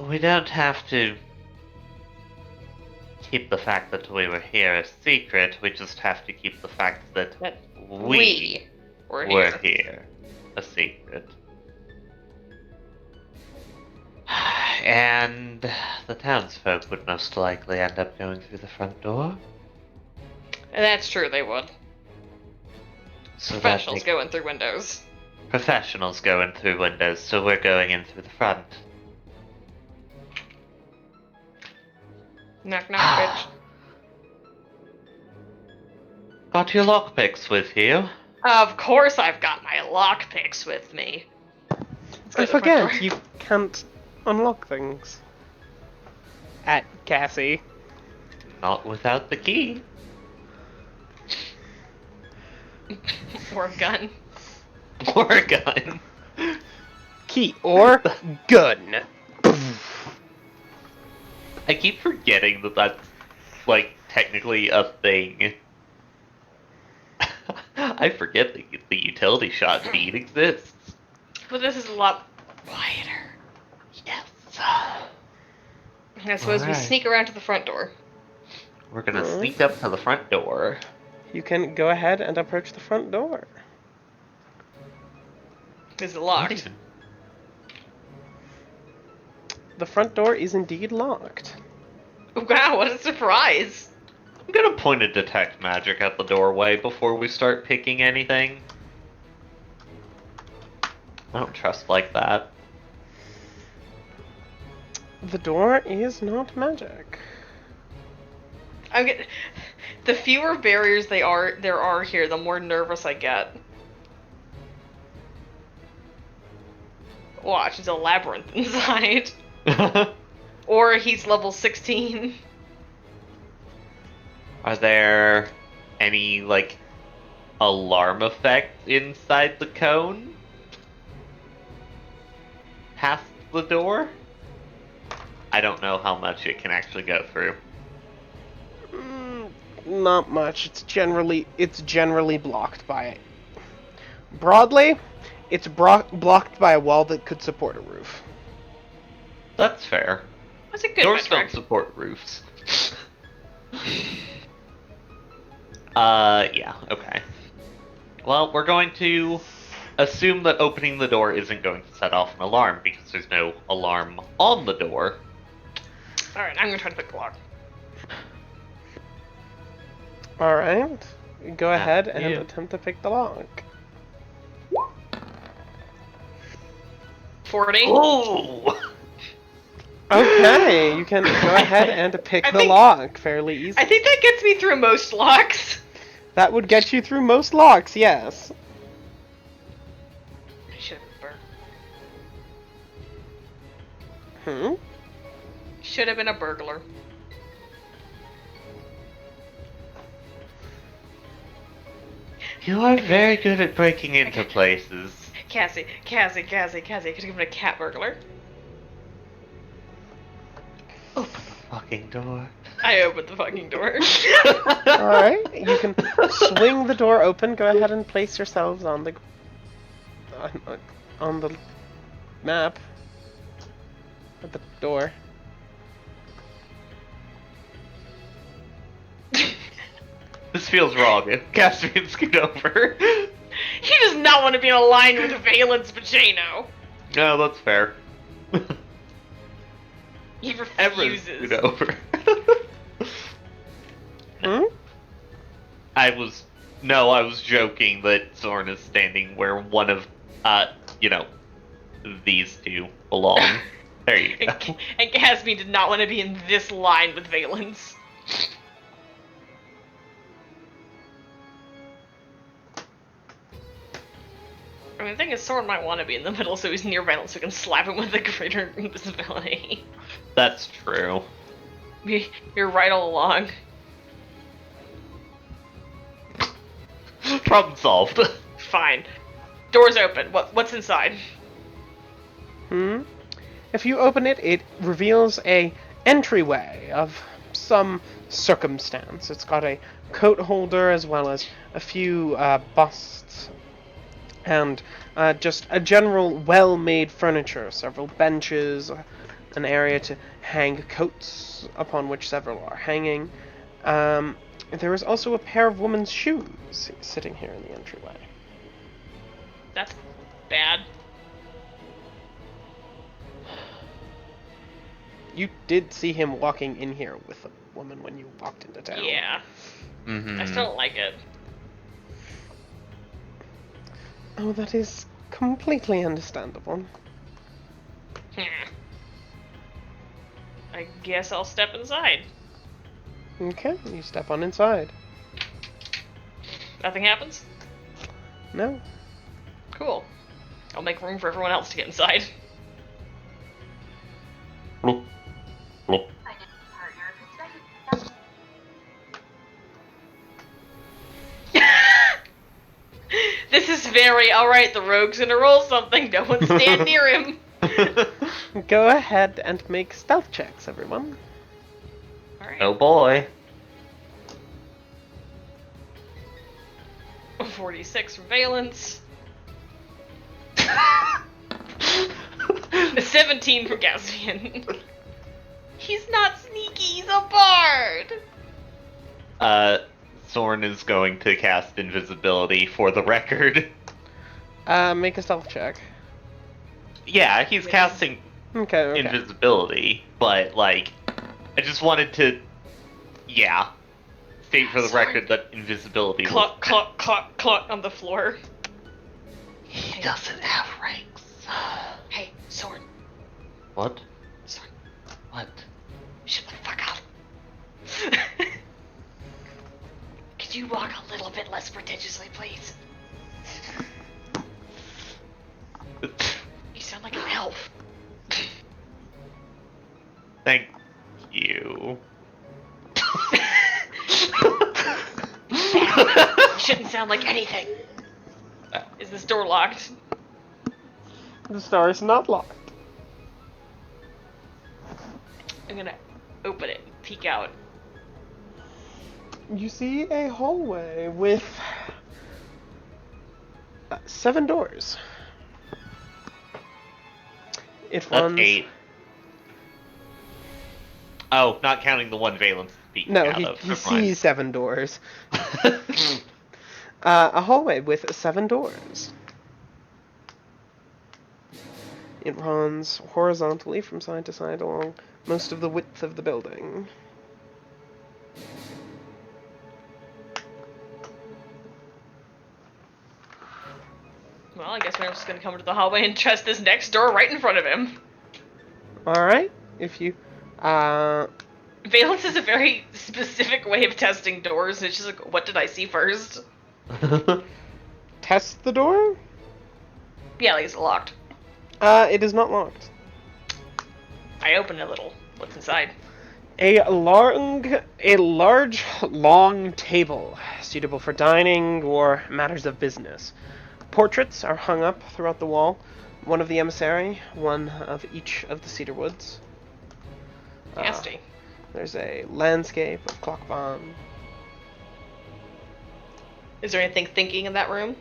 Speaker 3: We don't have to keep the fact that we were here a secret, we just have to keep the fact that
Speaker 1: That
Speaker 3: we
Speaker 1: were
Speaker 3: were
Speaker 1: here.
Speaker 3: here a secret. And the townsfolk would most likely end up going through the front door.
Speaker 1: And that's true, they would.
Speaker 3: So that
Speaker 1: Professionals
Speaker 3: makes-
Speaker 1: going through windows.
Speaker 3: Professionals going through windows, so we're going in through the front.
Speaker 1: Knock knock, bitch.
Speaker 3: Got your lockpicks with you?
Speaker 1: Of course I've got my lockpicks with me. Let's go
Speaker 2: I
Speaker 1: to the front
Speaker 2: forget,
Speaker 1: door.
Speaker 2: you can't unlock things. At Cassie.
Speaker 3: Not without the key.
Speaker 1: Or a gun.
Speaker 3: Or a gun.
Speaker 2: Key or gun.
Speaker 3: I keep forgetting that that's, technically a thing. I forget that the utility shot indeed exists.
Speaker 1: But this is a lot quieter.
Speaker 3: Yes.
Speaker 1: I suppose we
Speaker 3: Alright.
Speaker 1: sneak around to the front door.
Speaker 3: We're gonna
Speaker 2: Alright.
Speaker 3: sneak up to the front door.
Speaker 2: You can go ahead and approach the front door.
Speaker 1: Is it
Speaker 3: Not
Speaker 1: locked?
Speaker 3: even-
Speaker 2: The front door is indeed locked.
Speaker 1: Wow, what a surprise!
Speaker 3: I'm gonna point a detect magic at the doorway before we start picking anything. I don't trust like that.
Speaker 2: The door is not magic.
Speaker 1: I'm get the fewer barriers there are here, the more nervous I get. Watch, it's a labyrinth inside. Or he's level 16.
Speaker 3: Are there any, alarm effects inside the cone? Past the door? I don't know how much it can actually go through.
Speaker 2: Not much. It's generally blocked by it. Broadly, it's blocked by a wall that could support a roof.
Speaker 3: That's fair.
Speaker 1: That's a good
Speaker 3: Doors
Speaker 1: metric.
Speaker 3: don't support roofs. Yeah, okay. Well, we're going to assume that opening the door isn't going to set off an alarm because there's no alarm on the door.
Speaker 1: Alright, I'm gonna try to pick the lock.
Speaker 2: Alright. Go ahead and
Speaker 3: you.
Speaker 2: attempt to pick the lock.
Speaker 1: 40.
Speaker 3: Oh!
Speaker 2: Okay, you can go ahead and pick
Speaker 1: I
Speaker 2: the
Speaker 1: think-
Speaker 2: lock fairly easily.
Speaker 1: I think that gets me through most locks.
Speaker 2: That would get you through most locks, yes.
Speaker 1: I should have been
Speaker 2: Hmm?
Speaker 1: Should have been a burglar.
Speaker 3: You are very good at breaking into places.
Speaker 1: Cassie, could have been a cat burglar.
Speaker 3: Open the fucking door.
Speaker 1: I opened the fucking door.
Speaker 2: Alright, you can swing the door open. Go ahead and place yourselves on the map at the door.
Speaker 3: This feels wrong. Caspian, scoot over.
Speaker 1: He does not want to be aligned with Valence Pacino.
Speaker 3: No, that's fair.
Speaker 1: He
Speaker 3: Everett,
Speaker 1: refuses.
Speaker 3: scoot over.
Speaker 2: Hmm?
Speaker 3: I was joking that Zorn is standing where one of, these two belong. There you go.
Speaker 1: And Casby did not want to be in this line with Valence. I mean, the thing is, Soren might want to be in the middle so he's near Valence so we can slap him with a greater invisibility.
Speaker 3: That's true.
Speaker 1: You're right all along.
Speaker 3: Problem solved.
Speaker 1: Fine. Door's open. What's inside?
Speaker 2: Hmm? If you open it, it reveals a entryway of some circumstance. It's got a coat holder as well as a few busts and just a general well-made furniture, several benches, an area to hang coats upon which several are hanging. There is also a pair of women's shoes sitting here in the entryway.
Speaker 1: That's bad.
Speaker 2: You did see him walking in here with a woman when you walked into town.
Speaker 1: Yeah.
Speaker 3: Mm-hmm.
Speaker 1: I still don't like it.
Speaker 2: Oh, that is completely understandable.
Speaker 1: I guess I'll step inside.
Speaker 2: Okay, you step on inside.
Speaker 1: Nothing happens?
Speaker 2: No?
Speaker 1: Cool. I'll make room for everyone else to get inside.
Speaker 3: Bloop. Bloop.
Speaker 1: This is very alright, the rogue's gonna roll something, no one stand near him.
Speaker 2: Go ahead and make stealth checks, everyone.
Speaker 1: Alright.
Speaker 3: Oh boy.
Speaker 1: 46 for Valence. 17 for Gaspian. He's not sneaky, he's a bard!
Speaker 3: Zorn is going to cast invisibility for the record.
Speaker 2: Make a stealth check.
Speaker 3: Yeah, he's casting
Speaker 2: Okay.
Speaker 3: invisibility, but, I just wanted to, state for the
Speaker 1: Sorry.
Speaker 3: record that invisibility
Speaker 1: Cluck, cluck, cluck, cluck on the floor.
Speaker 3: He doesn't have ranks.
Speaker 1: Hey, Soren.
Speaker 3: What?
Speaker 1: Soren,
Speaker 3: What?
Speaker 1: shut the fuck up. Could you walk a little bit less pretentiously, please? You sound like an elf.
Speaker 3: Thank you.
Speaker 1: You shouldn't sound like anything. Is this door locked?
Speaker 2: The door is not locked.
Speaker 1: I'm gonna open it and peek out.
Speaker 2: You see a hallway with 7 doors. It
Speaker 3: That's
Speaker 2: runs.
Speaker 3: 8. Oh, not counting the one Valence speaking
Speaker 2: No,
Speaker 3: out
Speaker 2: he
Speaker 3: of. Never
Speaker 2: sees
Speaker 3: mind.
Speaker 2: 7 doors. A hallway with 7 doors. It runs horizontally from side to side along most of the width of the building.
Speaker 1: Well, I guess we're just gonna come into the hallway and trust this next door right in front of him.
Speaker 2: Alright, if you...
Speaker 1: Valence is a very specific way of testing doors. It's just like, what did I see first?
Speaker 2: test the door?
Speaker 1: Yeah, like it's locked.
Speaker 2: It is not locked.
Speaker 1: I open it a little. What's inside?
Speaker 2: A large, long table, suitable for dining or matters of business. Portraits are hung up throughout the wall. One of the emissary, one of each of the cedar woods.
Speaker 1: Nasty.
Speaker 2: There's a landscape of Clockbon.
Speaker 1: Is there anything thinking in that room?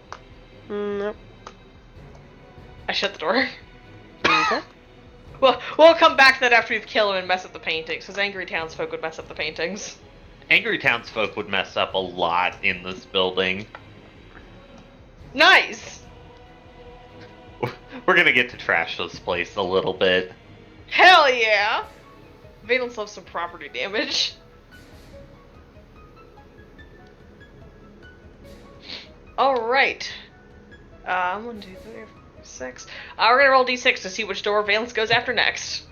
Speaker 2: Nope.
Speaker 1: I shut the door.
Speaker 2: Okay.
Speaker 1: Well, we'll come back to that after we've killed him and mess up the paintings, because angry townsfolk would mess up the paintings.
Speaker 3: Angry townsfolk would mess up a lot in this building.
Speaker 1: Nice!
Speaker 3: We're gonna get to trash this place a little bit.
Speaker 1: Hell yeah! Valence loves some property damage. Alright. 1, 2, 3, 4, 6. We're gonna roll d6 to see which door Valence goes after next.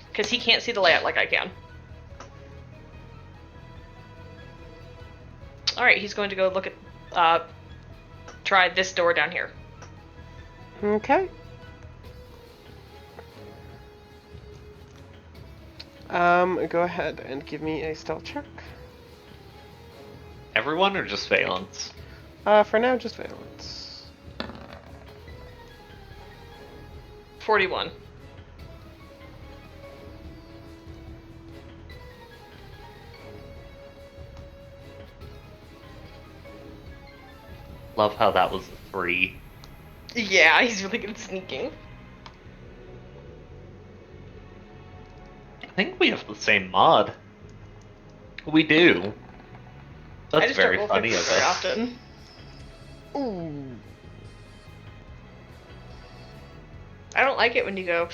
Speaker 1: Because he can't see the layout like I can. Alright, he's going to go look at, try this door down here.
Speaker 2: Okay. Go ahead and give me a stealth check.
Speaker 3: Everyone or just Valence?
Speaker 2: For now, just Valence.
Speaker 1: 41.
Speaker 3: Love how that was a 3.
Speaker 1: Yeah, he's really good at sneaking.
Speaker 3: I think we have the same mod. We do.
Speaker 1: I
Speaker 3: That's
Speaker 1: just
Speaker 3: very
Speaker 1: don't roll
Speaker 3: funny of
Speaker 1: fixes very
Speaker 3: us.
Speaker 1: often.
Speaker 2: Ooh.
Speaker 1: I don't like it when you go,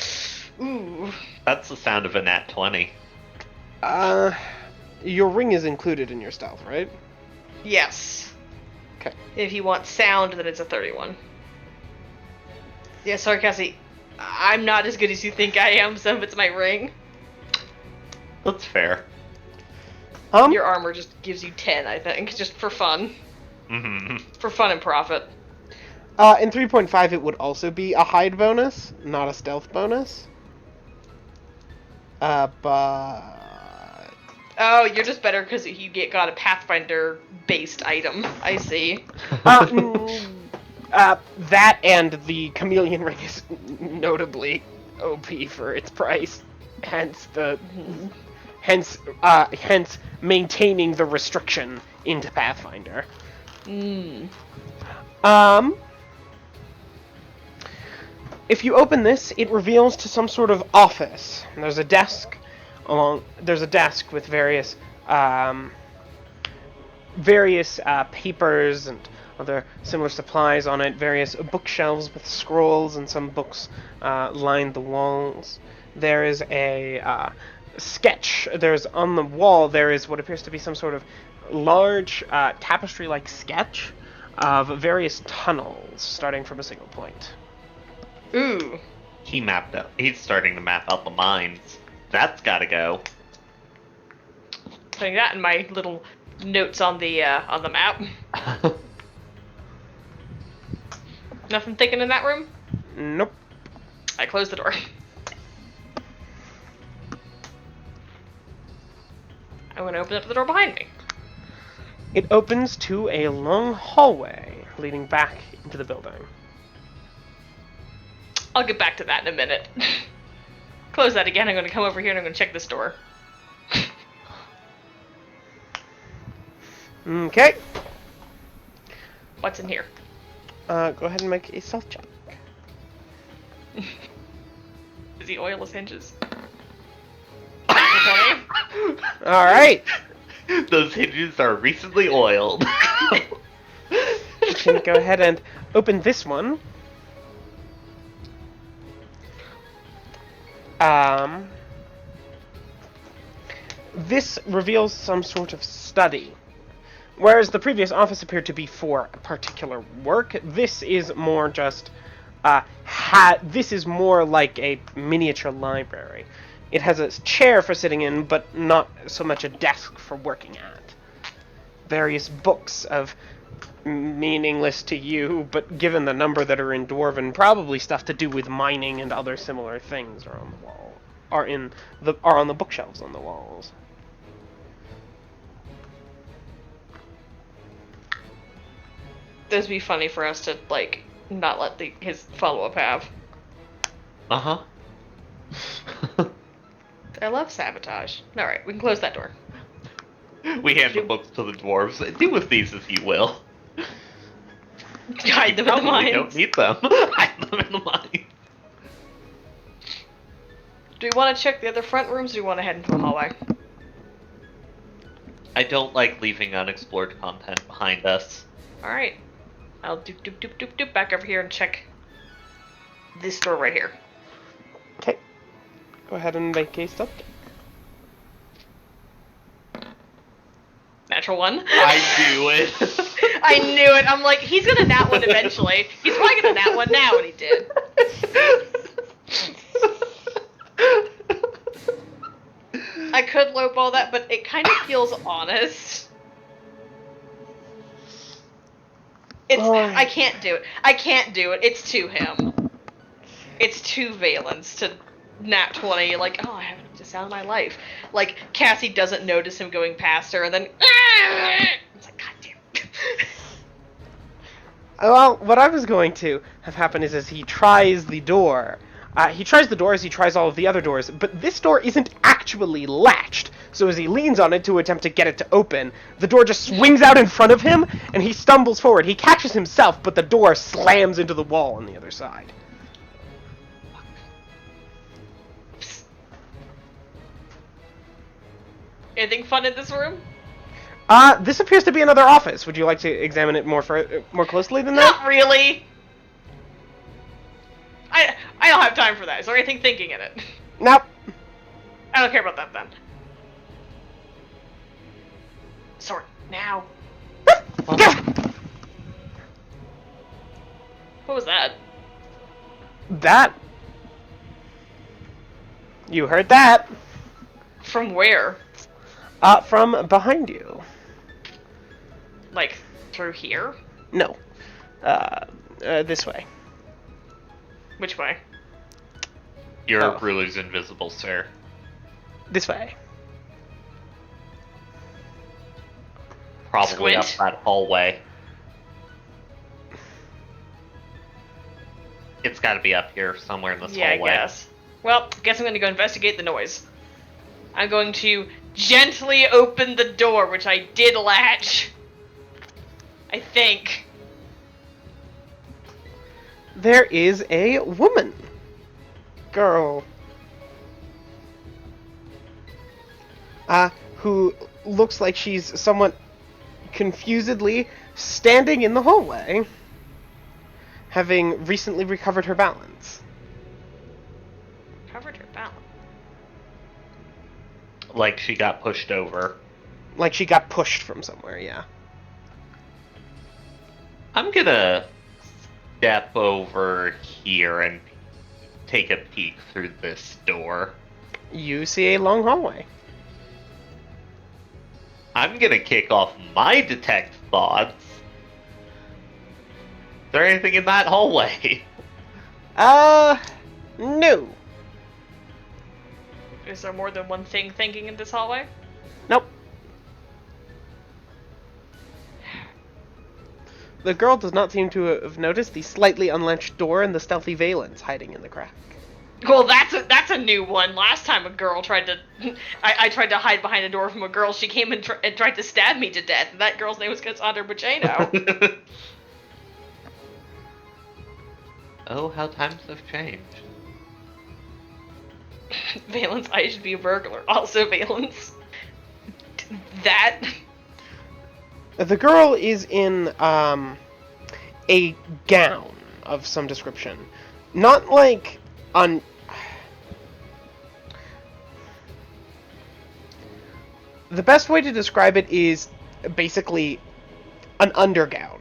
Speaker 1: ooh.
Speaker 3: That's the sound of a nat 20.
Speaker 2: Your ring is included in your stealth, right?
Speaker 1: Yes.
Speaker 2: Okay.
Speaker 1: If you want sound, then it's a 31. Yeah, sorry, Cassie. I'm not as good as you think I am, some of it's my ring.
Speaker 3: That's fair.
Speaker 1: Your armor just gives you 10, I think, just for fun.
Speaker 3: Mm-hmm.
Speaker 1: For fun and profit.
Speaker 2: In 3.5, it would also be a hide bonus, not a stealth bonus. But...
Speaker 1: Oh, you're just better because you got a Pathfinder-based item. I see.
Speaker 2: That and the chameleon ring is notably OP for its price. Hence the... Hence maintaining the restriction into Pathfinder. If you open this, it reveals to some sort of office. There's a desk with various papers and other similar supplies on it. Various bookshelves with scrolls, and some books line the walls. There is a sketch. On the wall there is what appears to be some sort of large tapestry-like sketch of various tunnels starting from a single point.
Speaker 1: Ooh.
Speaker 3: He's starting to map out the mines. That's gotta go.
Speaker 1: Putting that in my little notes on the map. Nothing thinking in that room?
Speaker 2: Nope.
Speaker 1: I closed the door. I'm gonna open up the door behind me.
Speaker 2: It opens to a long hallway leading back into the building.
Speaker 1: I'll get back to that in a minute. Close that again. I'm gonna come over here and I'm gonna check this door.
Speaker 2: Okay.
Speaker 1: What's in here?
Speaker 2: Go ahead and make a stealth check.
Speaker 1: Is he oil his hinges?
Speaker 2: Alright.
Speaker 3: Those hinges are recently oiled.
Speaker 2: You can go ahead and open this one. This reveals some sort of study. Whereas the previous office appeared to be for particular work, this is more just, this is more like a miniature library. It has a chair for sitting in, but not so much a desk for working at. Various books of meaningless to you, but given the number that are in Dwarven, probably stuff to do with mining and other similar things are on the wall. Are on the bookshelves on the walls.
Speaker 1: This would be funny for us to, like, not let his follow-up have.
Speaker 3: Uh-huh.
Speaker 1: I love sabotage. Alright, we can close that door.
Speaker 3: We hand the books to the dwarves. Do with these as you will.
Speaker 1: Hide them in the mines.
Speaker 3: Don't need them. Hide them in the mines.
Speaker 1: Do we want to check the other front rooms, or do we want to head into the hallway?
Speaker 3: I don't like leaving unexplored content behind us.
Speaker 1: Alright. I'll doop back over here and check this door right here.
Speaker 2: Okay. Go ahead and make a stealth check.
Speaker 1: Natural one.
Speaker 3: I knew it.
Speaker 1: I knew it. I'm like, he's gonna nat one eventually. He's probably gonna nat one now, and he did. I could lowball that, but it kind of feels honest. I can't do it. I can't do it. It's to him. It's too Valence to nat 20. Like, oh, I haven't the sound of my life. Like, Cassie doesn't notice him going past her, and then it's like, God damn.
Speaker 2: Well, what I was going to have happen is as he tries the door. He tries the door as he tries all of the other doors, but this door isn't actually latched. So as he leans on it to attempt to get it to open, the door just swings out in front of him, and he stumbles forward. He catches himself, but the door slams into the wall on the other side.
Speaker 1: Anything fun in this room?
Speaker 2: This appears to be another office. Would you like to examine it more closely than that?
Speaker 1: Not really. I don't have time for that. Is there anything thinking in it?
Speaker 2: Nope.
Speaker 1: I don't care about that then. Sword, now. What was that?
Speaker 2: That? You heard that?
Speaker 1: From where?
Speaker 2: From behind you.
Speaker 1: Like, through here?
Speaker 2: No. This way.
Speaker 1: Which way?
Speaker 3: Your ruler's invisible, sir.
Speaker 2: This way.
Speaker 3: Probably
Speaker 1: Squint.
Speaker 3: up that hallway. It's gotta be up here, somewhere in this hallway.
Speaker 1: Yeah, I guess. Well, guess I'm gonna go investigate the noise. I'm going to gently open the door, which I did latch. I think.
Speaker 2: There is a woman. Girl. Who looks like she's somewhat confusedly standing in the hallway, having recently recovered her balance.
Speaker 1: Covered her balance.
Speaker 3: Like she got pushed over.
Speaker 2: Like she got pushed from somewhere, yeah.
Speaker 3: I'm gonna step over here and take a peek through this door.
Speaker 2: You see a long hallway.
Speaker 3: I'm gonna kick off my detect thoughts. Is there anything in that hallway?
Speaker 2: No.
Speaker 1: Is there more than one thing thinking in this hallway?
Speaker 2: Nope. The girl does not seem to have noticed the slightly unlatched door and the stealthy Valence hiding in the crack.
Speaker 1: Well, that's a new one. Last time a girl tried to, I tried to hide behind a door from a girl. She came and, and tried to stab me to death. And that girl's name was Cassandra Baceno.
Speaker 3: Oh, how times have changed.
Speaker 1: Valence, I should be a burglar. Also, Valence, that.
Speaker 2: The girl is in a gown of some description, not like on. The best way to describe it is basically an undergown.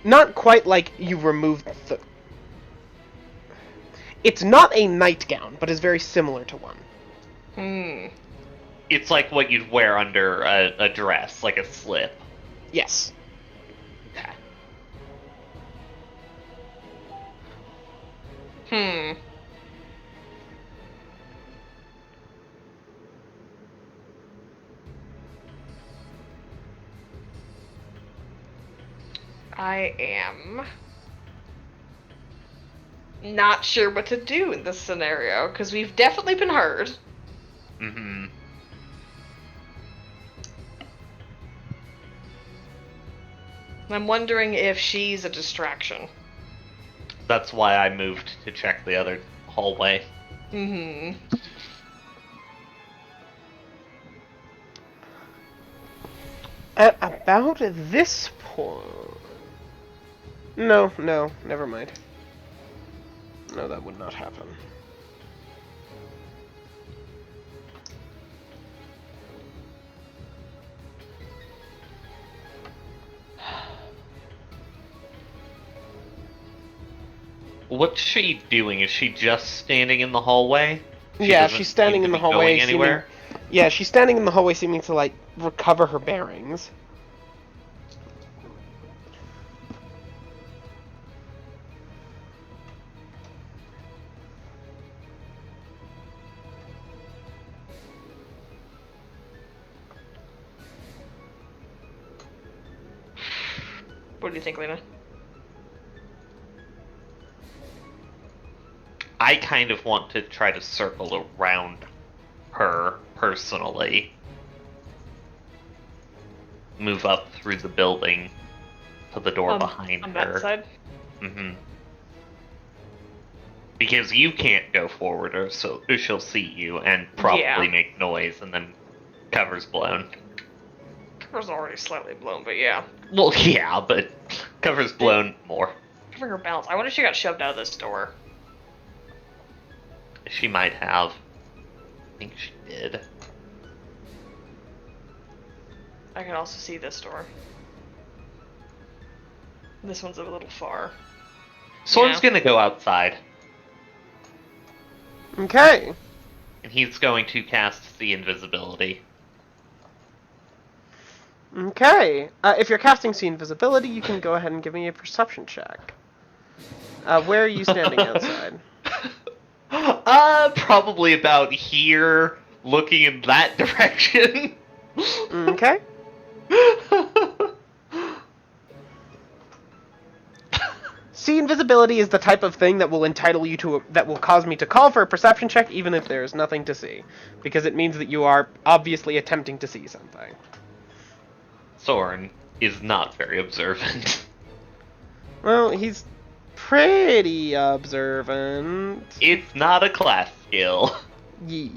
Speaker 2: Not quite like you removed the. It's not a nightgown, but is very similar to one.
Speaker 3: It's like what you'd wear under a dress, like a slip.
Speaker 2: Yes.
Speaker 1: Okay. I am not sure what to do in this scenario, because we've definitely been heard.
Speaker 3: Mm-hmm.
Speaker 1: I'm wondering if she's a distraction.
Speaker 3: That's why I moved to check the other hallway.
Speaker 1: Mm-hmm.
Speaker 2: At about this point... No, never mind. No, that would not happen.
Speaker 3: What's she doing? Is she just standing in the hallway?
Speaker 2: Yeah, she's standing in the hallway.
Speaker 3: Going anywhere?
Speaker 2: Yeah, she's standing in the hallway, seeming to, like, recover her bearings.
Speaker 1: What do you think, Lena?
Speaker 3: I kind of want to try to circle around her personally. Move up through the building to the door behind
Speaker 1: on
Speaker 3: her.
Speaker 1: that side?
Speaker 3: Mm-hmm. Because you can't go forward, or she'll see you and probably make noise, and then cover's blown.
Speaker 1: Cover's already slightly blown, but yeah.
Speaker 3: Well, yeah, but cover's blown more.
Speaker 1: Covering her balance. I wonder if she got shoved out of this door.
Speaker 3: She might have. I think she did.
Speaker 1: I can also see this door. This one's a little far.
Speaker 3: Soren's gonna go outside.
Speaker 2: Okay.
Speaker 3: And he's going to cast the invisibility.
Speaker 2: Okay. If you're casting See Invisibility, you can go ahead and give me a perception check. Where are you standing outside?
Speaker 3: Probably about here, looking in that direction.
Speaker 2: Okay. See Invisibility is the type of thing that will entitle you to that will cause me to call for a perception check even if there is nothing to see, because it means that you are obviously attempting to see something.
Speaker 3: Soren is not very observant.
Speaker 2: Well, he's pretty observant.
Speaker 3: It's not a class skill.
Speaker 2: Yeah.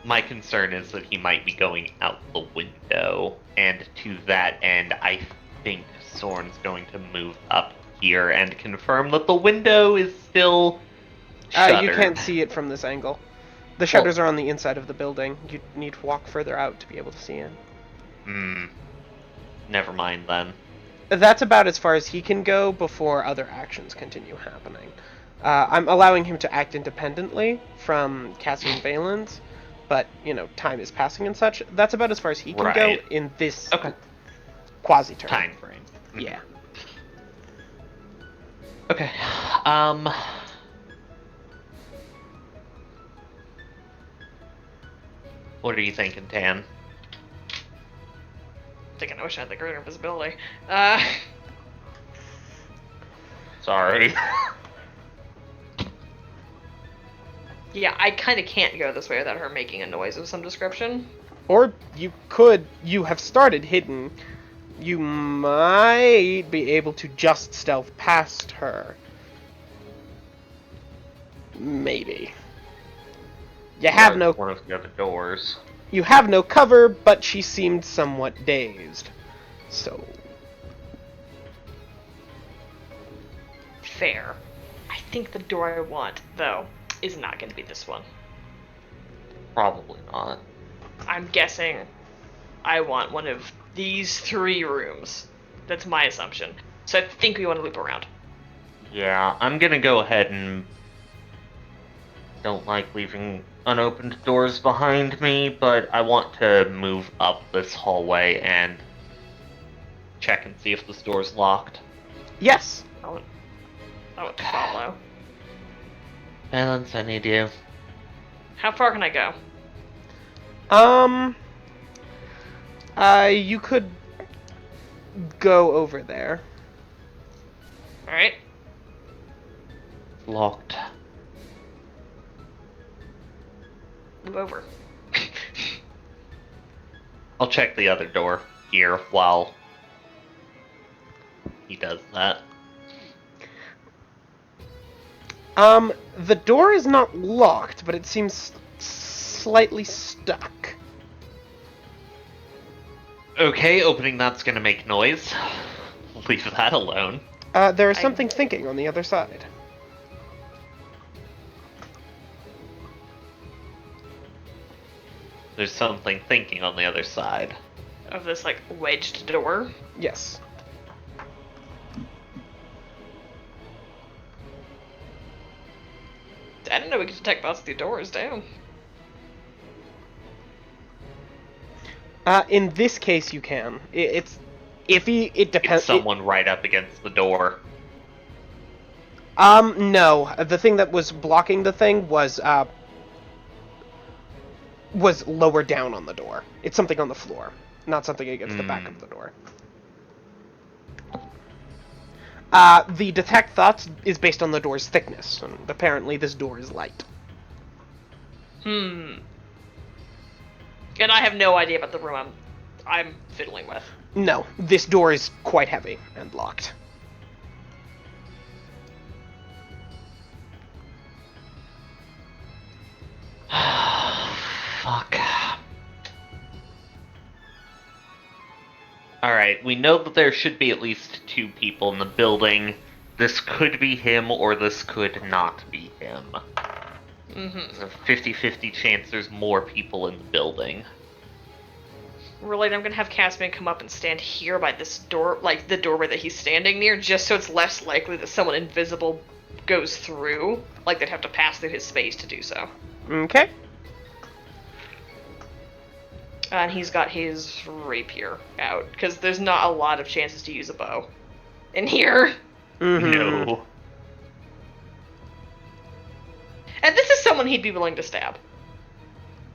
Speaker 3: My concern is that he might be going out the window, and to that end, I think Soren's going to move up here and confirm that the window is still shuttered.
Speaker 2: You can't see it from this angle. The shutters are on the inside of the building. You need to walk further out to be able to see in.
Speaker 3: Never mind then.
Speaker 2: That's about as far as he can go before other actions continue happening. I'm allowing him to act independently from casting Valence, but, you know, time is passing and such. That's about as far as he can go in this quasi-turn.
Speaker 3: Time frame.
Speaker 2: Yeah.
Speaker 3: Okay. What are you thinking, Tan?
Speaker 1: I wish I had the greater invisibility.
Speaker 3: Sorry.
Speaker 1: Yeah, I kind of can't go this way without her making a noise of some description.
Speaker 2: Or you have started hidden. You might be able to just stealth past her. Maybe. You have no
Speaker 3: one of the other doors.
Speaker 2: You have no cover, but she seemed somewhat dazed. So,
Speaker 1: Fair. I think the door I want, though, is not going to be this one.
Speaker 3: Probably not.
Speaker 1: I'm guessing I want one of these 3 rooms. That's my assumption. So I think we want to loop around.
Speaker 3: Yeah, I'm gonna go ahead and... Don't like leaving unopened doors behind me, but I want to move up this hallway and check and see if this door's locked.
Speaker 2: yes.
Speaker 1: I would follow.
Speaker 3: Balance, I need you.
Speaker 1: How far can I go?
Speaker 2: You could go over there.
Speaker 1: Alright.
Speaker 3: Locked.
Speaker 1: Move over.
Speaker 3: I'll check the other door here while he does that.
Speaker 2: The door is not locked, but it seems slightly stuck.
Speaker 3: Okay, opening that's gonna make noise. Leave that alone.
Speaker 2: There is something thinking on the other side.
Speaker 3: There's something thinking on the other side.
Speaker 1: Of this, like, wedged door.
Speaker 2: Yes.
Speaker 1: I didn't know we could detect thoughts through doors, damn.
Speaker 2: In this case, you can. It's iffy. It depends.
Speaker 3: It's someone right up against the door.
Speaker 2: No. The thing that was blocking the thing was lower down on the door. It's something on the floor, not something against the back of the door. The detect thoughts is based on the door's thickness, and apparently this door is light.
Speaker 1: And I have no idea about the room I'm fiddling with.
Speaker 2: No, this door is quite heavy and locked.
Speaker 3: Fuck. Alright, we know that there should be at least 2 people in the building. This could be him, or this could not be him. There's a 50-50 chance there's more people in the building.
Speaker 1: Really, I'm gonna have Caspian come up and stand here by this door, like the doorway that he's standing near, just so it's less likely that someone invisible goes through. Like they'd have to pass through his space to do so.
Speaker 2: Okay.
Speaker 1: And he's got his rapier out, because there's not a lot of chances to use a bow in here.
Speaker 3: No.
Speaker 1: And this is someone he'd be willing to stab.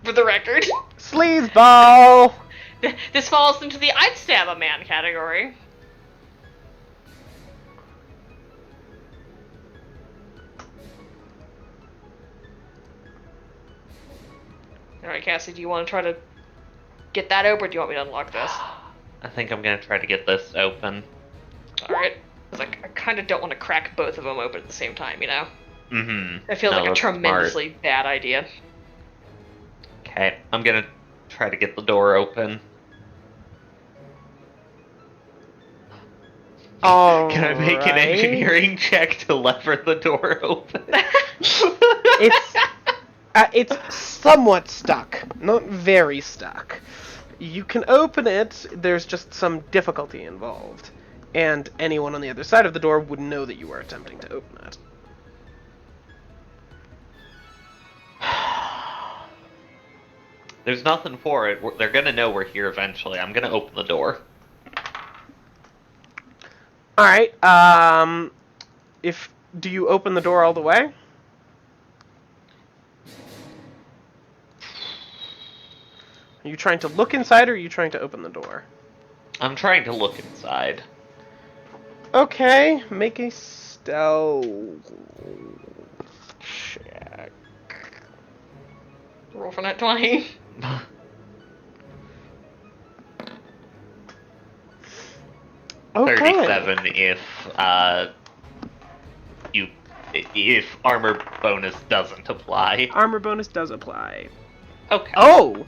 Speaker 1: For the record.
Speaker 2: Sleazeball!
Speaker 1: This falls into the I'd stab a man category. Alright, Cassie, do you want to try to get that open, or do you want me to unlock this?
Speaker 3: I think I'm gonna try to get this open.
Speaker 1: Alright. I kind of don't want to crack both of them open at the same time, you know?
Speaker 3: Mm-hmm.
Speaker 1: It feels like a
Speaker 3: that's
Speaker 1: tremendously
Speaker 3: smart.
Speaker 1: bad idea.
Speaker 3: Okay, I'm gonna try to get the door open. Can I make an engineering check to lever the door open?
Speaker 2: It's somewhat stuck, not very stuck. You can open it, there's just some difficulty involved. And anyone on the other side of the door would know that you were attempting to open it.
Speaker 3: There's nothing for it. They're gonna know we're here eventually. I'm gonna open the door.
Speaker 2: Alright, do you open the door all the way? Are you trying to look inside, or are you trying to open the door?
Speaker 3: I'm trying to look inside.
Speaker 2: Okay, make a stealth check.
Speaker 1: Roll for that 20.
Speaker 2: Okay.
Speaker 3: 37 if armor bonus doesn't apply.
Speaker 2: Armor bonus does apply.
Speaker 3: Okay.
Speaker 2: Oh!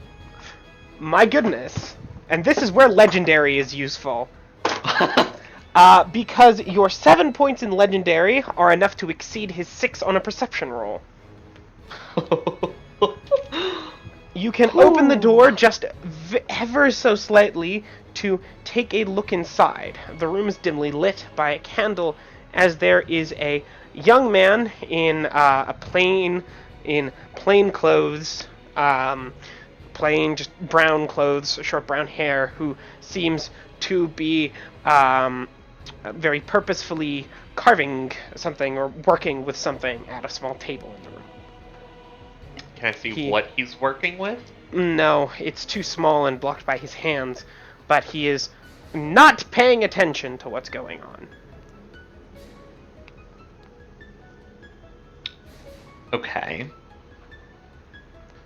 Speaker 2: My goodness. And this is where legendary is useful. Because your 7 points in legendary are enough to exceed his 6 on a perception roll. You can open the door just ever so slightly to take a look inside. The room is dimly lit by a candle, as there is a young man in plain clothes, plain just brown clothes, short brown hair, who seems to be very purposefully carving something or working with something at a small table in the room.
Speaker 3: Can I see what he's working with?
Speaker 2: No, it's too small and blocked by his hands, but he is not paying attention to what's going on.
Speaker 3: Okay.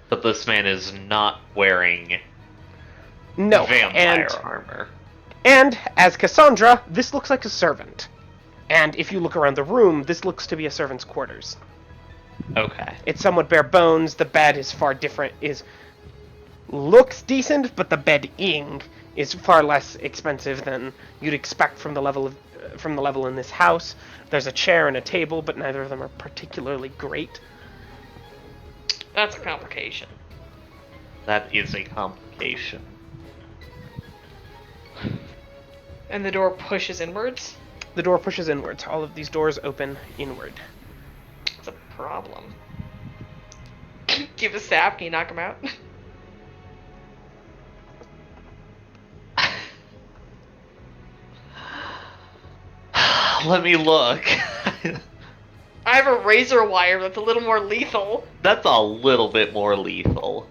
Speaker 3: But this man is not wearing vampire armor.
Speaker 2: And, as Cassandra, this looks like a servant. And if you look around the room, this looks to be a servant's quarters.
Speaker 3: Okay.
Speaker 2: It's somewhat bare bones, the bed is far different, looks decent, but the bedding is far less expensive than you'd expect from the level in this house. There's a chair and a table, but neither of them are particularly great.
Speaker 1: That's a complication.
Speaker 3: That is a complication.
Speaker 1: And the door pushes inwards?
Speaker 2: The door pushes inwards. All of these doors open inward.
Speaker 1: It's a problem. Give a sap, can you knock him out?
Speaker 3: Let me look.
Speaker 1: I have a razor wire that's a little more lethal.
Speaker 3: That's a little bit more lethal.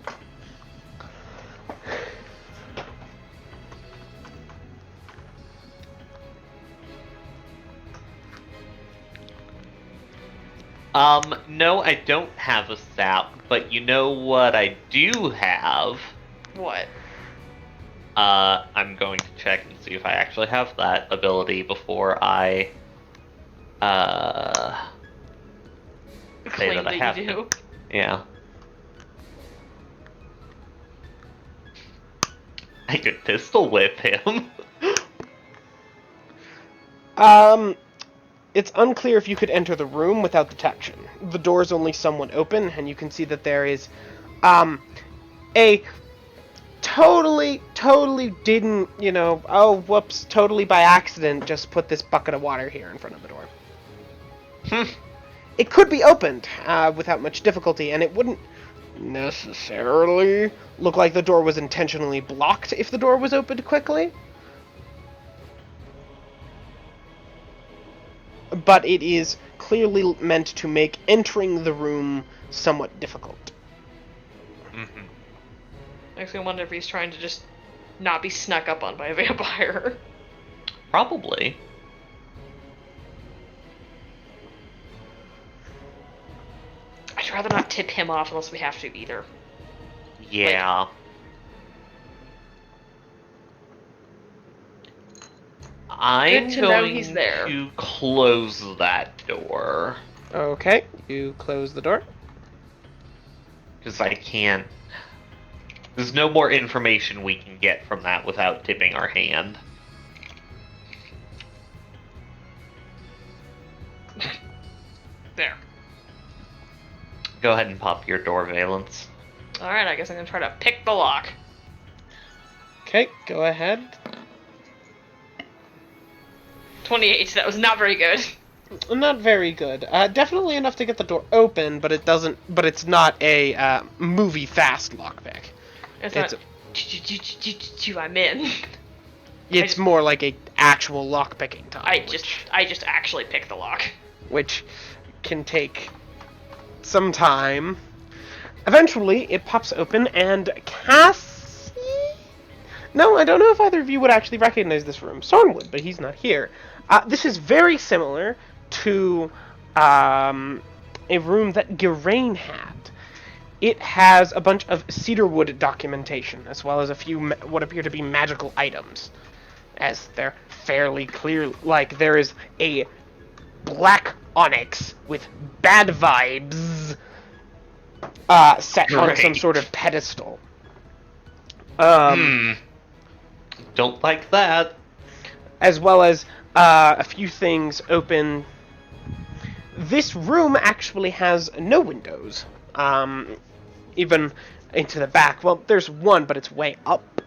Speaker 3: No, I don't have a sap, but you know what I do have?
Speaker 1: What?
Speaker 3: I'm going to check and see if I actually have that ability before I, say that I have
Speaker 1: you do.
Speaker 3: to. Yeah. I could pistol whip him.
Speaker 2: It's unclear if you could enter the room without detection. The door's only somewhat open, and you can see that there is, a totally didn't, oh, whoops, totally by accident just put this bucket of water here in front of the door. It could be opened, without much difficulty, and it wouldn't necessarily look like the door was intentionally blocked if the door was opened quickly. But it is clearly meant to make entering the room somewhat difficult.
Speaker 3: Mm-hmm.
Speaker 1: Makes me wonder if he's trying to just not be snuck up on by a vampire.
Speaker 3: Probably.
Speaker 1: I'd rather not tip him off unless we have to either.
Speaker 3: Yeah. I'm
Speaker 1: Good to know
Speaker 3: going
Speaker 1: he's there.
Speaker 3: to close that door.
Speaker 2: Okay, you close the door.
Speaker 3: Because I can't... There's no more information we can get from that without tipping our hand.
Speaker 1: There.
Speaker 3: Go ahead and pop your door, Valence.
Speaker 1: Alright, I guess I'm gonna try to pick the lock.
Speaker 2: Okay, go ahead.
Speaker 1: 28, that was not very good.
Speaker 2: Not very good. Definitely enough to get the door open, but it's not a movie fast lockpick.
Speaker 1: It's not... I'm in.
Speaker 2: It's more like a actual lockpicking time.
Speaker 1: I just actually picked the lock.
Speaker 2: Which can take some time. Eventually, it pops open, and No, I don't know if either of you would actually recognize this room. Sorn would, but he's not here. This is very similar to a room that Geraint had. It has a bunch of cedarwood documentation, as well as a few what appear to be magical items. As they're fairly clear, like there is a black onyx with bad vibes set on some
Speaker 3: Great.
Speaker 2: sort of pedestal.
Speaker 3: Don't like that.
Speaker 2: As well as a few things open. This room actually has no windows, even into the back. Well, there's one, but it's way up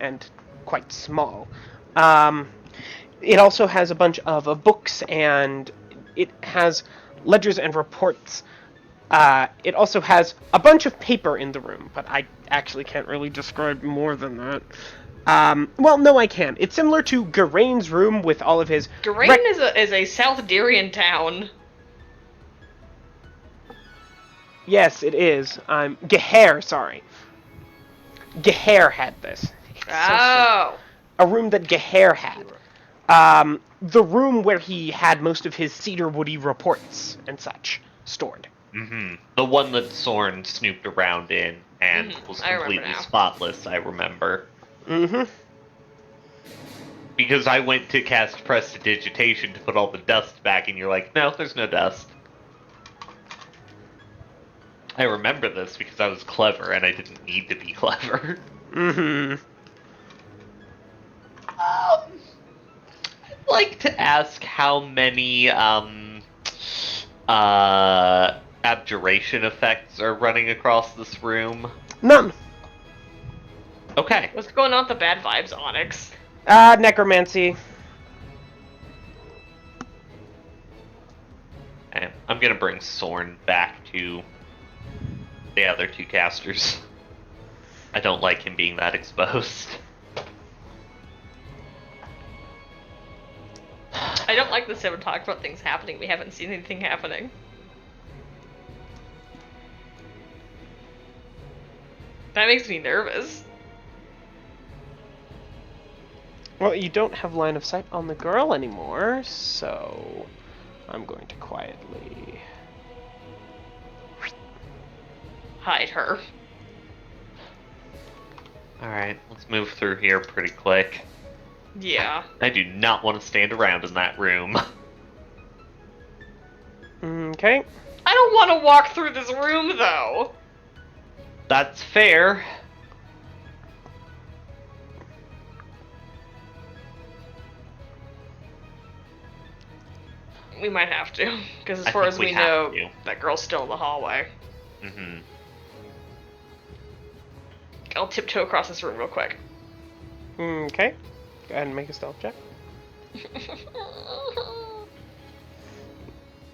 Speaker 2: and quite small. It also has a bunch of books, and it has ledgers and reports. It also has a bunch of paper in the room, but I actually can't really describe more than that. Well, no, I can. It's similar to Geraint's room with all of his...
Speaker 1: Derium is a South Derium town.
Speaker 2: Yes, it is. Gehair, sorry. Gehair had this.
Speaker 1: Oh.
Speaker 2: A room that Gehair had. The room where he had most of his cedarwoody reports and such stored.
Speaker 3: The one that Sorn snooped around in and was
Speaker 1: I remember
Speaker 3: completely
Speaker 1: now.
Speaker 3: spotless, I remember. Because I went to cast Prestidigitation to put all the dust back, and you're like, no, there's no dust. I remember this because I was clever, and I didn't need to be clever.
Speaker 2: Mm-hmm.
Speaker 3: I'd like to ask how many, abjuration effects are running across this room.
Speaker 2: None.
Speaker 3: Okay.
Speaker 1: What's going on with the bad vibes, Onyx?
Speaker 2: Necromancy.
Speaker 3: And I'm gonna bring Sorn back to the other two casters. I don't like him being that exposed.
Speaker 1: I don't like this that we're talking about things happening. We haven't seen anything happening. That makes me nervous.
Speaker 2: Well, you don't have line of sight on the girl anymore, so I'm going to quietly...
Speaker 1: Hide her.
Speaker 3: Alright, let's move through here pretty quick.
Speaker 1: Yeah.
Speaker 3: I do not want to stand around in that room.
Speaker 2: Okay.
Speaker 1: I don't want to walk through this room, though.
Speaker 3: That's fair.
Speaker 1: We might have to, because as
Speaker 3: I
Speaker 1: far
Speaker 3: think
Speaker 1: as
Speaker 3: we
Speaker 1: we
Speaker 3: have
Speaker 1: know,
Speaker 3: to.
Speaker 1: that girl's still in the hallway.
Speaker 3: Mm-hmm.
Speaker 1: I'll tiptoe across this room real quick.
Speaker 2: Okay. Go ahead and make a stealth check.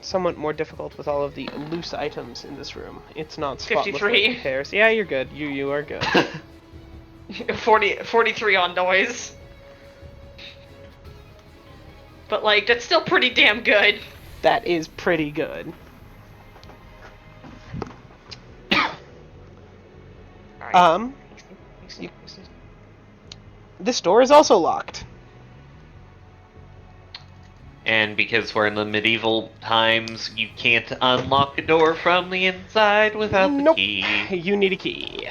Speaker 2: Somewhat more difficult with all of the loose items in this room. It's not spotless
Speaker 1: 53.
Speaker 2: like pairs. Yeah, you're good. You are good.
Speaker 1: 43 on noise. But, like, that's still pretty damn good.
Speaker 2: That is pretty good.
Speaker 1: Alright.
Speaker 2: This door is also locked.
Speaker 3: And because we're in the medieval times, you can't unlock a door from the inside without the
Speaker 2: Nope.
Speaker 3: key.
Speaker 2: You need a key.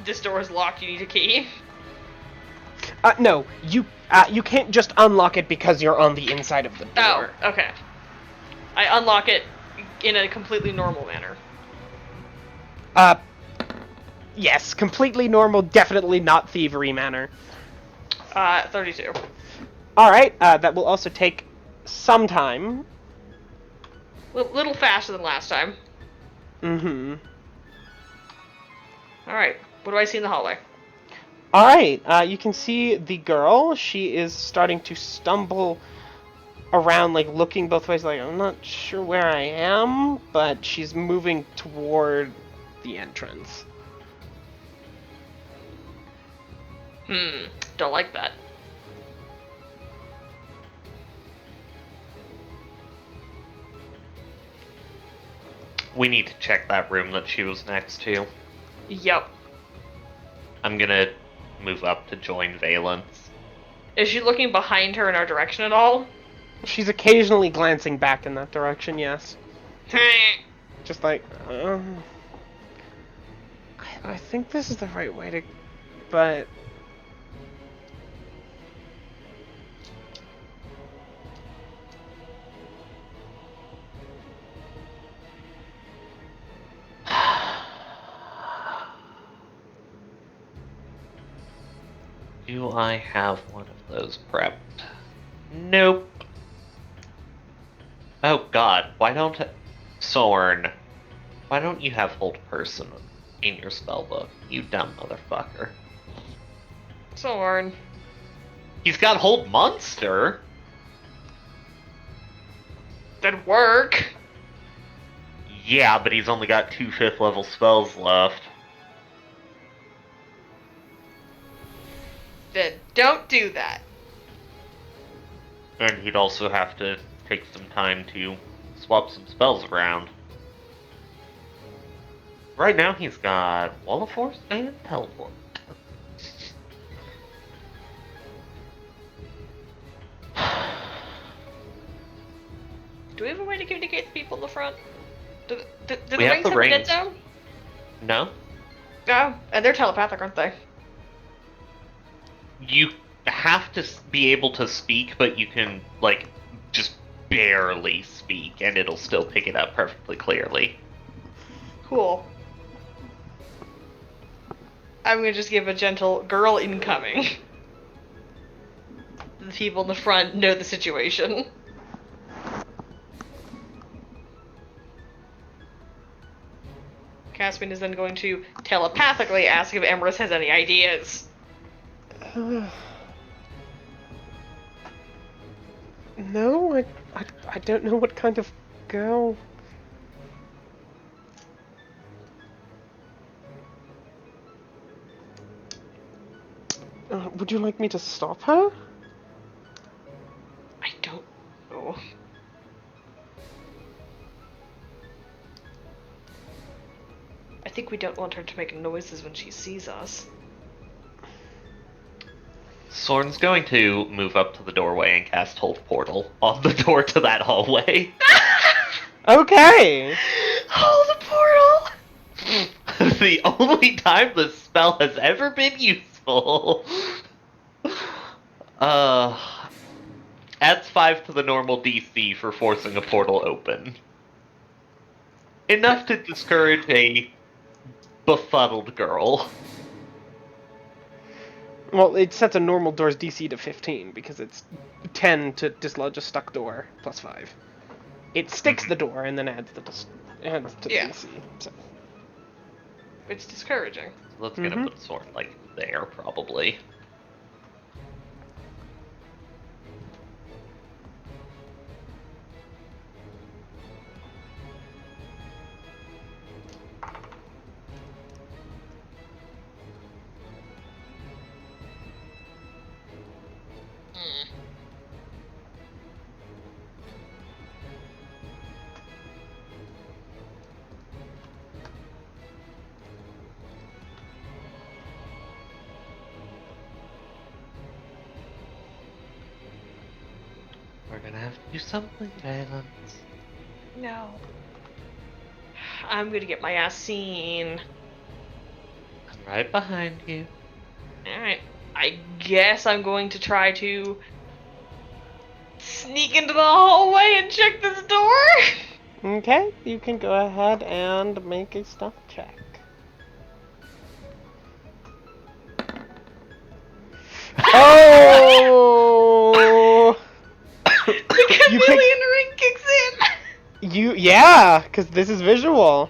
Speaker 1: This door is locked, you need a key.
Speaker 2: No, you can't just unlock it because you're on the inside of the door.
Speaker 1: Oh, okay. I unlock it in a completely normal manner.
Speaker 2: Yes, completely normal, definitely not thievery manner.
Speaker 1: 32.
Speaker 2: Alright, that will also take some time.
Speaker 1: Little faster than last time.
Speaker 2: Mm-hmm.
Speaker 1: Alright, what do I see in the hallway?
Speaker 2: Alright, you can see the girl. She is starting to stumble around, like, looking both ways, like, I'm not sure where I am, but she's moving toward the entrance.
Speaker 1: Don't like that.
Speaker 3: We need to check that room that she was next to.
Speaker 1: Yep.
Speaker 3: I'm gonna move up to join Valence.
Speaker 1: Is she looking behind her in our direction at all?
Speaker 2: She's occasionally glancing back in that direction, yes. Just like, I think this is the right way to, but...
Speaker 3: Do I have one of those prepped? Nope. Oh god, why don't Sorn, why don't you have Hold Person in your spellbook, you dumb motherfucker?
Speaker 1: Sorn.
Speaker 3: He's got Hold Monster!
Speaker 1: That'd work.
Speaker 3: Yeah, but he's only got 2 5th level spells left.
Speaker 1: Then don't do that.
Speaker 3: And he'd also have to take some time to swap some spells around. Right now he's got Wall of Force and Teleport.
Speaker 1: Do we have a way to communicate with people in the front? Do the
Speaker 3: We have
Speaker 1: rings
Speaker 3: the
Speaker 1: have a dead
Speaker 3: rings.
Speaker 1: zone?
Speaker 3: No?
Speaker 1: No, and they're telepathic, aren't they?
Speaker 3: You have to be able to speak, but you can, like, just barely speak, and it'll still pick it up perfectly clearly.
Speaker 1: Cool. I'm gonna just give a gentle girl incoming. The people in the front know the situation. Caspian is then going to telepathically ask if Emerus has any ideas.
Speaker 2: No, I don't know what kind of girl... would you like me to stop her?
Speaker 1: I don't know. I think we don't want her to make noises when she sees us.
Speaker 3: Sorn's going to move up to the doorway and cast Hold Portal on the door to that hallway.
Speaker 2: Okay!
Speaker 1: Hold the portal!
Speaker 3: The only time the spell has ever been useful. Adds 5 to the normal DC for forcing a portal open. Enough to discourage a befuddled girl.
Speaker 2: Well, it sets a normal door's DC to 15, because it's 10 to dislodge a stuck door, plus 5. It sticks the door and then adds to
Speaker 1: Yeah.
Speaker 2: DC. So.
Speaker 1: It's discouraging.
Speaker 3: Let's get him put Sorn, like, there, probably. We're gonna have to do something, Valence.
Speaker 1: No. I'm gonna get my ass seen.
Speaker 3: I'm right behind you.
Speaker 1: Alright. I guess I'm going to try to sneak into the hallway and check this door.
Speaker 2: Okay, you can go ahead and make a stealth check. Oh!
Speaker 1: The chameleon ring kicks in.
Speaker 2: Yeah, because this is visual.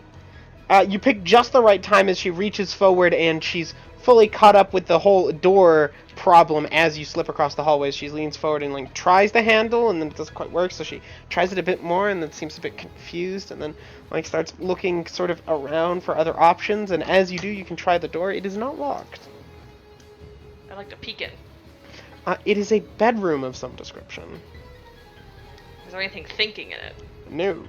Speaker 2: You pick just the right time as she reaches forward and she's fully caught up with the whole door problem as you slip across the hallway. She leans forward and like tries the handle and then it doesn't quite work, so she tries it a bit more and then seems a bit confused and then like starts looking sort of around for other options, and as you do you can try the door. It is not locked.
Speaker 1: I like to peek in.
Speaker 2: It is a bedroom of some description.
Speaker 1: Is there anything thinking in it?
Speaker 2: No.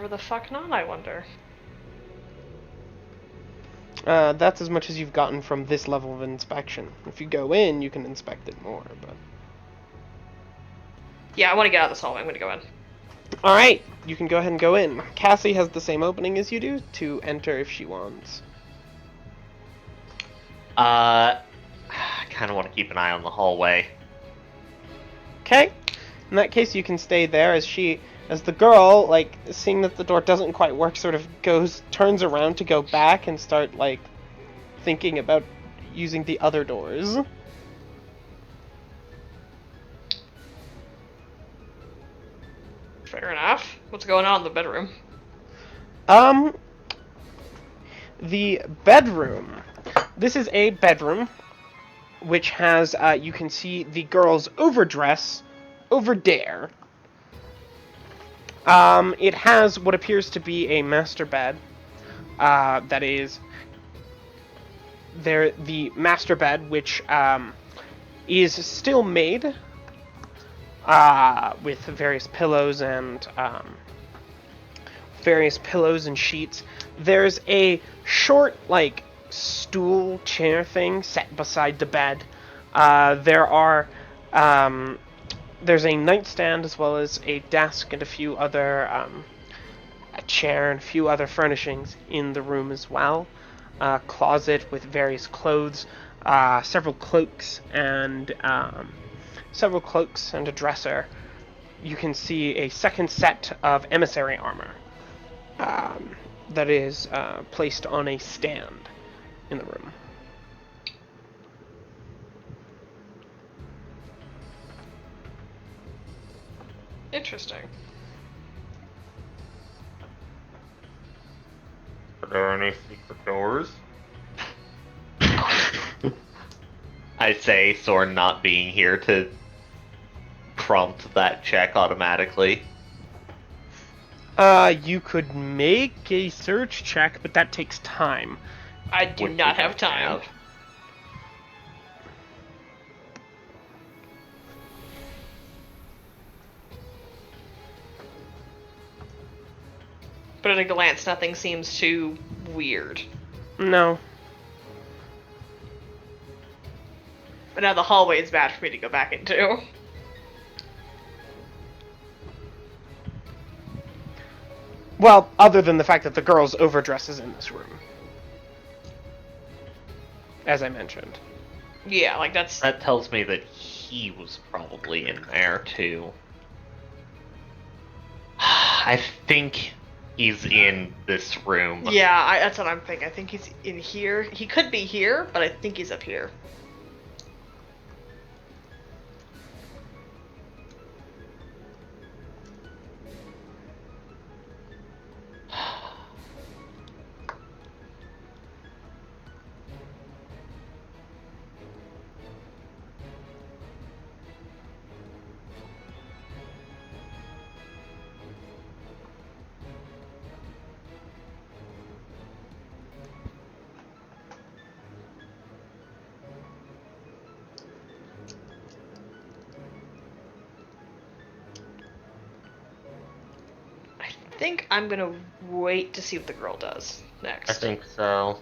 Speaker 1: whatever the fuck not, I wonder.
Speaker 2: That's as much as you've gotten from this level of inspection. If you go in, you can inspect it more, but...
Speaker 1: Yeah, I want to get out of this hallway. I'm gonna go in.
Speaker 2: Alright, you can go ahead and go in. Cassie has the same opening as you do to enter if she wants.
Speaker 3: I kind of want to keep an eye on the hallway.
Speaker 2: Okay. In that case, you can stay there as the girl, like, seeing that the door doesn't quite work, sort of turns around to go back and start, like, thinking about using the other doors.
Speaker 1: Fair enough. What's going on in the bedroom?
Speaker 2: The bedroom. This is a bedroom, which has, you can see the girl's overdress over there. It has what appears to be a master bed. That is the master bed, which is still made with various pillows and sheets. There's a short, like, stool chair thing set beside the bed. There's a nightstand as well as a desk and a few other a chair and a few other furnishings in the room as well. A closet with various clothes, several cloaks and a dresser. You can see a second set of emissary armor that is placed on a stand in the room.
Speaker 1: Interesting.
Speaker 3: Are there any secret doors? I say, Soren not being here to prompt that check automatically.
Speaker 2: You could make a search check, but that takes time.
Speaker 1: I do not have time. But at a glance, nothing seems too weird.
Speaker 2: No.
Speaker 1: But now the hallway is bad for me to go back into.
Speaker 2: Well, other than the fact that the girl's overdress is in this room. As I mentioned.
Speaker 1: Yeah, like that's...
Speaker 3: That tells me that he was probably in there, too. I think he's in this room.
Speaker 1: Yeah, that's what I'm thinking. I think he's in here. He could be here, but I think he's up here. I think I'm gonna wait to see what the girl does next.
Speaker 3: I think so.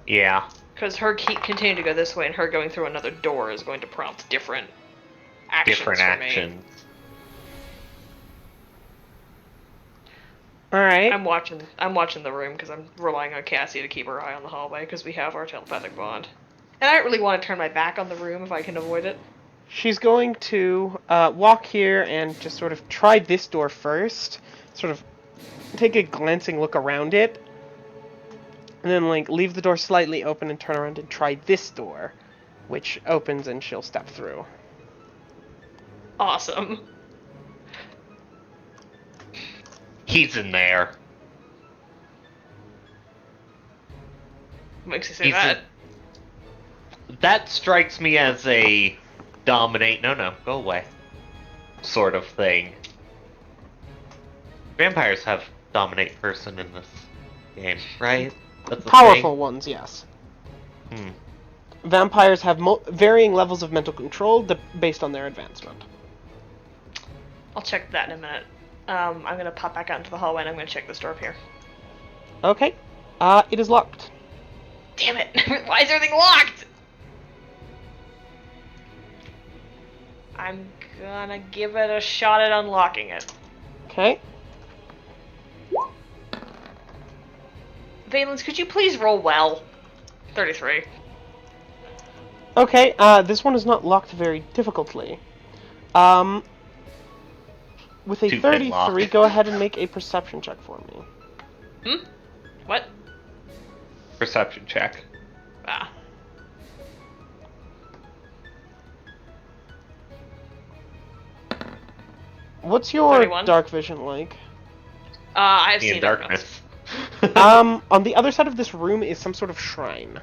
Speaker 3: Yeah.
Speaker 1: Because her continuing to go this way and her going through another door is going to prompt different actions for me.
Speaker 2: Alright.
Speaker 1: I'm watching the room because I'm relying on Cassie to keep her eye on the hallway because we have our telepathic bond. And I don't really want to turn my back on the room if I can avoid it.
Speaker 2: She's going to walk here and just sort of try this door first. Sort of take a glancing look around it. And then, like, leave the door slightly open and turn around and try this door. Which opens and she'll step through.
Speaker 1: Awesome.
Speaker 3: He's in there.
Speaker 1: What makes you say that?
Speaker 3: That strikes me as a dominate, no, go away, sort of thing. Vampires have dominate person in this game, right? That's the
Speaker 2: Powerful
Speaker 3: thing.
Speaker 2: ones, yes. Vampires have varying levels of mental control based on their advancement.
Speaker 1: I'll check that in a minute. I'm gonna pop back out into the hallway and I'm gonna check this door up here.
Speaker 2: Okay. It is locked.
Speaker 1: Damn it! Why is everything locked? I'm gonna give it a shot at unlocking it.
Speaker 2: Okay.
Speaker 1: Valence, could you please roll well? 33.
Speaker 2: Okay, this one is not locked very difficultly. With a
Speaker 3: Two-pin
Speaker 2: 33,
Speaker 3: lock.
Speaker 2: go ahead and make a perception check for me.
Speaker 1: Hmm? What?
Speaker 3: Perception check.
Speaker 1: Ah.
Speaker 2: What's your
Speaker 1: 31.
Speaker 2: dark vision like?
Speaker 1: I've
Speaker 3: In
Speaker 1: seen
Speaker 3: darkness.
Speaker 2: On the other side of this room is some sort of shrine.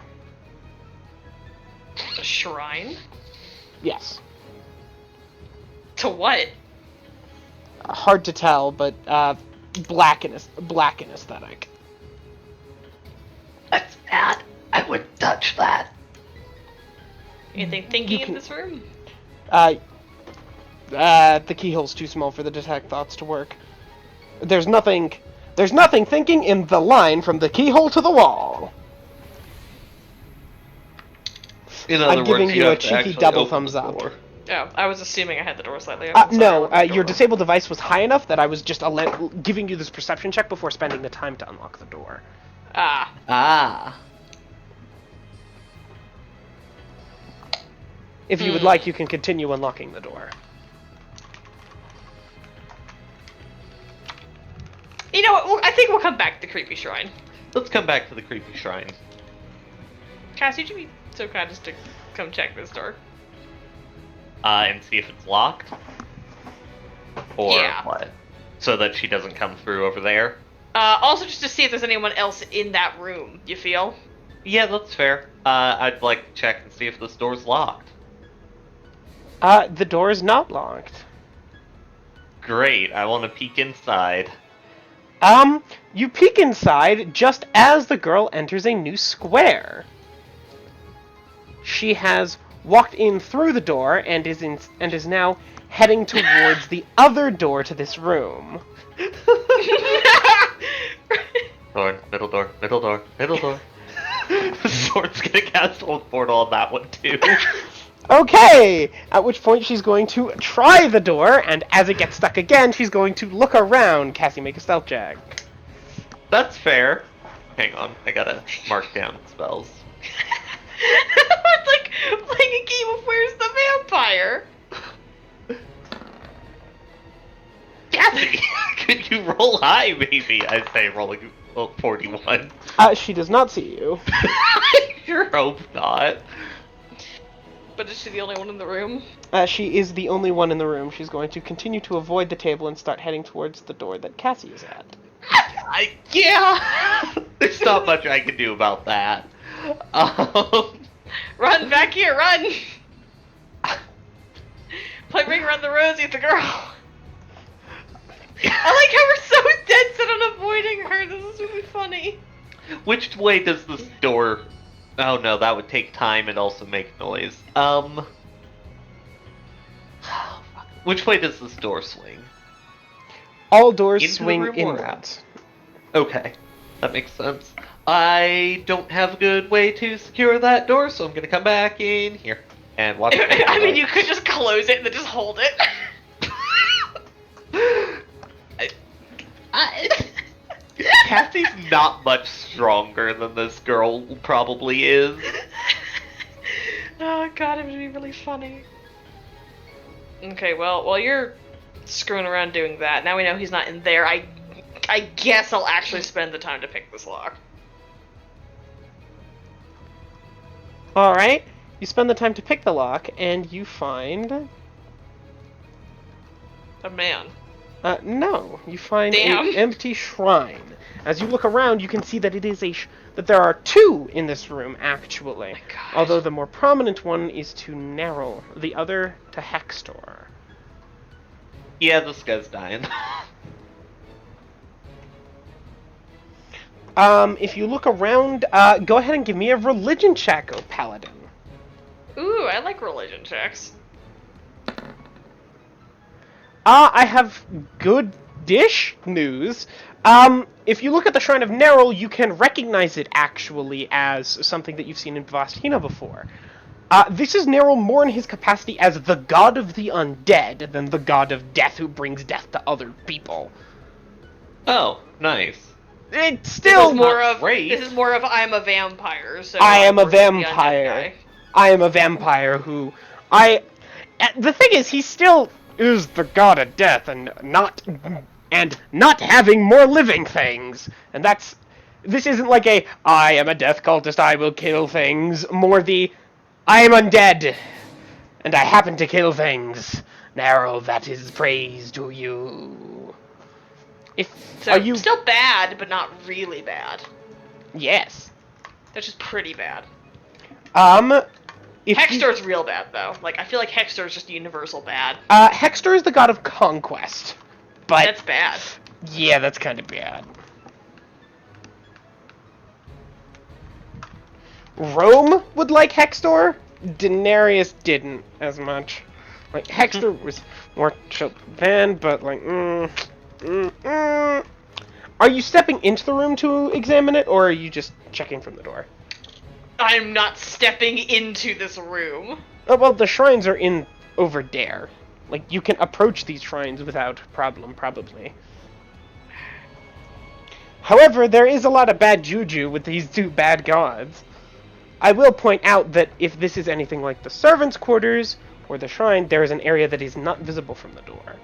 Speaker 1: A shrine?
Speaker 2: Yes.
Speaker 1: To what?
Speaker 2: Hard to tell, but black and aesthetic.
Speaker 3: That's bad. I wouldn't touch that.
Speaker 1: Anything thinking
Speaker 2: can-
Speaker 1: in this room?
Speaker 2: The keyhole's too small for the detect thoughts to work. There's nothing thinking in the line from the keyhole to the wall.
Speaker 3: In other
Speaker 2: I'm giving
Speaker 3: words,
Speaker 2: you a
Speaker 3: have to
Speaker 2: cheeky
Speaker 3: actually
Speaker 2: double
Speaker 3: open
Speaker 2: thumbs
Speaker 3: the
Speaker 2: up.
Speaker 3: door.
Speaker 1: Oh, I was assuming I had the door slightly open. so I
Speaker 2: No,
Speaker 1: opened the
Speaker 2: your
Speaker 1: door.
Speaker 2: disabled device was high enough that I was just giving you this perception check before spending the time to unlock the door.
Speaker 1: Ah.
Speaker 3: Ah.
Speaker 2: If you would like, you can continue unlocking the door.
Speaker 1: You know what? I think we'll come back to the creepy shrine.
Speaker 3: Let's come back to the creepy shrine.
Speaker 1: Cassie, would you be so kind as to come check this door?
Speaker 3: And see if it's locked? Or
Speaker 1: Yeah.
Speaker 3: what? So that she doesn't come through over there?
Speaker 1: Also just to see if there's anyone else in that room, you feel?
Speaker 3: Yeah, that's fair. I'd like to check and see if this door's locked.
Speaker 2: The door is not locked.
Speaker 3: Great, I want to peek inside.
Speaker 2: You peek inside just as the girl enters a new square. She has walked in through the door and is now heading towards the other door to this room.
Speaker 3: Door, middle door, middle door, middle door. Sword's gonna cast old portal on that one too.
Speaker 2: Okay! At which point she's going to try the door, and as it gets stuck again, she's going to look around. Cassie, make a stealth check.
Speaker 3: That's fair. Hang on, I gotta mark down spells.
Speaker 1: It's like playing a game of Where's the Vampire?
Speaker 3: Kathy, could you roll high, maybe? I say rolling 41.
Speaker 2: She does not see you.
Speaker 3: I sure hope not.
Speaker 1: But is she the only one in the room?
Speaker 2: She is the only one in the room. She's going to continue to avoid the table and start heading towards the door that Cassie is at.
Speaker 3: Yeah! There's not much I can do about that.
Speaker 1: Run, back here, run! Play Ring Around the Rosie with the girl. I like how we're so dead set on avoiding her. This is really funny.
Speaker 3: Which way does this door... Oh no, that would take time and also make noise. Which way does this door swing?
Speaker 2: All doors
Speaker 3: Into the
Speaker 2: swing
Speaker 3: room or
Speaker 2: inwards.
Speaker 3: Okay, that makes sense. I don't have a good way to secure that door, so I'm gonna come back in here and watch it.
Speaker 1: I mean, you could just close it and then just hold it.
Speaker 3: Cassie's not much stronger than this girl probably is.
Speaker 1: Oh god, it would be really funny. Okay, well, while you're screwing around doing that, now we know he's not in there, I guess I'll actually spend the time to pick this lock.
Speaker 2: Alright, you spend the time to pick the lock, and you find...
Speaker 1: A man.
Speaker 2: No, you find
Speaker 1: Damn.
Speaker 2: an empty shrine. As you look around, you can see that it is that there are two in this room, actually.
Speaker 1: My God.
Speaker 2: Although the more prominent one is to Narrow, the other to Hextor.
Speaker 3: Yeah, this guy's dying.
Speaker 2: If you look around, go ahead and give me a religion check, oh paladin.
Speaker 1: Ooh, I like religion checks.
Speaker 2: I have good dish news. If you look at the Shrine of Nerul, you can recognize it actually as something that you've seen in Vastina before. This is Nerul more in his capacity as the god of the undead than the god of death who brings death to other people.
Speaker 3: Oh, nice.
Speaker 2: It's still
Speaker 3: great.
Speaker 1: This is more of I'm a vampire. So
Speaker 2: I am a
Speaker 1: worship the undead
Speaker 2: vampire.
Speaker 1: guy.
Speaker 2: I am a vampire who the thing is, he still is the god of death and not having more living things. And this isn't like I am a death cultist, I will kill things. More the I am undead and I happen to kill things. Narrow, that is praise to you.
Speaker 1: So
Speaker 2: Are you
Speaker 1: still bad, but not really bad.
Speaker 2: Yes.
Speaker 1: That's just pretty bad.
Speaker 2: Hextor's
Speaker 1: Hextor's real bad though. Like I feel like Hextor's just universal bad.
Speaker 2: Hextor is the god of conquest. But
Speaker 1: That's bad.
Speaker 2: yeah, that's kind of bad. Rome would like Hextor. Daenerys didn't as much. Like Hextor was more chill than, but like, Are you stepping into the room to examine it, or are you just checking from the door?
Speaker 1: I'm not stepping into this room.
Speaker 2: Oh, well, the shrines are in over there. Like, you can approach these shrines without problem, probably. However, there is a lot of bad juju with these two bad gods. I will point out that if this is anything like the servants' quarters or the shrine, there is an area that is not visible from the door.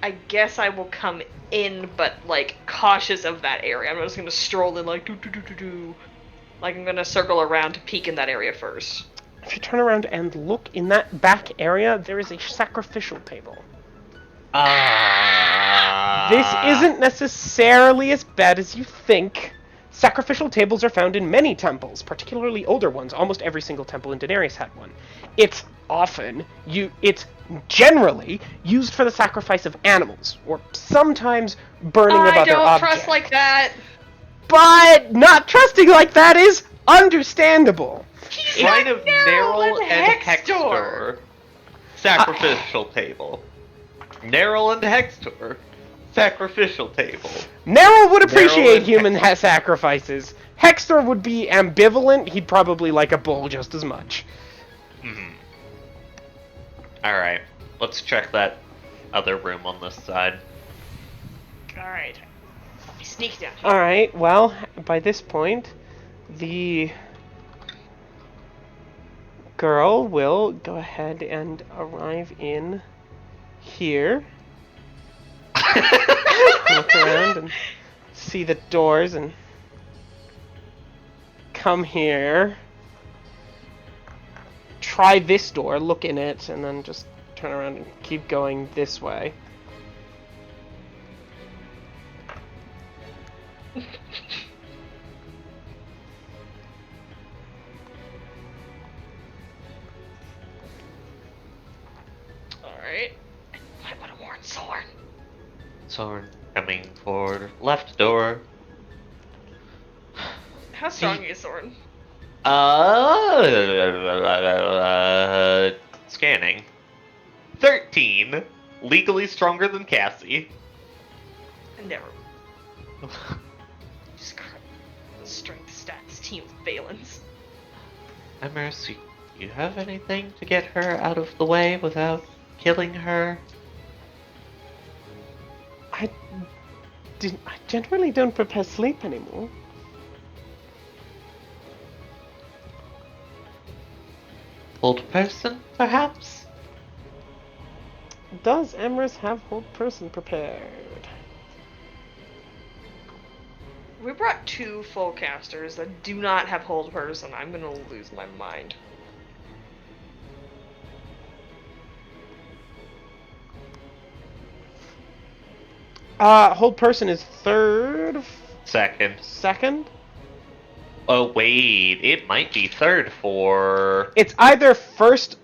Speaker 1: I guess I will come in, but like cautious of that area. I'm just gonna stroll in like do. Like I'm gonna circle around to peek in that area first.
Speaker 2: If you turn around and look in that back area, there is a sacrificial table. This isn't necessarily as bad as you think. Sacrificial tables are found in many temples, particularly older ones. Almost every single temple in Daenerys had one. It's generally used for the sacrifice of animals, or sometimes burning of other objects.
Speaker 1: I don't trust like that.
Speaker 2: But not trusting like that is understandable.
Speaker 3: Shrine of Nerul and Hextor. Sacrificial table. Nerul and Hextor. Sacrificial table.
Speaker 2: Nerul would appreciate human sacrifices. Hextor would be ambivalent. He'd probably like a bull just as much.
Speaker 3: Alright, let's check that other room on this side.
Speaker 1: Alright. Sneak down here.
Speaker 2: Alright, well, by this point, the girl will go ahead and arrive in here. Look around and see the doors and come here. Try this door, look in it, and then just turn around and keep going this way.
Speaker 1: Alright. I would have warned Zorn.
Speaker 3: Zorn coming forward. Left door.
Speaker 1: How strong is Zorn?
Speaker 3: Scanning. 13. Legally stronger than Cassie.
Speaker 1: Never. Just strength stats team of Valens.
Speaker 3: Emrys, you have anything to get her out of the way without killing her?
Speaker 2: I generally don't prepare sleep anymore.
Speaker 3: Old person, perhaps?
Speaker 2: Does Emrys have hold person prepared?
Speaker 1: We brought 2 full casters that do not have hold person. I'm gonna lose my mind.
Speaker 2: Hold person is third?
Speaker 3: Second.
Speaker 2: Second?
Speaker 3: Oh, wait. It might be third for...
Speaker 2: It's either first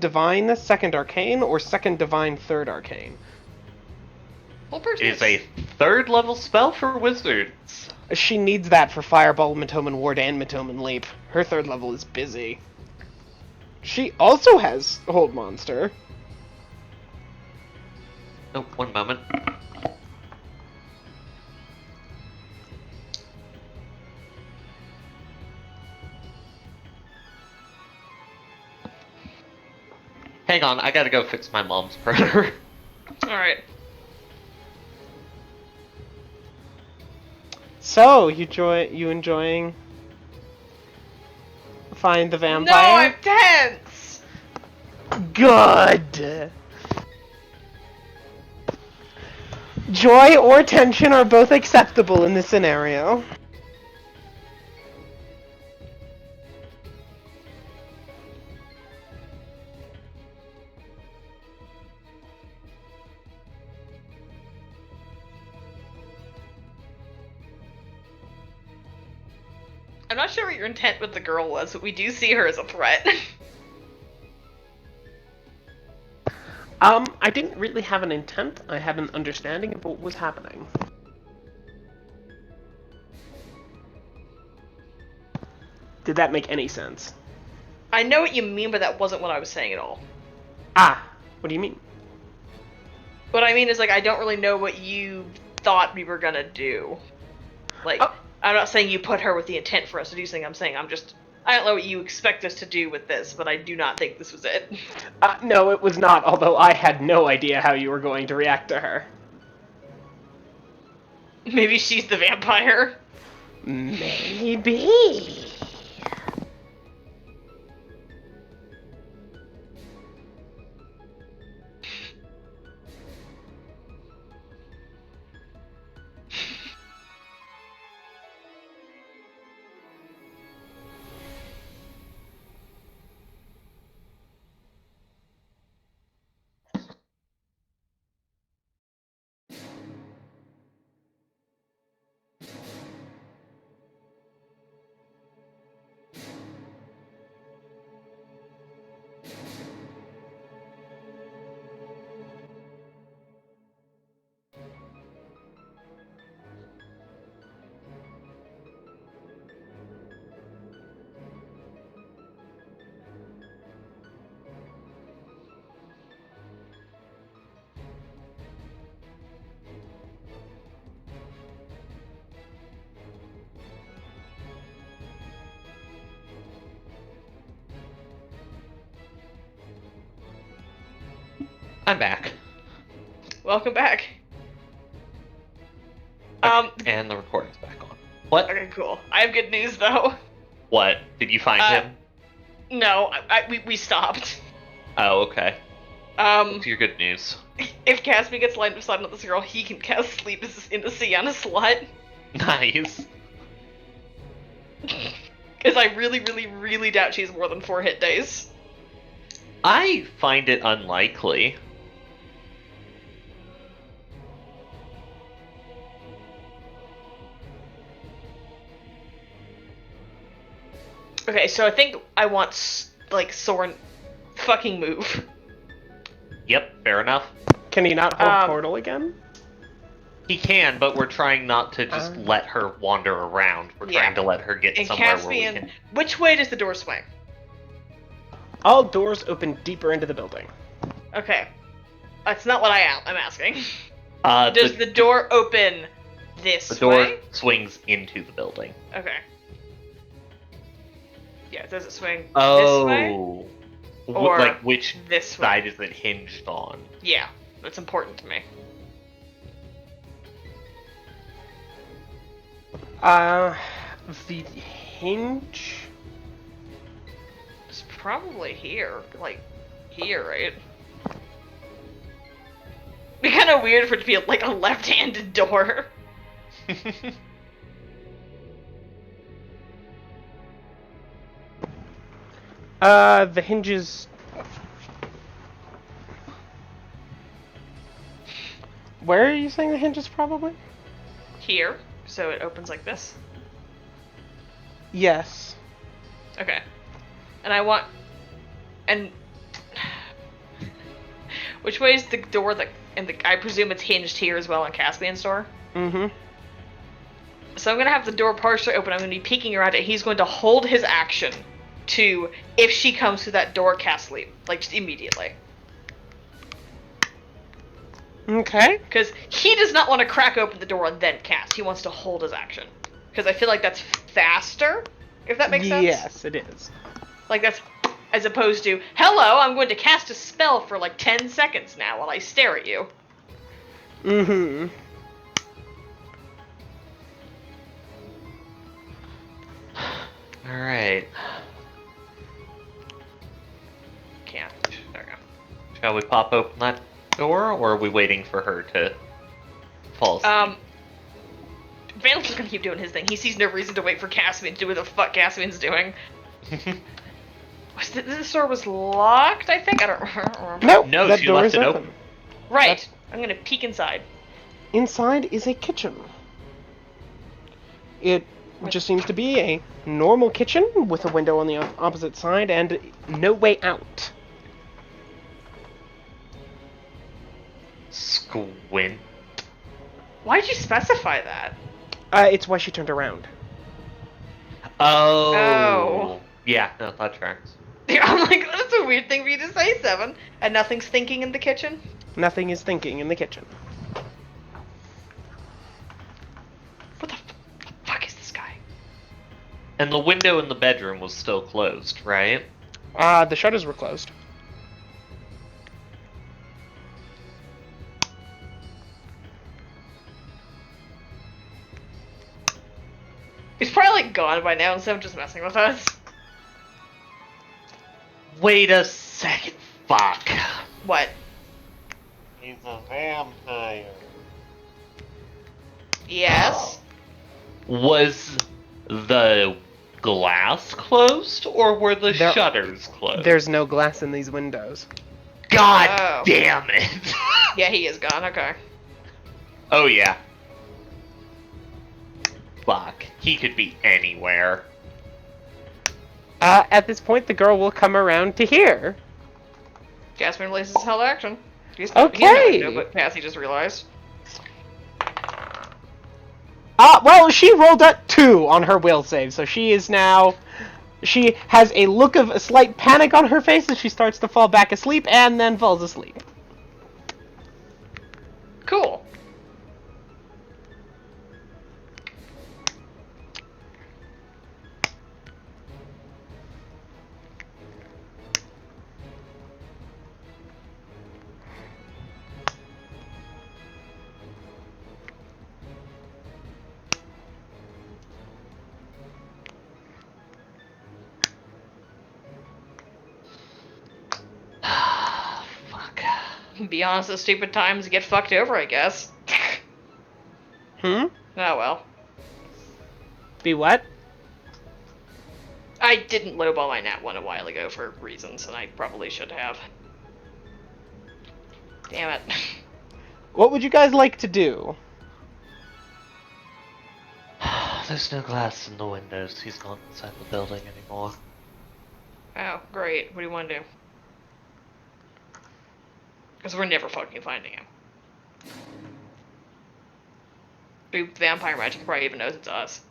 Speaker 2: divine, second arcane, or second divine, third arcane.
Speaker 1: Hold person
Speaker 3: It is a third level spell for wizards.
Speaker 2: She needs that for Fireball, Matoman Ward, and Matoman Leap. Her third level is busy. She also has Hold Monster.
Speaker 3: Oh, one moment. Hang on, I gotta go fix my mom's printer.
Speaker 1: Alright.
Speaker 2: So, you enjoying Find the Vampire?
Speaker 1: No, I'm tense!
Speaker 2: Good! Joy or tension are both acceptable in this scenario.
Speaker 1: I'm not sure what your intent with the girl was, but we do see her as a threat.
Speaker 2: I didn't really have an intent. I had an understanding of what was happening. Did that make any sense?
Speaker 1: I know what you mean, but that wasn't what I was saying at all.
Speaker 2: Ah, what do you mean?
Speaker 1: What I mean is, like, I don't really know what you thought we were gonna do. Like,
Speaker 2: Oh.
Speaker 1: I'm not saying you put her with the intent for us to do something. I don't know what you expect us to do with this, but I do not think this was it.
Speaker 2: No, it was not, although I had no idea how you were going to react to her.
Speaker 1: Maybe she's the vampire.
Speaker 2: Maybe.
Speaker 3: I'm back.
Speaker 1: Welcome back.
Speaker 3: And the recording's back on. What?
Speaker 1: Okay, cool. I have good news, though.
Speaker 3: What? Did you find him?
Speaker 1: No, we stopped.
Speaker 3: Oh, okay. What's your good news?
Speaker 1: If Caspian gets line of sight on this girl, he can cast Sleep in the Sea on a slut.
Speaker 3: Nice.
Speaker 1: Because I really, really, really doubt she has more than 4 hit days.
Speaker 3: I find it unlikely.
Speaker 1: Okay, so I think I want, like, Soren fucking move.
Speaker 3: Yep, fair enough.
Speaker 2: Can he not hold Portal again?
Speaker 3: He can, but we're trying not to just let her wander around. We're trying to let her get
Speaker 1: And
Speaker 3: somewhere
Speaker 1: Caspian,
Speaker 3: where we can...
Speaker 1: which way does the door swing?
Speaker 2: All doors open deeper into the building.
Speaker 1: Okay. That's not what I'm asking.
Speaker 3: Does
Speaker 1: the door open this way?
Speaker 3: The door swings into the building.
Speaker 1: Okay. Yeah, does it swing this way?
Speaker 3: Oh.
Speaker 1: Or
Speaker 3: like, which
Speaker 1: this
Speaker 3: side
Speaker 1: way?
Speaker 3: is it hinged on?
Speaker 1: Yeah, that's important to me.
Speaker 2: The hinge?
Speaker 1: It's probably here. Like, here, right? It'd be kind of weird for it to be, like, a left-handed door.
Speaker 2: The hinges... Where are you saying the hinge is probably?
Speaker 1: Here. So it opens like this.
Speaker 2: Yes.
Speaker 1: Okay. And I want... And... Which way is the door that... I presume it's hinged here as well on Caspian's door?
Speaker 2: Mm-hmm.
Speaker 1: So I'm going to have the door partially open. I'm going to be peeking around it. He's going to hold his action to, if she comes through that door, cast sleep. Like, just immediately.
Speaker 2: Okay.
Speaker 1: Because he does not want to crack open the door and then cast. He wants to hold his action. Because I feel like that's faster, if that makes sense.
Speaker 2: Yes, it is.
Speaker 1: Like, that's as opposed to, hello, I'm going to cast a spell for like 10 seconds now while I stare at you.
Speaker 2: Mm-hmm.
Speaker 3: Alright.
Speaker 1: Can't. There we go.
Speaker 3: Shall we pop open that door, or are we waiting for her to fall asleep?
Speaker 1: Vandal's just gonna keep doing his thing. He sees no reason to wait for Caspian to do what the fuck Caspian's doing. This door was locked, I think? I don't remember.
Speaker 3: No,
Speaker 2: that
Speaker 3: she
Speaker 2: door
Speaker 3: left
Speaker 2: is
Speaker 3: it
Speaker 2: open.
Speaker 3: open.
Speaker 1: Right. I'm gonna peek inside.
Speaker 2: Inside is a kitchen. It just seems to be a normal kitchen with a window on the opposite side and no way out.
Speaker 3: Squint.
Speaker 1: Why'd you specify that?
Speaker 2: It's why she turned around.
Speaker 3: Oh. Yeah, no, that tracks.
Speaker 1: I'm like, that's a weird thing for you to say, Seven. And nothing's thinking in the kitchen?
Speaker 2: Nothing is thinking in the kitchen.
Speaker 1: What the fuck is this guy?
Speaker 3: And the window in the bedroom was still closed, right?
Speaker 2: The shutters were closed.
Speaker 1: He's probably like gone by now instead of just messing with us.
Speaker 3: Wait a second. Fuck.
Speaker 1: What?
Speaker 3: He's a vampire.
Speaker 1: Yes?
Speaker 3: Was the glass closed, or were the
Speaker 2: There-
Speaker 3: shutters closed?
Speaker 2: There's no glass in these windows.
Speaker 3: God
Speaker 1: Oh.
Speaker 3: damn it!
Speaker 1: Yeah, he is gone, okay.
Speaker 3: Oh yeah. Fuck. He could be anywhere.
Speaker 2: At this point, the girl will come around to here.
Speaker 1: Caspian releases his held action.
Speaker 2: Okay.
Speaker 1: But Cassie just realized.
Speaker 2: Well, she rolled a 2 on her will save, so she is now... She has a look of a slight panic on her face as she starts to fall back asleep, and then falls asleep.
Speaker 1: Cool.
Speaker 3: Fuck.
Speaker 1: Be honest, the stupid times get fucked over, I guess.
Speaker 2: Hmm?
Speaker 1: Oh well.
Speaker 2: Be what?
Speaker 1: I didn't lowball my nat 1 a while ago for reasons, and I probably should have. Damn it.
Speaker 2: What would you guys like to do?
Speaker 3: There's no glass in the windows. He's not inside the building anymore.
Speaker 1: Oh, great. What do you want to do? Because we're never fucking finding him. Boop, vampire magic probably even knows it's us.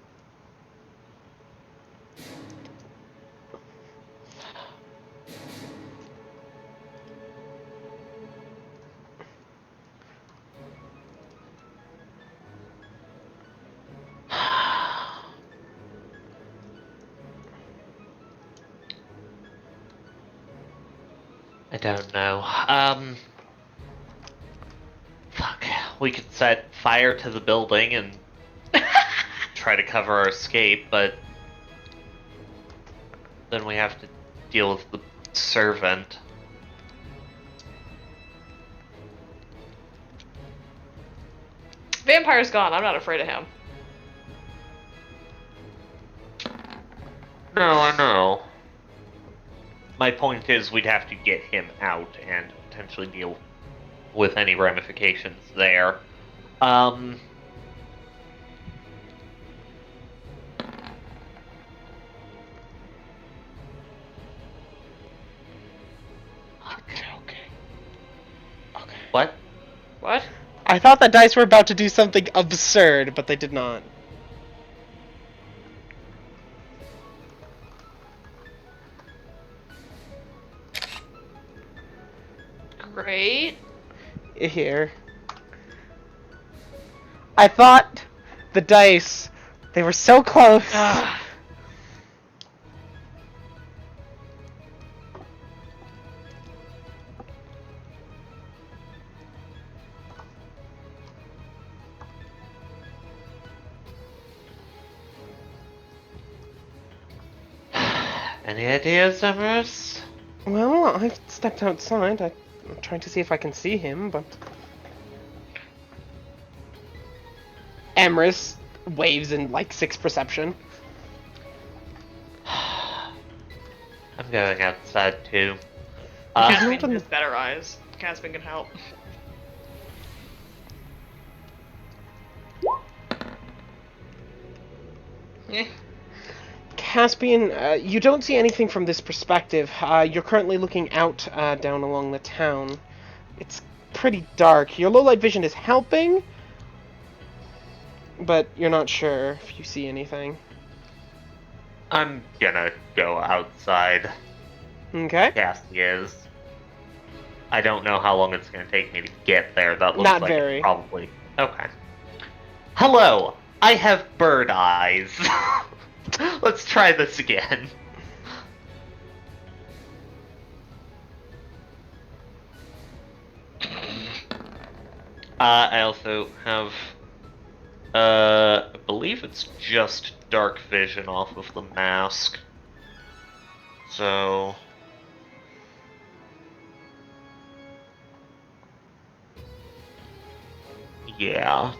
Speaker 3: I don't know. Fuck. We could set fire to the building and try to cover our escape, but then we have to deal with the servant.
Speaker 1: Vampire's gone. I'm not afraid of him.
Speaker 3: No, I know. My point is we'd have to get him out and potentially deal with any ramifications there.
Speaker 2: Okay.
Speaker 3: What?
Speaker 1: What?
Speaker 2: I thought the dice were about to do something absurd, but they did not.
Speaker 1: Great.
Speaker 2: Here. I thought the dice, they were so close.
Speaker 1: Ugh.
Speaker 3: Any ideas, Emerus?
Speaker 2: Well, I stepped outside. I'm trying to see if I can see him, but... Emrys waves in, like, 6 perception.
Speaker 3: I'm going outside, too.
Speaker 1: Caspian has better eyes. Caspian can help. Eh.
Speaker 2: Caspian, you don't see anything from this perspective. You're currently looking out down along the town. It's pretty dark. Your low-light vision is helping, but you're not sure if you see anything.
Speaker 3: I'm gonna go outside.
Speaker 2: Okay.
Speaker 3: Cassie is. I don't know how long it's gonna take me to get there. That looks
Speaker 2: Not
Speaker 3: like
Speaker 2: very.
Speaker 3: Probably. Okay. Hello! I have bird eyes. Let's try this again. I also have, I believe it's just dark vision off of the mask. So... yeah.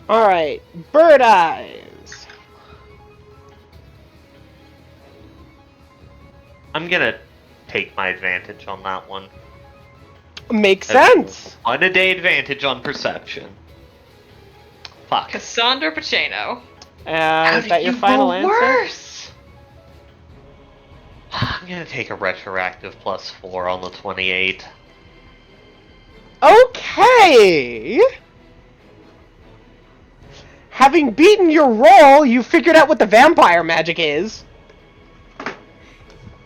Speaker 2: Alright, bird eyes.
Speaker 3: I'm gonna take my advantage on that one.
Speaker 2: Makes sense.
Speaker 3: 1 a day advantage on perception. Fuck.
Speaker 1: Cassandra Pacino.
Speaker 2: Is that your final answer?
Speaker 1: Worse?
Speaker 3: I'm gonna take a retroactive +4 on the 28.
Speaker 2: Okay! Having beaten your roll, you figured out what the vampire magic is.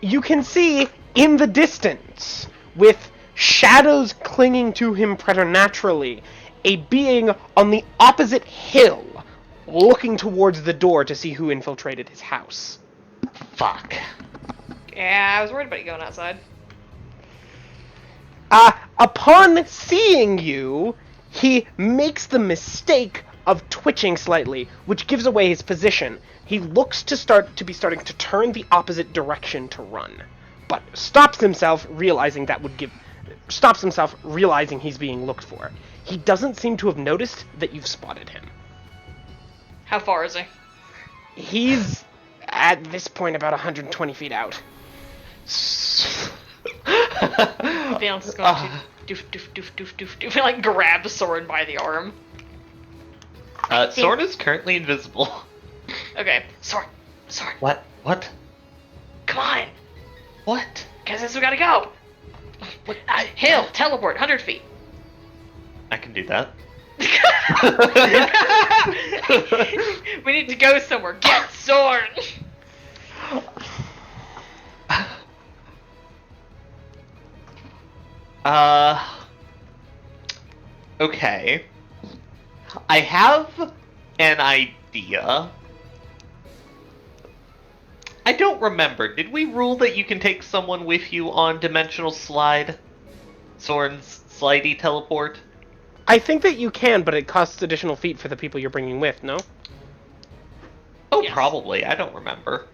Speaker 2: You can see in the distance, with shadows clinging to him preternaturally, a being on the opposite hill, looking towards the door to see who infiltrated his house.
Speaker 3: Fuck.
Speaker 1: Yeah, I was worried about you going outside.
Speaker 2: Upon seeing you, he makes the mistake of twitching slightly, which gives away his position. He looks to be starting to turn the opposite direction to run, but stops himself, realizing he's being looked for. He doesn't seem to have noticed that you've spotted him.
Speaker 1: How far is he?
Speaker 2: He's, at this point, about 120 feet out.
Speaker 1: Vance is going to doof doof doof doof doof doof and like grab Soren by the arm.
Speaker 3: Soren is currently invisible.
Speaker 1: Okay, Soren.
Speaker 3: What? What?
Speaker 1: Come on,
Speaker 3: What?
Speaker 1: guys, we gotta go.
Speaker 3: What?
Speaker 1: Hill, teleport, 100 feet.
Speaker 3: I can do that.
Speaker 1: We need to go somewhere. Get Soren.
Speaker 3: Okay. I have an idea. I don't remember. Did we rule that you can take someone with you on Dimensional Slide? Soren's slidey teleport?
Speaker 2: I think that you can, but it costs additional feet for the people you're bringing with, no?
Speaker 3: Oh,
Speaker 1: Yes.
Speaker 3: probably. I don't remember.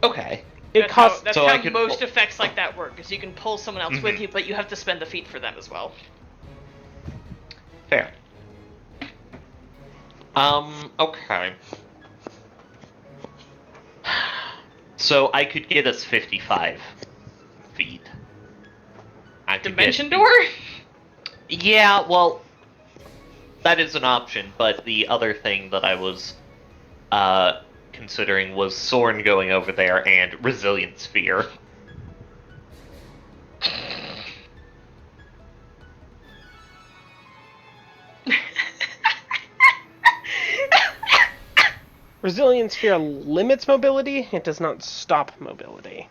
Speaker 3: Okay.
Speaker 2: It costs...
Speaker 1: That's
Speaker 3: So
Speaker 1: how
Speaker 3: I could
Speaker 1: most
Speaker 3: pull-
Speaker 1: effects like that work, is you can pull someone else with you, but you have to spend the feet for them as well.
Speaker 3: Fair. Okay. So I could get us 55 feet. I could
Speaker 1: Dimension
Speaker 3: get...
Speaker 1: door?
Speaker 3: Yeah, well, that is an option, but the other thing that I was considering was Soren going over there and Resilient Sphere.
Speaker 2: Resilient Sphere limits mobility, it does not stop mobility.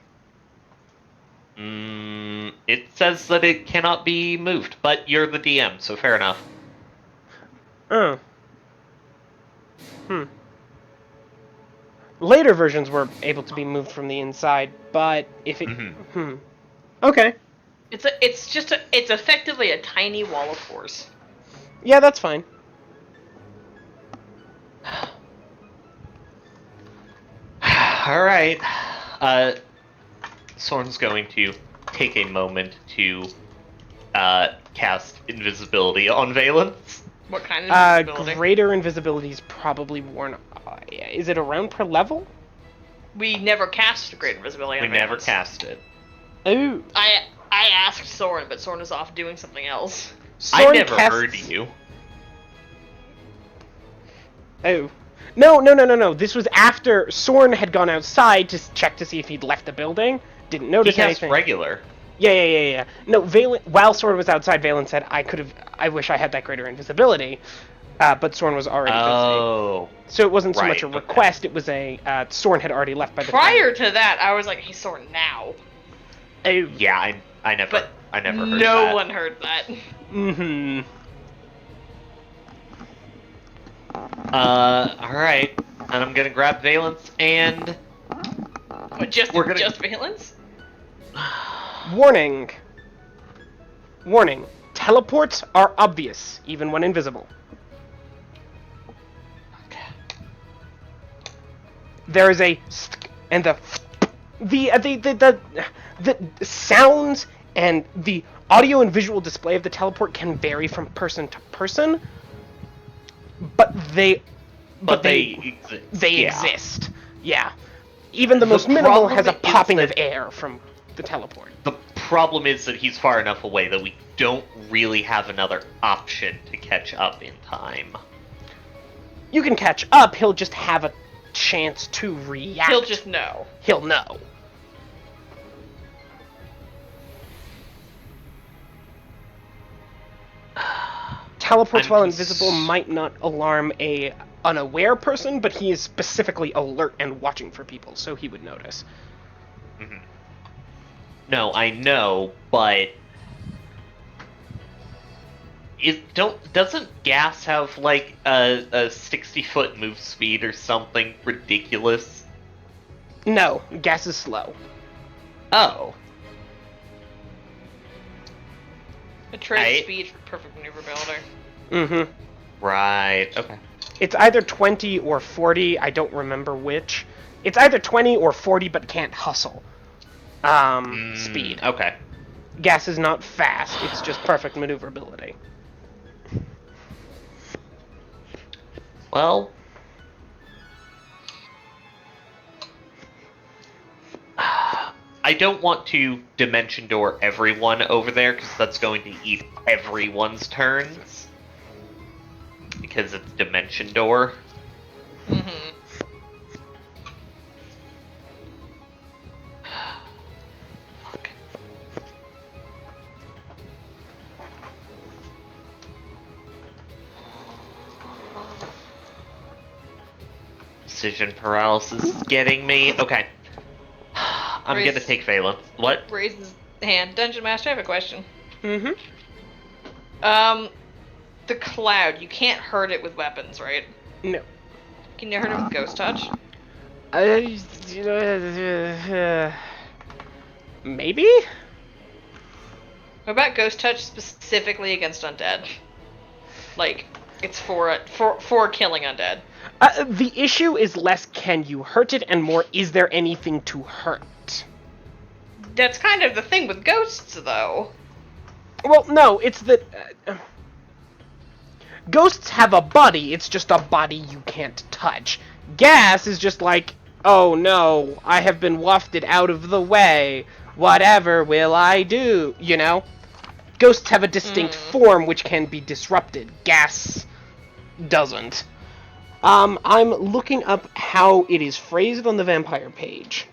Speaker 3: It says that it cannot be moved, but you're the DM, so fair enough.
Speaker 2: Oh. Later versions were able to be moved from the inside, but if it... Okay.
Speaker 1: It's effectively a tiny wall of force.
Speaker 2: Yeah, that's fine.
Speaker 3: Alright. Soren's going to take a moment to cast invisibility on Valence.
Speaker 1: What kind of invisibility?
Speaker 2: Greater invisibility is probably worn... is it around per level?
Speaker 1: We never cast Great Invisibility on
Speaker 3: We never
Speaker 1: Valence.
Speaker 3: cast it.
Speaker 2: Ooh.
Speaker 1: I asked Soren, but Soren is off doing something else.
Speaker 3: I never heard you.
Speaker 2: Oh. No. This was after Soren had gone outside to check to see if he'd left the building. Didn't notice
Speaker 3: He cast
Speaker 2: anything.
Speaker 3: regular.
Speaker 2: Yeah. No, while Soren was outside, Valen said, I wish I had that greater invisibility. But Soren was already busy.
Speaker 3: Oh.
Speaker 2: So it wasn't so much a
Speaker 3: right,
Speaker 2: request, it was a, Soren had already left by the
Speaker 1: Prior to that, I was like, hey, Soren, now.
Speaker 2: Oh.
Speaker 3: Yeah, I never heard that.
Speaker 1: No one heard that.
Speaker 2: Mm-hmm.
Speaker 3: Alright. And I'm gonna grab Valence and...
Speaker 1: But just Valence?
Speaker 2: Warning. Teleports are obvious, even when invisible. There is a and the sounds and the audio and visual display of the teleport can vary from person to person, but they exist. Yeah. Even the most minimal has a popping of air from the teleport.
Speaker 3: The problem is that he's far enough away that we don't really have another option to catch up in time.
Speaker 2: You can catch up, he'll just have a chance to react.
Speaker 1: He'll just know.
Speaker 2: He'll know. Teleports while invisible might not alarm a unaware person, but he is specifically alert and watching for people, so he would notice.
Speaker 3: Mm-hmm. No, I know, but doesn't gas have like a 60-foot move speed or something ridiculous?
Speaker 2: No, gas is slow.
Speaker 3: Oh.
Speaker 1: A trade speed for perfect maneuverability.
Speaker 2: Mm-hmm.
Speaker 3: Right, okay.
Speaker 2: It's either 20 or 40, I don't remember which. It's either 20 or 40, but can't hustle. Speed.
Speaker 3: Okay.
Speaker 2: Gas is not fast, it's just perfect maneuverability.
Speaker 3: Well... I don't want to Dimension Door everyone over there, because that's going to eat everyone's turns. Because it's Dimension Door.
Speaker 1: Mm-hmm.
Speaker 3: Fuck. Decision paralysis is getting me. Okay. I'm gonna take Phelan. What?
Speaker 1: Raises hand. Dungeon Master, I have a question.
Speaker 2: Mm-hmm.
Speaker 1: The cloud, you can't hurt it with weapons, right?
Speaker 2: No.
Speaker 1: Can you hurt it with Ghost Touch?
Speaker 2: Maybe?
Speaker 1: What about Ghost Touch specifically against undead? Like, it's for killing undead.
Speaker 2: The issue is less can you hurt it and more is there anything to hurt?
Speaker 1: That's kind of the thing with ghosts, though.
Speaker 2: Well, no, it's that... ghosts have a body, it's just a body you can't touch. Gas is just like, oh no, I have been wafted out of the way. Whatever will I do? You know? Ghosts have a distinct form which can be disrupted. Gas doesn't. I'm looking up how it is phrased on the vampire page.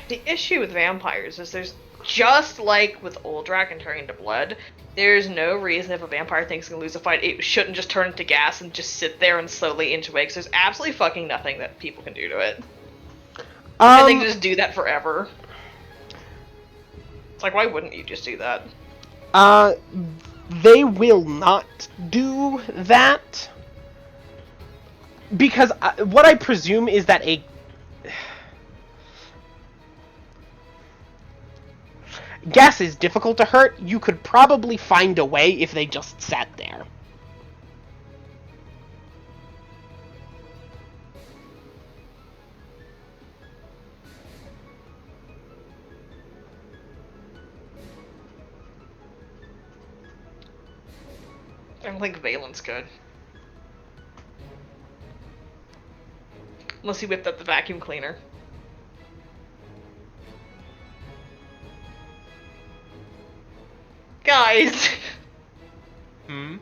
Speaker 1: The issue with vampires is there's, just like with old dragon turning to blood, there's no reason if a vampire thinks it can lose a fight, it shouldn't just turn into gas and just sit there and slowly inch away, because there's absolutely fucking nothing that people can do to it. And they can just do that forever. Like, why wouldn't you just do that?
Speaker 2: They will not do that. Because what I presume is that gas is difficult to hurt. You could probably find a way if they just sat there.
Speaker 1: I don't think Valen's good. Unless he whipped up the vacuum cleaner. Guys!
Speaker 3: Hmm?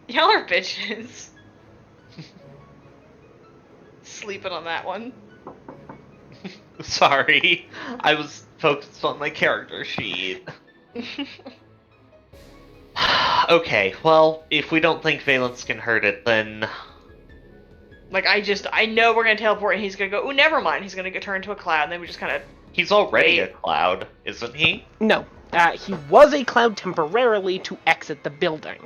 Speaker 1: Y'all are bitches. Sleeping on that one.
Speaker 3: Sorry. I was focused on my character sheet. Okay, well, if we don't think Valence can hurt it, then...
Speaker 1: Like, I know we're gonna teleport and he's gonna go, ooh, never mind, he's gonna get turned into a cloud, and then we just kind of...
Speaker 3: He's already
Speaker 1: Wait.
Speaker 3: a cloud, isn't he?
Speaker 2: No. He was a cloud temporarily to exit the building.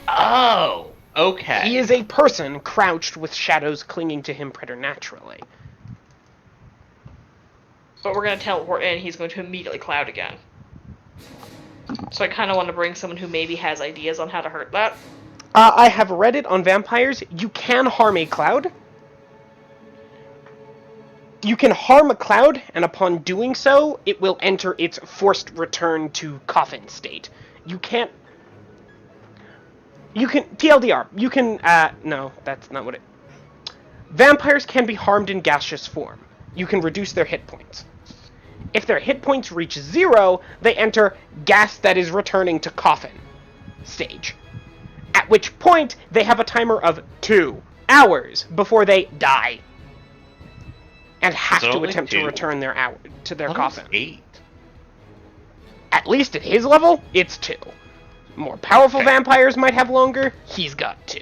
Speaker 3: Oh, okay.
Speaker 2: He is a person crouched with shadows clinging to him preternaturally.
Speaker 1: But we're gonna teleport in, he's going to immediately cloud again. So I kind of want to bring someone who maybe has ideas on how to hurt that.
Speaker 2: I have read it on vampires. You can harm a cloud. You can harm a cloud, and upon doing so, it will enter its forced return to coffin state. You can't... You can... TLDR. You can... No, that's not what it... Vampires can be harmed in gaseous form. You can reduce their hit points. If their hit points reach 0, they enter gas that is returning to coffin stage. At which point, they have a timer of 2 hours before they die. And have to attempt to return their to their coffin.
Speaker 3: 8?
Speaker 2: At least at his level, it's 2. More powerful vampires might have longer. He's got 2.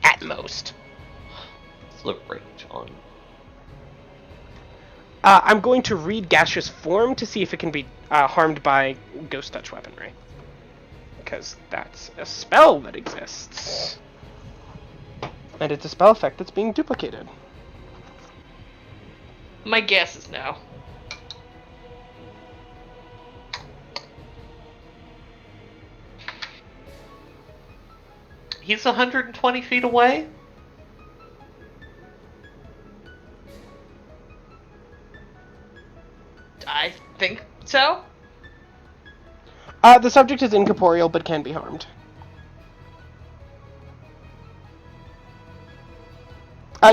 Speaker 2: At most.
Speaker 3: What's the range on?
Speaker 2: I'm going to read gaseous form to see if it can be harmed by ghost touch weaponry. Because that's a spell that exists. And it's a spell effect that's being duplicated.
Speaker 1: My guess is no.
Speaker 3: He's 120 feet away?
Speaker 1: I think so.
Speaker 2: The subject is incorporeal but can be harmed.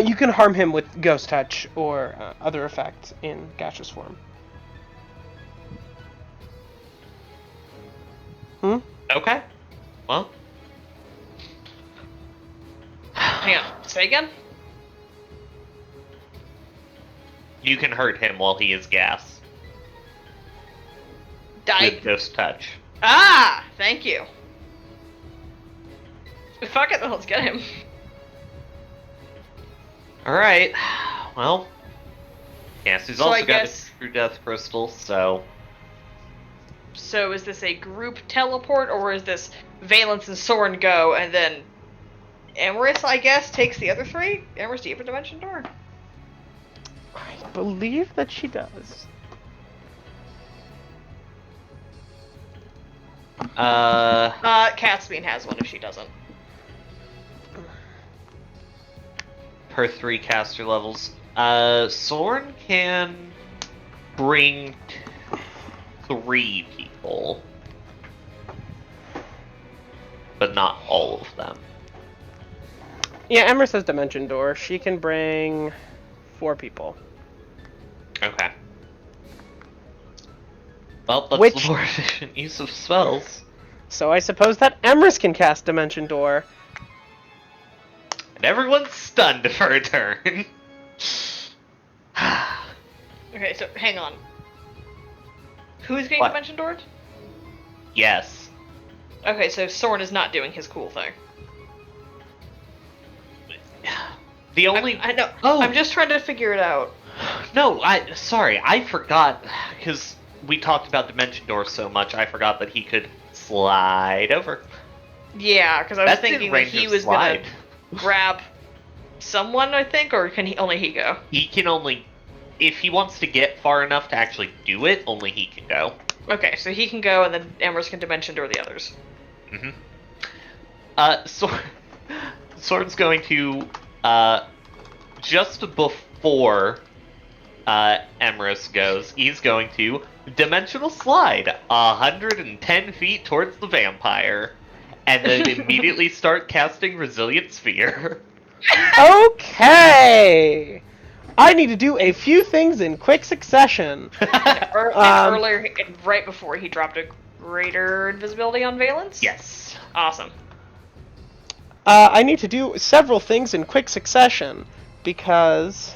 Speaker 2: You can harm him with ghost touch or other effects in gaseous form.
Speaker 3: Okay. Well.
Speaker 1: Hang on, say again?
Speaker 3: You can hurt him while he is gas. With ghost touch.
Speaker 1: Ah! Thank you. Fuck it, then let's get him.
Speaker 3: Alright. Well. Yes, he's
Speaker 1: So
Speaker 3: also
Speaker 1: I
Speaker 3: got
Speaker 1: guess-
Speaker 3: a true death crystal, so...
Speaker 1: So is this a group teleport, or is this Valence and Soren go, and then Emerus, I guess, takes the other 3? Emerus, do you have a dimension door?
Speaker 2: I believe that she does.
Speaker 1: Caspian has one if she doesn't.
Speaker 3: Per 3 caster levels. Soren can bring 3 people. But not all of them.
Speaker 2: Yeah, Emrys has dimension door. She can bring 4 people.
Speaker 3: Okay. Well, that's
Speaker 2: Which-
Speaker 3: the more efficient use of spells.
Speaker 2: So I suppose that Emrys can cast dimension door.
Speaker 3: And everyone's stunned for a turn.
Speaker 1: Okay, so hang on. Who's getting
Speaker 3: What?
Speaker 1: dimension doored?
Speaker 3: Yes.
Speaker 1: Okay, so Soren is not doing his cool thing.
Speaker 3: The only...
Speaker 1: I know.
Speaker 3: Oh.
Speaker 1: I'm just trying to figure it out.
Speaker 3: No, sorry, I forgot, because we talked about Dimension Door so much, I forgot that he could slide over.
Speaker 1: Yeah, because I was
Speaker 3: That's in
Speaker 1: thinking that
Speaker 3: range
Speaker 1: he
Speaker 3: of
Speaker 1: was
Speaker 3: slide.
Speaker 1: gonna grab someone, I think, or can only he go?
Speaker 3: He can only, if he wants to get far enough to actually do it, only he can go.
Speaker 1: Okay, so he can go, and then Amherst can Dimension Door the others.
Speaker 3: Mm-hmm. Sword's going to, just before Emrys goes, he's going to Dimensional Slide 110 feet towards the vampire, and then immediately start casting Resilient Sphere.
Speaker 2: Okay! I need to do a few things in quick succession.
Speaker 1: Earlier, right before he dropped a greater invisibility on Valence?
Speaker 3: Yes.
Speaker 1: Awesome.
Speaker 2: I need to do several things in quick succession, because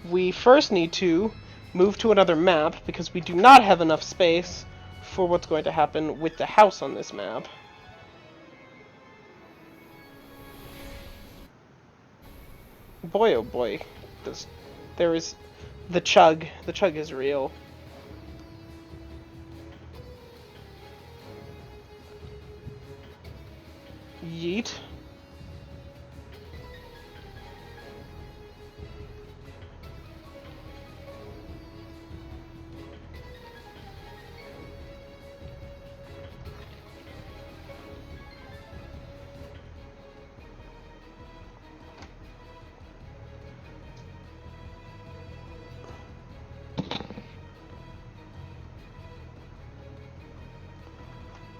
Speaker 2: we first need to move to another map, because we do not have enough space for what's going to happen with the house on this map. Boy, oh boy, there is the chug. The chug is real. Yeet.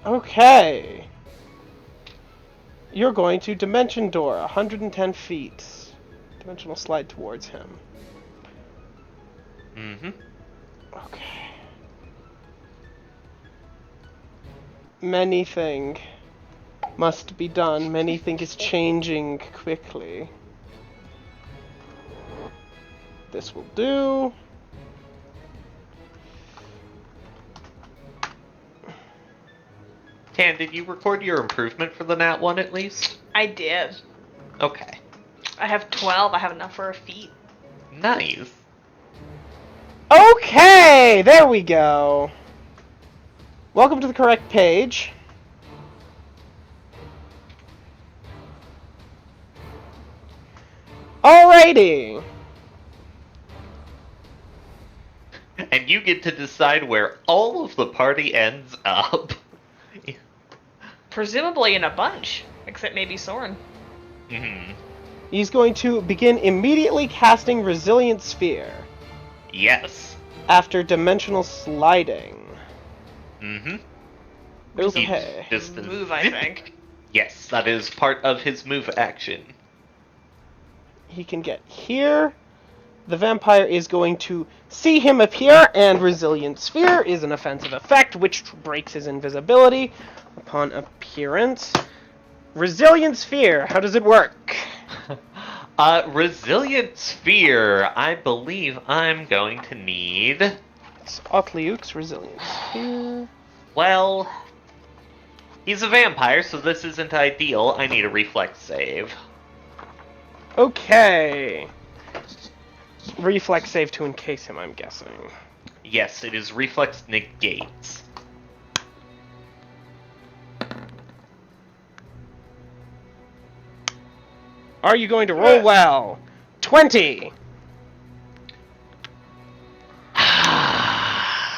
Speaker 2: Okay. You're going to Dimension Door, 110 feet. Dimensional slide towards him.
Speaker 3: Mm-hmm.
Speaker 2: Okay. Manything must be done. Manything is changing quickly. This will do.
Speaker 3: Tan, did you record your improvement for the Nat 1 at least?
Speaker 1: I did.
Speaker 3: Okay.
Speaker 1: I have 12. I have enough for a feat.
Speaker 3: Nice.
Speaker 2: Okay, there we go. Welcome to the correct page. Alrighty.
Speaker 3: And you get to decide where all of the party ends up.
Speaker 1: Presumably in a bunch, except maybe Soren.
Speaker 3: Mm-hmm.
Speaker 2: He's going to begin immediately casting Resilient Sphere
Speaker 3: Yes.
Speaker 2: after dimensional sliding.
Speaker 3: Mm-hmm.
Speaker 2: Okay.
Speaker 3: Distance.
Speaker 1: Move, I think.
Speaker 3: Yes, that is part of his move action.
Speaker 2: He can get here. The vampire is going to see him appear, and Resilient Sphere is an offensive effect, which breaks his invisibility upon appearance. Resilient Sphere, how does it work?
Speaker 3: Resilient Sphere. I believe I'm going to need...
Speaker 2: It's Otleyuk's Resilient Sphere.
Speaker 3: Well... He's a vampire, so this isn't ideal. I need a reflex save.
Speaker 2: Okay. Reflex save to encase him, I'm guessing.
Speaker 3: Yes, it is reflex negates.
Speaker 2: Are you going to roll well? 20!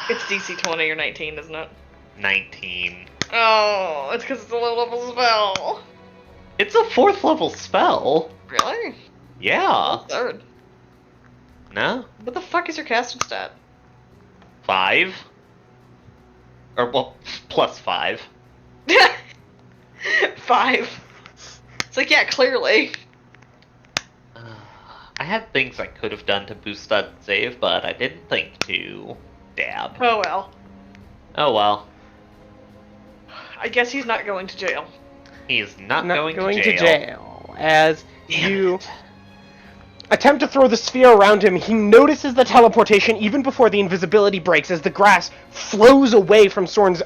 Speaker 1: It's DC 20 or 19, isn't it?
Speaker 3: 19.
Speaker 1: Oh, it's because it's a low level spell.
Speaker 3: It's a 4th level spell.
Speaker 1: Really?
Speaker 3: Yeah.
Speaker 1: Third.
Speaker 3: No?
Speaker 1: What the fuck is your casting stat?
Speaker 3: 5? Or, well, plus 5.
Speaker 1: 5. It's like, yeah, clearly.
Speaker 3: I had things I could have done to boost that save, but I didn't think to. Dab.
Speaker 1: Oh well.
Speaker 3: Oh well.
Speaker 1: I guess he's not going to jail.
Speaker 3: He is not,
Speaker 2: Not
Speaker 3: going to jail.
Speaker 2: as
Speaker 3: Damn
Speaker 2: you
Speaker 3: it.
Speaker 2: attempt to throw the sphere around him. He notices the teleportation even before the invisibility breaks, as the grass flows away from Soren's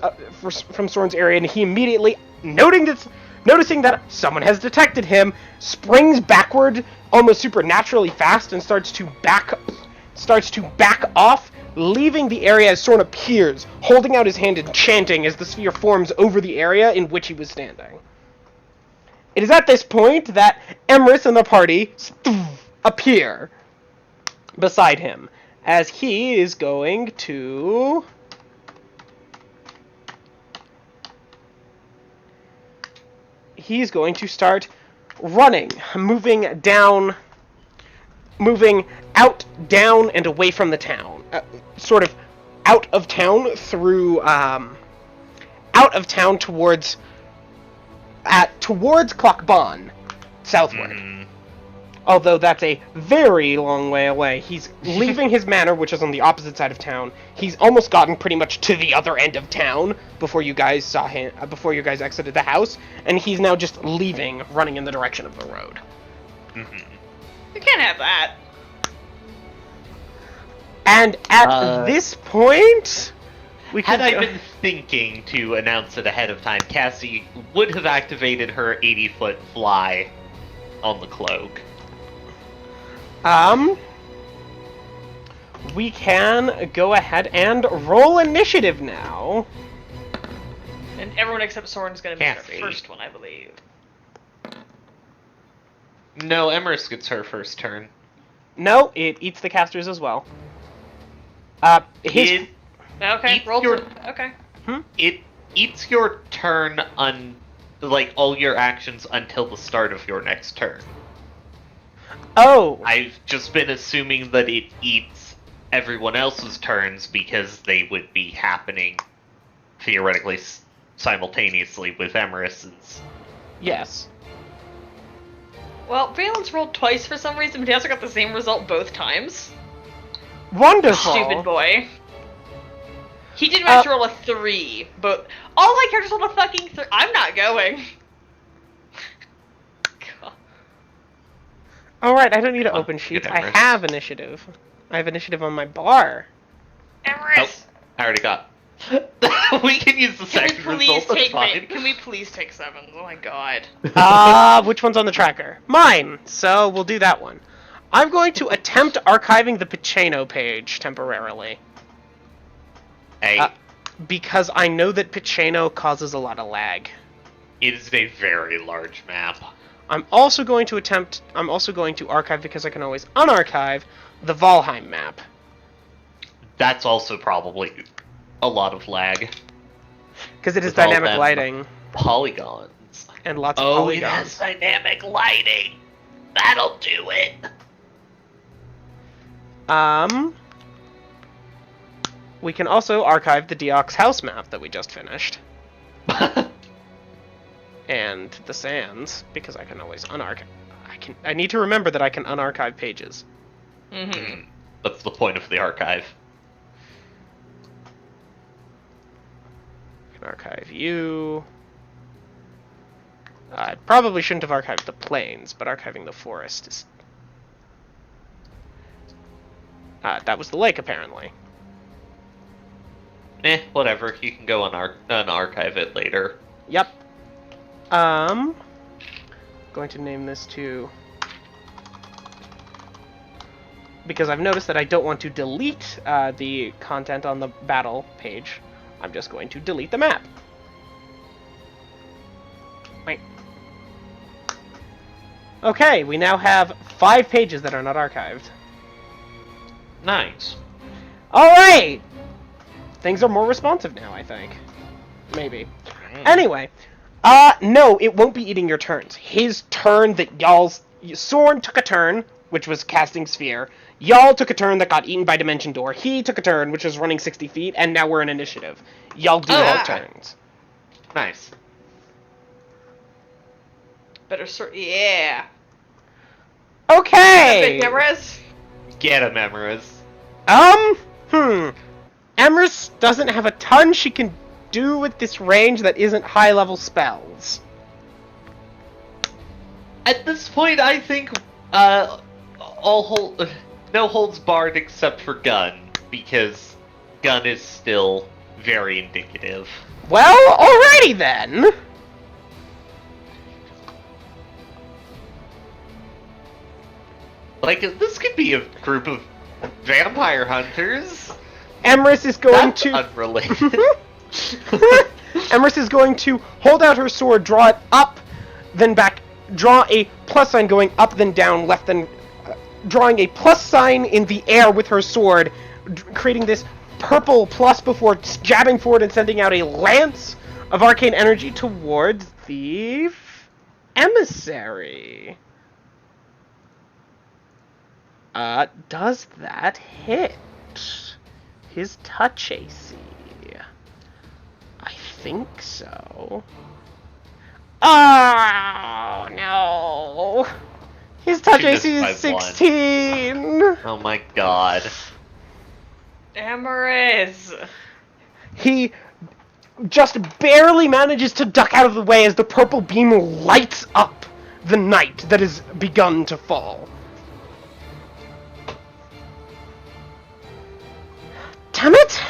Speaker 2: area, and he immediately, noting this noticing that someone has detected him, springs backward almost supernaturally fast and starts to back off, leaving the area as Sorn appears, holding out his hand and chanting as the sphere forms over the area in which he was standing. It is at this point that Emrys and the party appear beside him, as he is going to... He's going to start running, moving out, down, and away from the town. Sort of out of town through, out of town towards Clockbon, southward.
Speaker 3: Mm.
Speaker 2: Although that's a very long way away. He's leaving his manor, which is on the opposite side of town. He's almost gotten pretty much to the other end of town before you guys saw him, before you guys exited the house, and he's now just leaving, running in the direction of the road.
Speaker 3: Mm-hmm.
Speaker 1: You can't have that.
Speaker 2: And at this point, we
Speaker 3: Had
Speaker 2: can
Speaker 3: I been thinking to announce it ahead of time, Cassie would have activated her 80-foot fly on the cloak.
Speaker 2: We can go ahead and roll initiative now.
Speaker 1: And everyone except Soren's gonna be
Speaker 3: Can't
Speaker 1: the
Speaker 3: be.
Speaker 1: first one, I believe.
Speaker 3: No, Emrys gets her first turn.
Speaker 2: No, it eats the casters as well.
Speaker 3: It,
Speaker 1: Okay,
Speaker 3: Eat
Speaker 1: roll
Speaker 3: your-
Speaker 1: to... Okay.
Speaker 3: it eats your turn like all your actions until the start of your next turn.
Speaker 2: Oh,
Speaker 3: I've just been assuming that it eats everyone else's turns because they would be happening theoretically simultaneously with Emrys's.
Speaker 2: yes.
Speaker 1: Well, Valen's rolled twice for some reason, but he also got the same result both times.
Speaker 2: Wonderful.
Speaker 1: Stupid boy. He did manage to roll a 3, but all my characters rolled a fucking 3. I'm not going. God.
Speaker 2: Alright, I don't need to
Speaker 3: Come on,
Speaker 2: open sheets.
Speaker 3: get
Speaker 2: I
Speaker 3: Emrys.
Speaker 2: have initiative. I have initiative on my bar.
Speaker 1: Emrys!
Speaker 3: Nope, I already got. We can use the
Speaker 1: Can we
Speaker 3: second
Speaker 1: please
Speaker 3: result. That's
Speaker 1: take
Speaker 3: fine.
Speaker 1: Can we please take 7s? Oh my god.
Speaker 2: Which one's on the tracker? Mine! So, we'll do that one. I'm going to attempt archiving the Piceno page temporarily.
Speaker 3: Hey,
Speaker 2: Because I know that Piceno causes a lot of lag.
Speaker 3: it is a very large map.
Speaker 2: I'm also going to archive, because I can always unarchive, the Valheim map.
Speaker 3: That's also probably a lot of lag.
Speaker 2: Because it is
Speaker 3: With all
Speaker 2: dynamic
Speaker 3: them
Speaker 2: lighting,
Speaker 3: Polygons.
Speaker 2: and lots of
Speaker 3: Oh, it
Speaker 2: polygons.
Speaker 3: has dynamic lighting. That'll do it.
Speaker 2: We can also archive the Deox house map that we just finished. And the Sands, because I can always unarchive. I need to remember that I can unarchive pages.
Speaker 1: Mm-hmm.
Speaker 3: That's the point of the archive.
Speaker 2: I can archive you. I probably shouldn't have archived the plains, but archiving the forest is... that was the lake, apparently.
Speaker 3: Whatever. You can go unarchive it later.
Speaker 2: Yep. Going to name this to... Because I've noticed that I don't want to delete the content on the battle page. I'm just going to delete the map. Wait. Okay, we now have 5 pages that are not archived.
Speaker 3: Nice.
Speaker 2: Alright! Things are more responsive now, I think. Maybe. Anyway, no, it won't be eating your turns. His turn that Sorn took a turn, which was casting Sphere. Y'all took a turn that got eaten by Dimension Door. He took a turn, which was running 60 feet, and now we're in initiative. Y'all do all
Speaker 3: okay.
Speaker 2: turns.
Speaker 3: Nice.
Speaker 1: Better sort. Yeah.
Speaker 2: Okay!
Speaker 1: Big Emrys.
Speaker 3: Get him, Emrys.
Speaker 2: Emrys doesn't have a ton she can do with this range that isn't high-level spells.
Speaker 3: At this point, I think no holds barred except for gun, because gun is still very indicative.
Speaker 2: Well, alrighty then!
Speaker 3: Like, this could be a group of vampire hunters.
Speaker 2: Emerus is going
Speaker 3: That's
Speaker 2: to...
Speaker 3: unrelated.
Speaker 2: Emerus is going to hold out her sword, draw it up, then back, draw a plus sign going up, then down, left, then... drawing a plus sign in the air with her sword, creating this purple plus before jabbing forward and sending out a lance of arcane energy towards the emissary. Does that hit his touch AC? I think so. Oh, no. His touch
Speaker 3: She
Speaker 2: AC
Speaker 3: missed
Speaker 2: is
Speaker 3: by
Speaker 2: 16.
Speaker 3: Oh my god.
Speaker 1: Emerus!
Speaker 2: He just barely manages to duck out of the way as the purple beam lights up the night that has begun to fall. Damn it!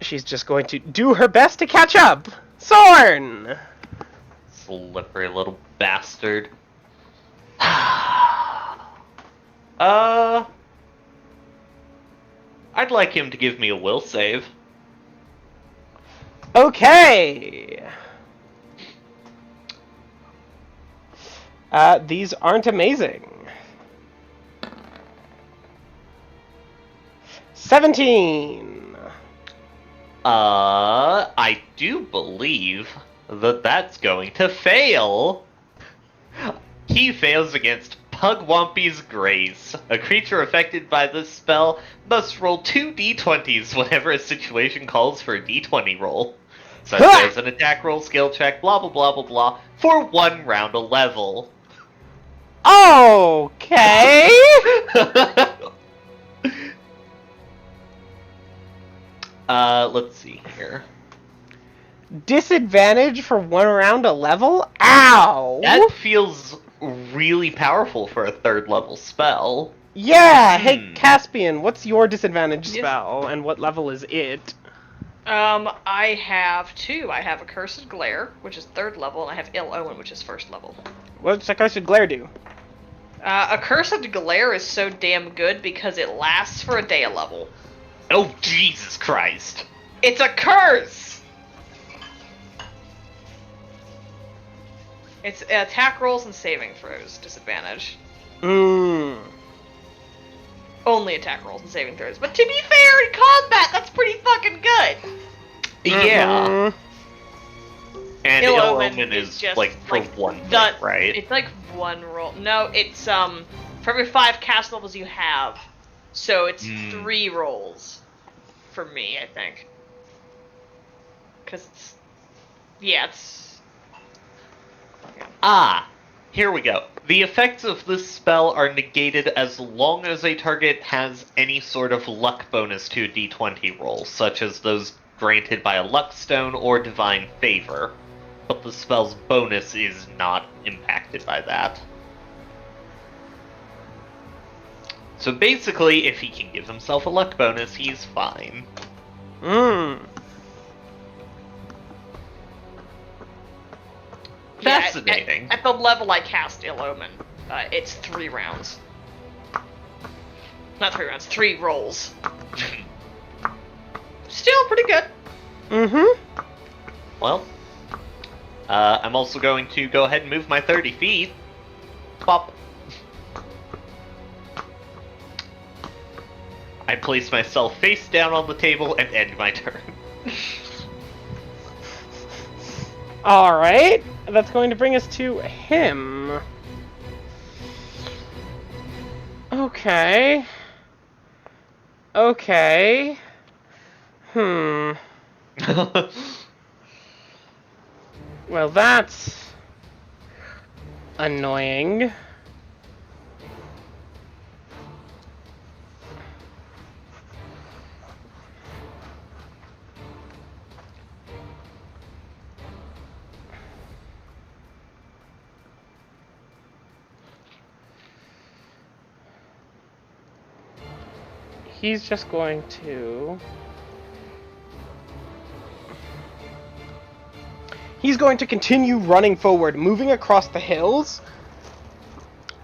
Speaker 2: She's just going to do her best to catch up. Sorn!
Speaker 3: Slippery little bastard. I'd like him to give me a will save.
Speaker 2: Okay. These aren't amazing. 17.
Speaker 3: I do believe that that's going to fail. He fails against Pugwampy's Grace. A creature affected by this spell must roll 2 d20s whenever a situation calls for a d20 roll. Such as an attack roll, skill check, blah blah blah blah blah, for 1 round a level.
Speaker 2: Okay.
Speaker 3: Let's see here.
Speaker 2: Disadvantage for 1 round a level? Ow!
Speaker 3: That feels really powerful for a 3rd level spell.
Speaker 2: Yeah! Hey, Caspian, what's your disadvantage
Speaker 1: Yes.
Speaker 2: spell, and what level is it?
Speaker 1: I have 2. I have Accursed Glare, which is 3rd level, and I have Ill Omen, which is 1st level.
Speaker 2: What's Accursed Glare do?
Speaker 1: Accursed Glare is so damn good because it lasts for a day a level.
Speaker 3: Oh, Jesus Christ.
Speaker 1: It's a curse! It's attack rolls and saving throws, disadvantage. Only attack rolls and saving throws. But to be fair, in combat, that's pretty fucking good!
Speaker 3: Yeah. And
Speaker 1: Ill
Speaker 3: Ill
Speaker 1: Omen
Speaker 3: Omen
Speaker 1: is
Speaker 3: is
Speaker 1: just,
Speaker 3: like for
Speaker 1: like,
Speaker 3: one thing,
Speaker 1: the-
Speaker 3: right?
Speaker 1: It's like 1 roll. No, it's, for every 5 cast levels you have. So it's 3 rolls. For me, I think. Because it's... Yeah, it's... Yeah.
Speaker 3: Ah, here we go. The effects of this spell are negated as long as a target has any sort of luck bonus to a d20 roll, such as those granted by a luck stone or divine favor. But the spell's bonus is not impacted by that. So basically, if he can give himself a luck bonus, he's fine. Fascinating.
Speaker 1: At the level I cast Ill Omen, it's 3 rounds. Not 3 rounds, 3 rolls. Still pretty good.
Speaker 3: Well, I'm also going to go ahead and move my 30 feet. Pop. I place myself face down on the table and end my turn.
Speaker 2: Alright, that's going to bring us to him. Okay. Okay. Well, that's annoying. He's just going to... He's going to continue running forward, moving across the hills,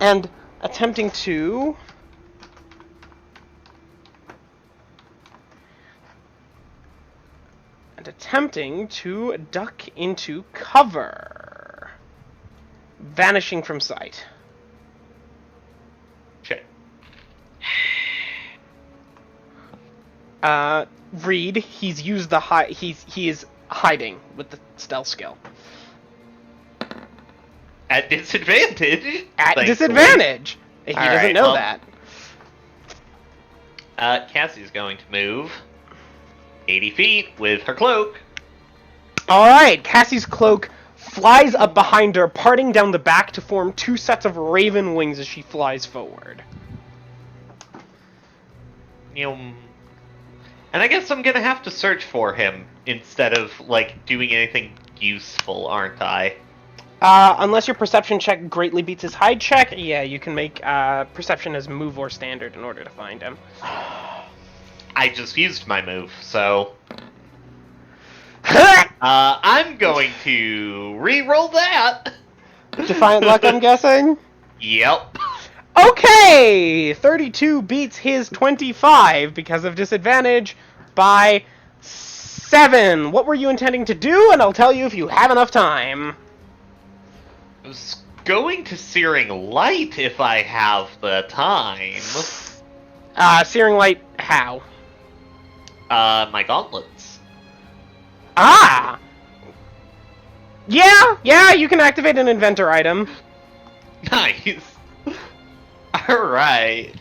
Speaker 2: and attempting to... duck into cover. Vanishing from sight.
Speaker 3: Shit.
Speaker 2: Reed, he's used the he is hiding with the stealth skill.
Speaker 3: At disadvantage.
Speaker 2: At
Speaker 3: thankfully.
Speaker 2: disadvantage! He doesn't
Speaker 3: Alright,
Speaker 2: know
Speaker 3: well,
Speaker 2: that.
Speaker 3: Cassie's going to move 80 feet with her cloak.
Speaker 2: Alright, Cassie's cloak flies up behind her, parting down the back to form two sets of raven wings as she flies forward.
Speaker 3: And I guess I'm gonna have to search for him instead of, like, doing anything useful, aren't I?
Speaker 2: Unless your perception check greatly beats his hide check, yeah, you can make perception as move or standard in order to find him.
Speaker 3: I just used my move, so... I'm going to re-roll that!
Speaker 2: Defiant luck, I'm guessing?
Speaker 3: Yep.
Speaker 2: Okay! 32 beats his 25 because of disadvantage by 7. What were you intending to do? And I'll tell you if you have enough time.
Speaker 3: I was going to Searing Light if I have the time.
Speaker 2: Searing Light, how?
Speaker 3: My gauntlets.
Speaker 2: Ah! Yeah, you can activate an inventor item.
Speaker 3: Nice. Alright.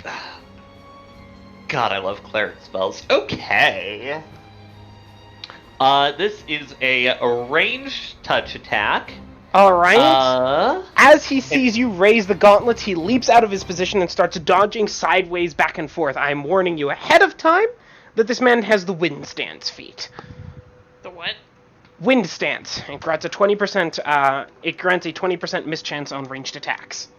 Speaker 3: God, I love cleric spells. Okay. This is a ranged touch attack.
Speaker 2: Alright. As he sees you raise the gauntlets, he leaps out of his position and starts dodging sideways back and forth. I am warning you ahead of time that this man has the wind stance feat.
Speaker 1: The what?
Speaker 2: Wind stance. It grants a 20% mischance on ranged attacks.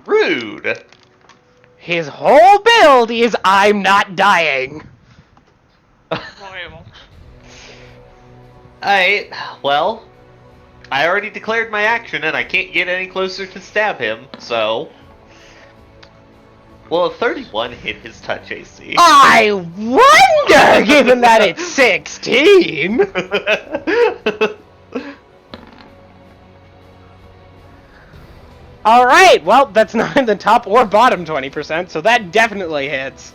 Speaker 3: Rude.
Speaker 2: His whole build is I'm not dying.
Speaker 1: Horrible.
Speaker 3: Alright, well, I already declared my action and I can't get any closer to stab him, so... Well, a 31 hit his touch AC.
Speaker 2: I wonder, given that it's 16. Alright, well, that's not in the top or bottom 20%, so that definitely hits.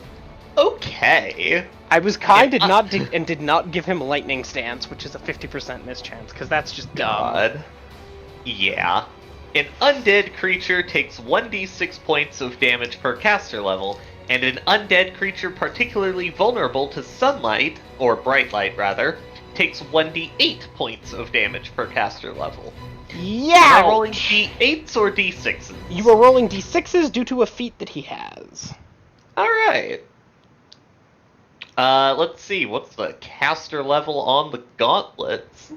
Speaker 3: Okay.
Speaker 2: I was kind and did not give him lightning stance, which is a 50% mischance, because that's just dumb.
Speaker 3: God. Yeah. An undead creature takes 1d6 points of damage per caster level, and an undead creature particularly vulnerable to sunlight, or bright light rather, takes 1d8 points of damage per caster level.
Speaker 2: Yeah!
Speaker 3: Am I rolling d8s or d6s?
Speaker 2: You are rolling d6s due to a feat that he has.
Speaker 3: Alright. Let's see, what's the caster level on the gauntlets?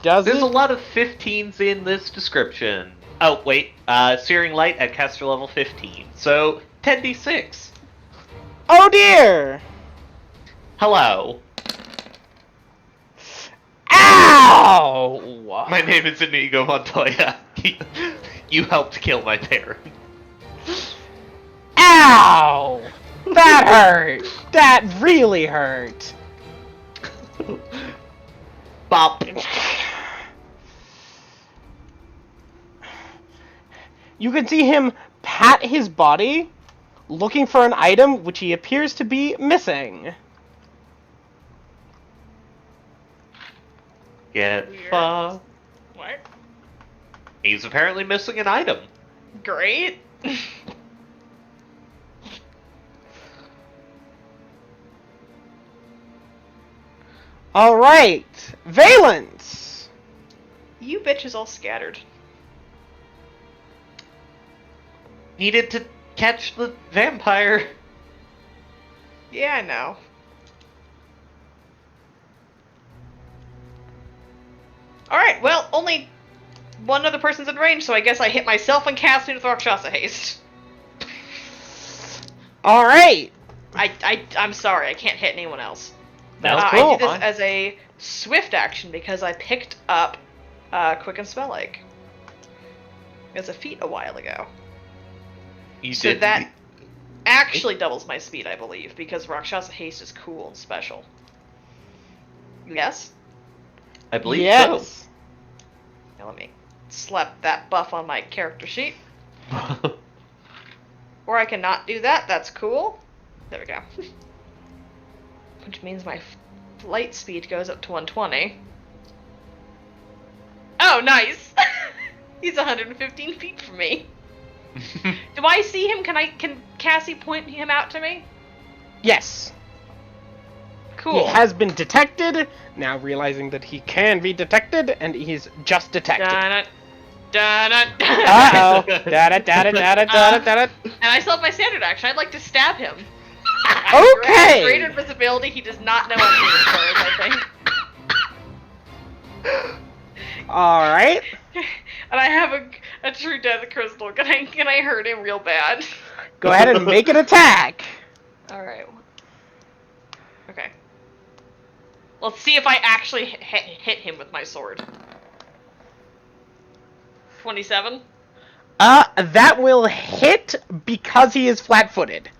Speaker 3: There's a lot of 15s in this description. Oh, wait, Searing Light at caster level 15, so 10d6.
Speaker 2: Oh dear!
Speaker 3: Hello.
Speaker 2: Ow!
Speaker 3: My name is Inigo Montoya. You helped kill my parents.
Speaker 2: Ow! That hurt! That really hurt!
Speaker 3: Bop.
Speaker 2: You can see him pat his body, looking for an item which he appears to be missing.
Speaker 3: Get
Speaker 1: Weird.
Speaker 3: fucked.
Speaker 1: What?
Speaker 3: He's apparently missing an item.
Speaker 1: Great.
Speaker 2: Alright, Valence!
Speaker 1: You bitches all scattered.
Speaker 3: Needed to catch the vampire.
Speaker 1: Yeah, I know. Alright, well, only one other person's in range, so I guess I hit myself and casting with Rakshasa Haste.
Speaker 2: Alright,
Speaker 1: I'm sorry, I can't hit anyone else.
Speaker 3: That's
Speaker 1: I
Speaker 2: cool.
Speaker 1: did this as a swift action because I picked up Quicken Spell Egg as a feat a while ago.
Speaker 3: You
Speaker 1: So
Speaker 3: did
Speaker 1: that actually doubles my speed, I believe, because Rakshasa Haste is cool and special. Yes?
Speaker 3: I believe
Speaker 2: yes.
Speaker 1: Now let me slap that buff on my character sheet.
Speaker 3: so.
Speaker 1: Or I can not do that, that's cool. There we go. Which means my flight speed goes up to 120. Oh, nice! He's 115 feet from me. Do I see him? Can Cassie point him out to me?
Speaker 2: Yes.
Speaker 1: Cool.
Speaker 2: He has been detected, now realizing that he can be detected, and he's just detected.
Speaker 1: Dun-it. Dun-it.
Speaker 2: Uh-oh. Da-da-da-da-da-da-da-da.
Speaker 1: And I still have my standard action. I'd like to stab him.
Speaker 2: Okay.
Speaker 1: Great invisibility. He does not know I'm being first, I think.
Speaker 2: Alright.
Speaker 1: And I have a true death crystal. Can I hurt him real bad?
Speaker 2: Go ahead and make an attack.
Speaker 1: Alright. Okay. Let's see if I actually hit him with my sword. 27?
Speaker 2: That will hit because he is flat-footed.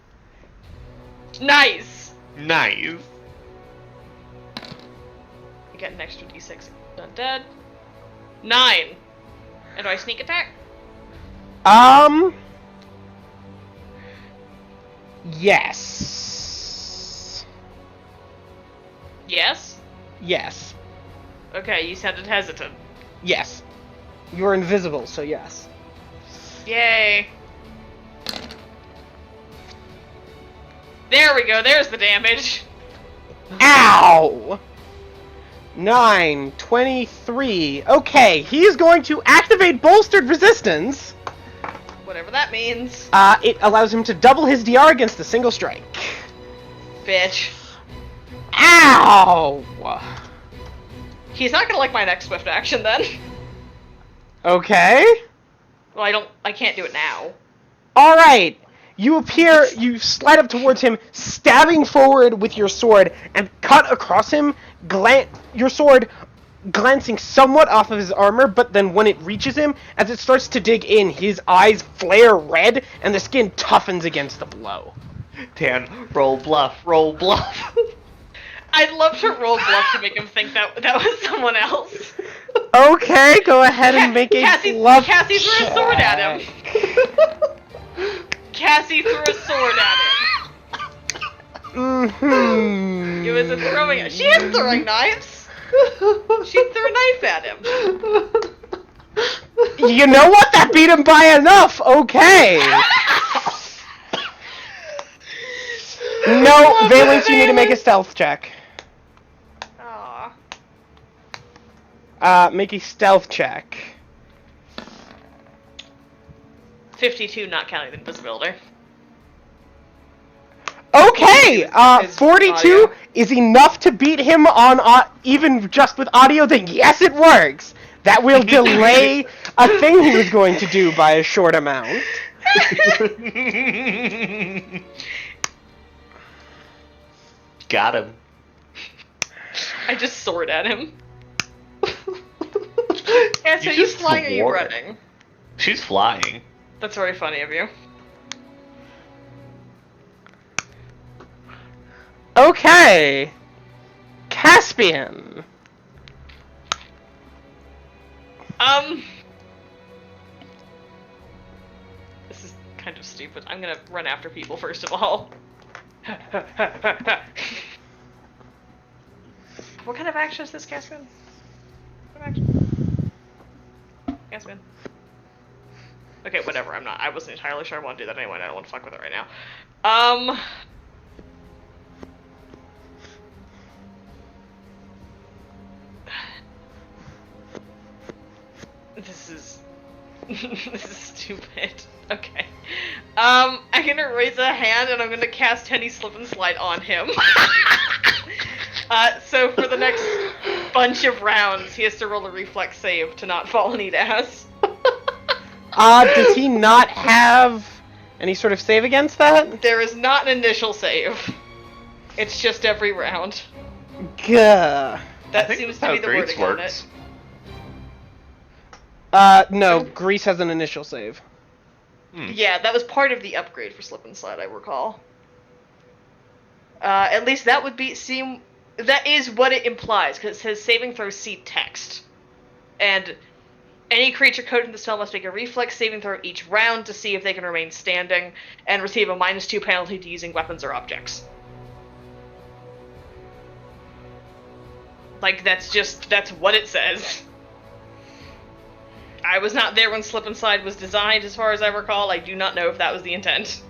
Speaker 1: Nice!
Speaker 3: Nice.
Speaker 1: I get an extra d6. Undead. 9! And do I sneak attack?
Speaker 2: Yes.
Speaker 1: Yes?
Speaker 2: Yes.
Speaker 1: Okay, you sounded hesitant.
Speaker 2: Yes. You're invisible, so yes.
Speaker 1: Yay! There we go, there's the damage!
Speaker 2: Ow! 9, 23. Okay, he is going to activate Bolstered Resistance.
Speaker 1: Whatever that means.
Speaker 2: It allows him to double his DR against a single strike.
Speaker 1: Bitch.
Speaker 2: Ow!
Speaker 1: He's not gonna like my next swift action then.
Speaker 2: Okay.
Speaker 1: Well, I can't do it now.
Speaker 2: Alright. You slide up towards him, stabbing forward with your sword, and cut across him, your sword glancing somewhat off of his armor, but then when it reaches him, as it starts to dig in, his eyes flare red, and the skin toughens against the blow.
Speaker 3: Dan, roll bluff, roll bluff.
Speaker 1: I'd love to roll bluff to make him think that was someone else.
Speaker 2: Okay, go ahead and make a bluff
Speaker 1: Cassie threw a sword at him. Cassie threw a sword at him.
Speaker 2: Mm-hmm.
Speaker 1: It was a throwing. She is throwing knives. She threw a knife at him.
Speaker 2: You know what? That beat him by enough. Okay. No, Valence, you need to make a stealth check.
Speaker 1: Aw.
Speaker 2: Make a stealth check.
Speaker 1: 52, not counting the invisibility.
Speaker 2: Okay,
Speaker 1: Is
Speaker 2: 42
Speaker 1: audio?
Speaker 2: is enough to beat him on even just with audio. Then yes, it works. That will delay a thing he was going to do by a short amount.
Speaker 3: Got him.
Speaker 1: I just sword at him. Yeah, so
Speaker 3: You
Speaker 1: you
Speaker 3: just
Speaker 1: flying or you
Speaker 3: swore.
Speaker 1: running?
Speaker 3: She's flying.
Speaker 1: That's very funny of you.
Speaker 2: Okay, Caspian.
Speaker 1: This is kind of stupid. I'm gonna run after people first of all. What kind of action is this, Caspian? What kind of action? Caspian. Okay, whatever. I wasn't entirely sure I want to do that anyway. I don't want to fuck with it right now. This is this is stupid. Okay. I'm gonna raise a hand and I'm gonna cast Henny Slip and Slide on him. So for the next bunch of rounds, he has to roll a reflex save to not fall and eat ass.
Speaker 2: Does he not have Any sort of save against that?
Speaker 1: There is not an initial save. It's just every round.
Speaker 2: Gah.
Speaker 1: That seems to be the wording on it.
Speaker 2: No, Grease has an initial save.
Speaker 1: Yeah, that was part of the upgrade for Slip and Slide, I recall. At least that would be that is what it implies, because it says saving throw seed text. And any creature coded in the spell must make a reflex saving throw each round to see if they can remain standing, and receive a -2 penalty to using weapons or objects. Like, that's what it says. I was not there when Slip and Slide was designed, as far as I recall. I do not know if that was the intent.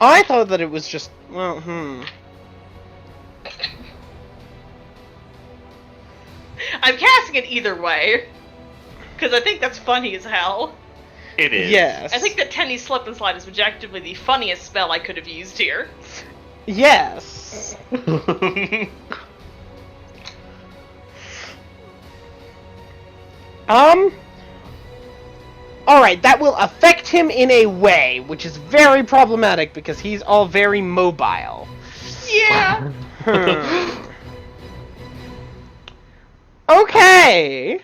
Speaker 2: I thought that it was just, well,
Speaker 1: I'm casting it either way, because I think that's funny as hell.
Speaker 3: It is.
Speaker 2: Yes.
Speaker 1: I think that Tenny's Slip and Slide is objectively the funniest spell I could have used here.
Speaker 2: Yes. Alright, that will affect him in a way, which is very problematic because he's all very mobile.
Speaker 1: Yeah!
Speaker 2: Okay!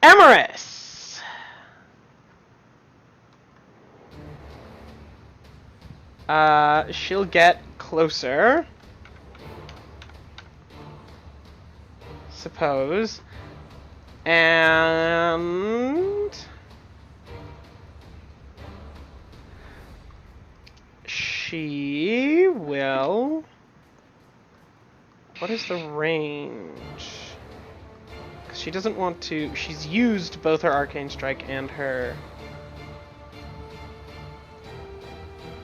Speaker 2: Emerus! She'll get closer. Suppose. And she will. What is the range? Because she doesn't want to. She's used both her arcane strike and her.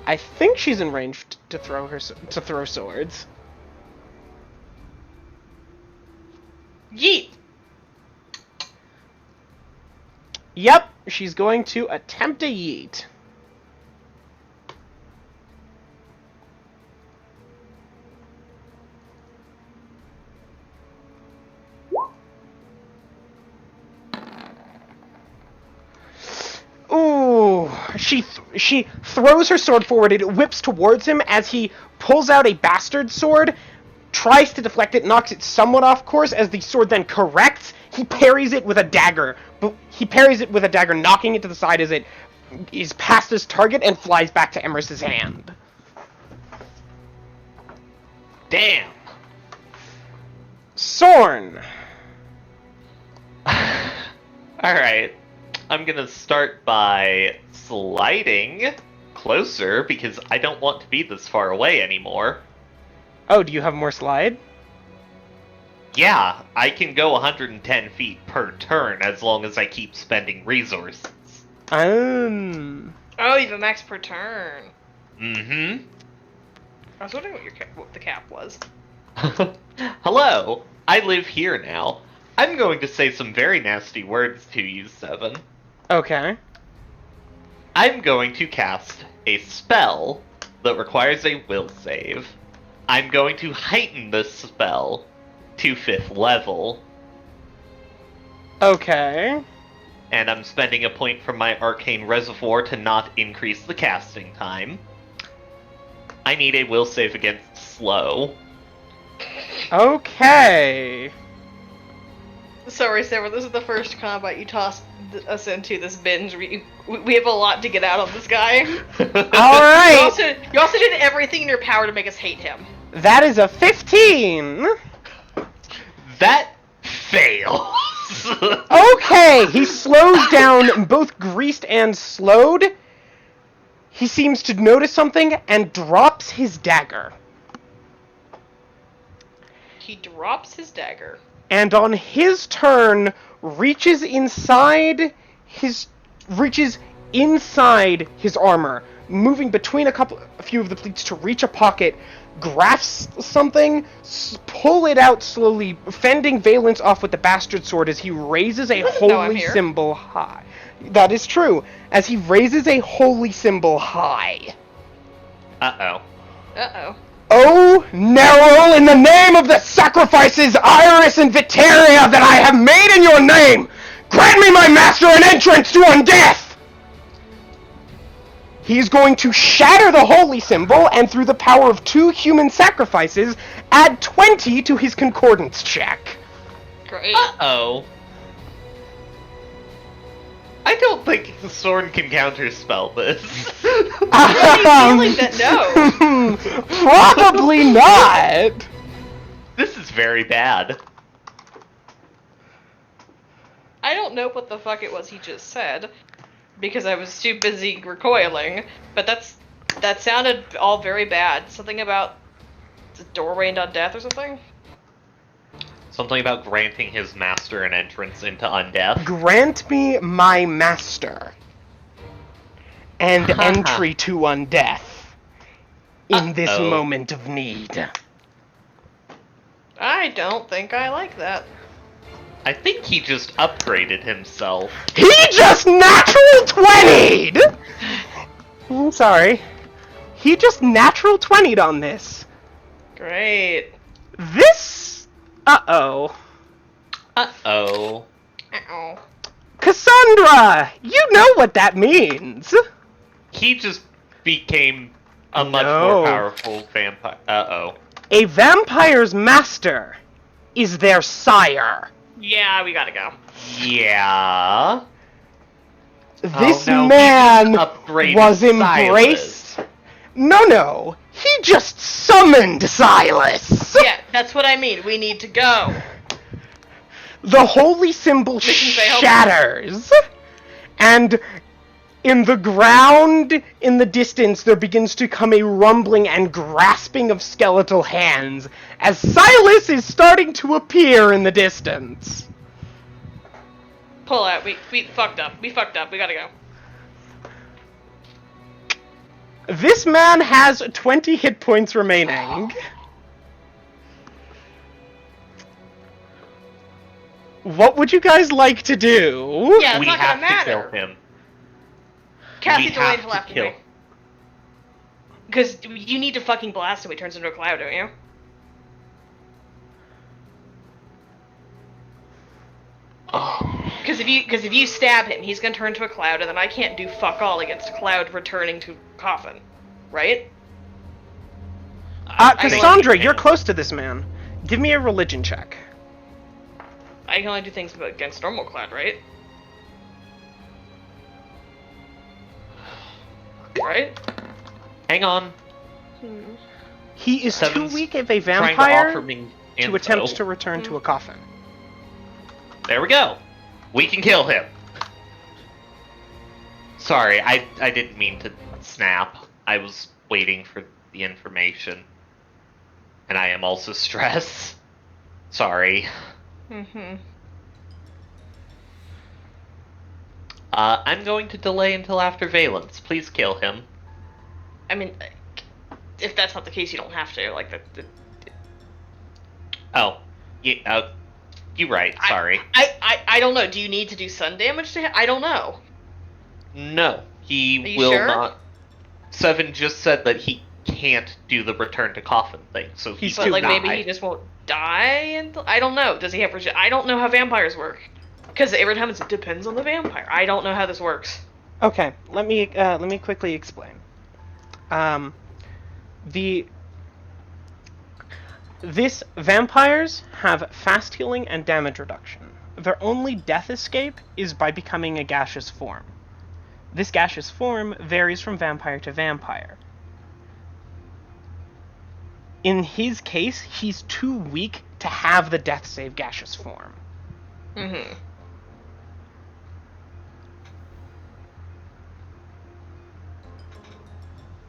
Speaker 2: I think she's in range to throw swords.
Speaker 1: Yeet!
Speaker 2: Yep, she's going to attempt a yeet. Ooh, she throws her sword forward. It whips towards him as he pulls out a bastard sword, tries to deflect it, knocks it somewhat off course. As the sword then corrects, he parries it with a dagger. But he parries it with a dagger, knocking it to the side as it is past his target and flies back to Emerus's hand.
Speaker 3: Damn.
Speaker 2: Sorn.
Speaker 3: Alright. I'm gonna start by sliding closer because I don't want to be this far away anymore.
Speaker 2: Oh, do you have more slide?
Speaker 3: Yeah, I can go 110 feet per turn as long as I keep spending resources.
Speaker 1: Oh, you have a max per turn.
Speaker 3: Mm-hmm.
Speaker 1: I was wondering what the cap was.
Speaker 3: Hello, I live here now. I'm going to say some very nasty words to you, Seven.
Speaker 2: Okay.
Speaker 3: I'm going to cast a spell that requires a will save. I'm going to heighten this spell to 5th level.
Speaker 2: Okay.
Speaker 3: And I'm spending a point from my arcane reservoir to not increase the casting time. I need a will save against slow.
Speaker 2: Okay.
Speaker 1: Sorry, Sarah, this is the first combat you tossed us into this binge. We have a lot to get out on this guy.
Speaker 2: Alright!
Speaker 1: You also did everything in your power to make us hate him.
Speaker 2: That is a 15!
Speaker 3: That fails!
Speaker 2: Okay, he slows down, both greased and slowed. He seems to notice something and drops his dagger.
Speaker 1: He drops his dagger.
Speaker 2: And on his turn, reaches inside his armor, moving between a few of the pleats to reach a pocket, grasps something, pull it out slowly, fending Valence off with the bastard sword as he raises a holy symbol high. That is true, as he raises a holy symbol high.
Speaker 3: Uh-oh.
Speaker 1: Uh-oh.
Speaker 2: Oh, Nerul, in the name of the sacrifices, Iris and Viteria, that I have made in your name, Grant me, my master, an entrance to undeath! He's going to shatter the holy symbol, and through the power of 2 human sacrifices, add 20 to his concordance check.
Speaker 1: Great.
Speaker 3: Uh-oh. I don't think Soren can counterspell this.
Speaker 1: Feeling that no.
Speaker 2: Probably not.
Speaker 3: This is very bad.
Speaker 1: I don't know what the fuck it was he just said, because I was too busy recoiling, but that sounded all very bad. Something about the doorway into death or something?
Speaker 3: Something about granting his master an entrance into undeath.
Speaker 2: Grant me my master and entry to undeath in this
Speaker 3: Uh-oh.
Speaker 2: moment of need.
Speaker 1: I don't think I like that.
Speaker 3: I think he just upgraded himself.
Speaker 2: He just natural 20'd! I'm sorry. He just natural 20'd on this.
Speaker 1: Great.
Speaker 2: This... Uh-oh.
Speaker 3: Uh-oh.
Speaker 1: Ow.
Speaker 2: Cassandra! You know what that means!
Speaker 3: He just became a much
Speaker 2: No.
Speaker 3: more powerful vampire. Uh-oh.
Speaker 2: A vampire's master is their sire.
Speaker 1: Yeah, we gotta go.
Speaker 3: Yeah.
Speaker 2: This
Speaker 3: no, he
Speaker 2: man
Speaker 3: just upgraded
Speaker 2: was embraced. No, he just summoned Silas.
Speaker 1: Yeah, that's what I mean. We need to go.
Speaker 2: The holy symbol
Speaker 1: Missions I hope-
Speaker 2: shatters, and in the ground, in the distance, there begins to come a rumbling and grasping of skeletal hands as Silas is starting to appear in the distance.
Speaker 1: Pull out. We fucked up. We fucked up. We gotta go.
Speaker 2: This man has 20 hit points remaining. What would you guys like to do?
Speaker 1: Yeah, it's
Speaker 3: We
Speaker 1: not
Speaker 3: have
Speaker 1: gonna
Speaker 3: to kill
Speaker 1: matter.
Speaker 3: him.
Speaker 1: Cassie
Speaker 3: We
Speaker 1: delayed
Speaker 3: have
Speaker 1: until
Speaker 3: to
Speaker 1: after
Speaker 3: kill.
Speaker 1: me. Because you need to fucking blast him when he turns into a cloud, don't you? Because if you stab him, he's gonna turn into a cloud, and then I can't do fuck all against a cloud returning to coffin, right?
Speaker 3: I think
Speaker 2: Cassandra,
Speaker 3: you
Speaker 2: you're
Speaker 3: can.
Speaker 2: close to this man. Give me a religion check.
Speaker 1: I can only do things against normal cloud, right? Right?
Speaker 3: Hang on.
Speaker 2: He is
Speaker 3: Seven's
Speaker 2: too weak of a
Speaker 3: Trying to
Speaker 2: vampire
Speaker 3: offer me
Speaker 2: to
Speaker 3: info.
Speaker 2: attempt to return to a coffin.
Speaker 3: There we go. We can kill him. Sorry, I didn't mean to snap. I was waiting for the information. And I am also stressed. Sorry.
Speaker 1: Mm-hmm.
Speaker 3: I'm going to delay until after Valence. Please kill him.
Speaker 1: I mean, if that's not the case, you don't have to. Like,
Speaker 3: Oh. Yeah, you're right. Sorry.
Speaker 1: I don't know. Do you need to do sun damage to him? I don't know.
Speaker 3: No.
Speaker 1: Are
Speaker 3: He
Speaker 1: you
Speaker 3: will
Speaker 1: sure?
Speaker 3: not. Seven just said that he can't do the return to coffin thing, so
Speaker 2: He's
Speaker 1: But
Speaker 2: too
Speaker 1: like
Speaker 2: die.
Speaker 1: maybe he just won't die until I don't know. Does he have I don't know how vampires work. Because every time it depends on the vampire. I don't know how this works.
Speaker 2: Okay, let me quickly explain. This vampires have fast healing and damage reduction. Their only death escape is by becoming a gaseous form. This gaseous form varies from vampire to vampire. In his case, he's too weak to have the death save gaseous form.
Speaker 1: Mm-hmm.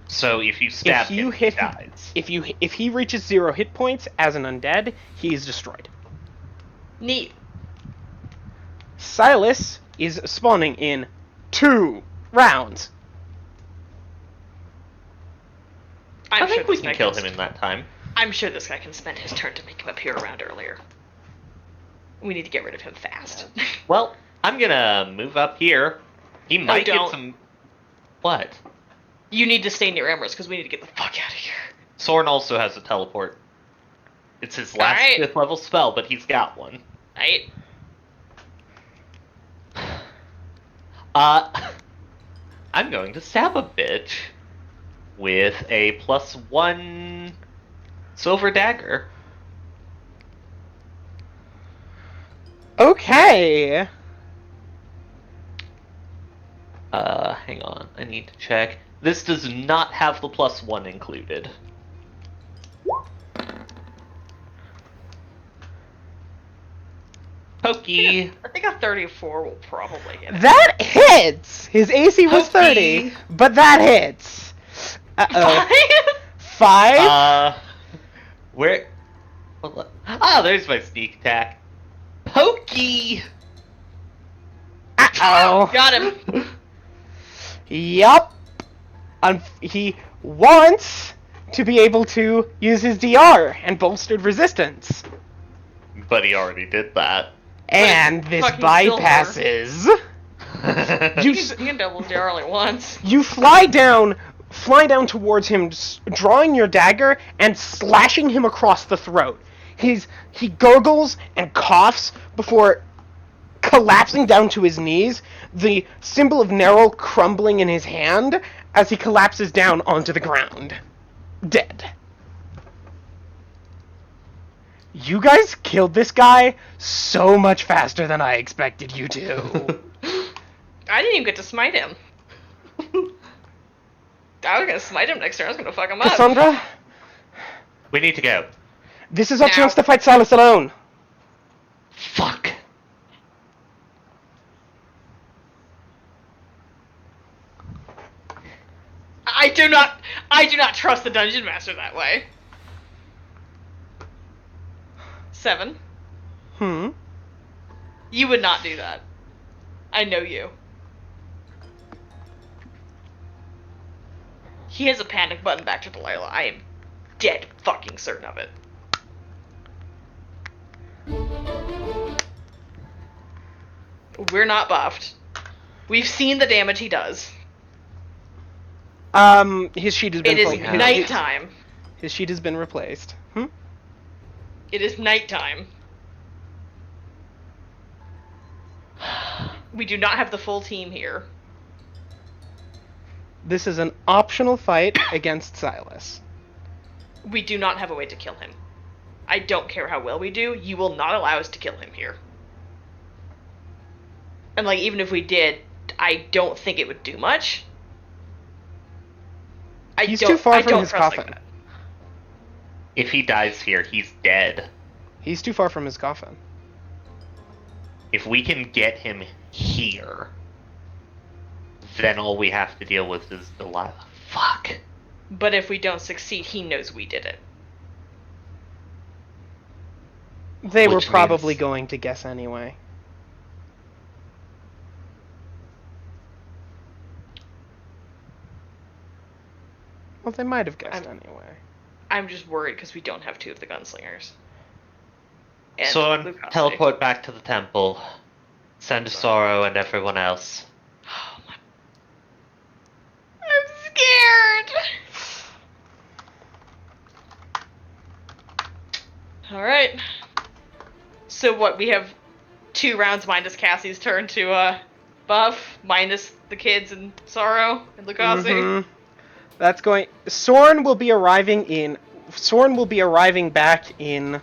Speaker 3: So if you stab
Speaker 2: If you
Speaker 3: him,
Speaker 2: hit
Speaker 3: he dies.
Speaker 2: if he reaches 0 hit points as an undead, he is destroyed.
Speaker 1: Neat.
Speaker 2: Silas is spawning in 2 rounds.
Speaker 1: I'm
Speaker 3: I think
Speaker 1: sure
Speaker 3: we
Speaker 1: this
Speaker 3: can
Speaker 1: guy
Speaker 3: kill him in that time.
Speaker 1: I'm sure this guy can spend his turn to make him appear around earlier. We need to get rid of him fast.
Speaker 3: Well, I'm gonna move up here. He might get
Speaker 1: don't.
Speaker 3: some... What?
Speaker 1: You need to stay near Emerald because we need to get the fuck out of here.
Speaker 3: Soren also has a teleport. It's his last
Speaker 1: Alright.
Speaker 3: 5th level spell, but he's got one.
Speaker 1: Right?
Speaker 3: I'm going to stab a bitch with a +1 silver dagger.
Speaker 2: Okay.
Speaker 3: Hang on. I need to check. This does not have the +1 included. Pokey.
Speaker 1: I think a 34 will probably hit it.
Speaker 2: That hits! His AC was
Speaker 3: Pokey.
Speaker 2: 30, but that hits. Uh-oh. 5?
Speaker 3: Where? Ah, there's my sneak attack. Pokey!
Speaker 2: Uh-oh.
Speaker 1: Got him.
Speaker 2: Yup. He wants to be able to use his DR and bolstered resistance.
Speaker 3: But he already did that.
Speaker 2: And this
Speaker 1: fucking
Speaker 2: bypasses.
Speaker 1: You can double DR only once.
Speaker 2: You fly down towards him, drawing your dagger and slashing him across the throat. He gurgles and coughs before collapsing down to his knees, the symbol of Nerul crumbling in his hand as he collapses down onto the ground. Dead. You guys killed this guy so much faster than I expected you to.
Speaker 1: I didn't even get to smite him. I was gonna smite him next turn. I was gonna fuck him up.
Speaker 2: Cassandra,
Speaker 3: We need to go.
Speaker 2: this is our
Speaker 1: Now.
Speaker 2: chance to fight Silas alone.
Speaker 3: Fuck.
Speaker 1: I do not trust the dungeon master that way. 7. You would not do that. I know you. He has a panic button back to Delilah. I am dead fucking certain of it. We're not buffed. We've seen the damage he does.
Speaker 2: His sheet has been
Speaker 1: It is
Speaker 2: his-
Speaker 1: nighttime.
Speaker 2: His sheet has been replaced.
Speaker 1: It is nighttime. We do not have the full team here.
Speaker 2: This is an optional fight against Silas.
Speaker 1: We do not have a way to kill him. I don't care how well we do, you will not allow us to kill him here. And like, even if we did, I don't think it would do much.
Speaker 2: He's too far
Speaker 1: I
Speaker 2: from
Speaker 1: don't
Speaker 2: his
Speaker 1: trust
Speaker 2: coffin.
Speaker 1: like that.
Speaker 3: If he dies here, he's dead.
Speaker 2: He's too far from his coffin.
Speaker 3: If we can get him here, then all we have to deal with is Delilah. Fuck.
Speaker 1: But if we don't succeed, he knows we did it.
Speaker 2: They were
Speaker 3: Which
Speaker 2: probably
Speaker 3: means-
Speaker 2: going to guess anyway. Well, they might have guessed anyway.
Speaker 1: I'm just worried because we don't have 2 of the gunslingers. And
Speaker 3: So
Speaker 1: Lucasi.
Speaker 3: teleport back to the temple. Send Sorrow and everyone else.
Speaker 1: I'm scared! Alright. So what, we have 2 rounds minus Cassie's turn to, buff, minus the kids and Sorrow and Lucasi.
Speaker 2: Mhm. That's going. Sorn will be arriving back in.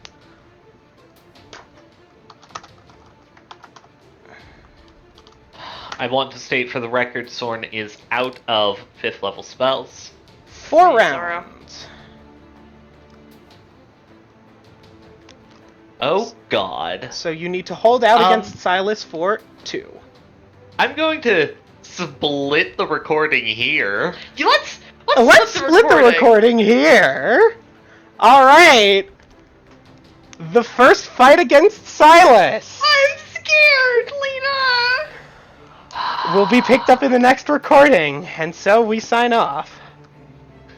Speaker 3: I want to state for the record, Sorn is out of 5th level spells.
Speaker 2: 4
Speaker 1: Hey, Sorrow.
Speaker 2: rounds.
Speaker 3: Oh god.
Speaker 2: So you need to hold out
Speaker 3: Um,
Speaker 2: against Silas for 2.
Speaker 3: I'm going to split the recording here.
Speaker 2: Let's split the recording here. All right. The first fight against Silas
Speaker 1: I'm scared, Lena!
Speaker 2: will be picked up in the next recording, and so we sign off.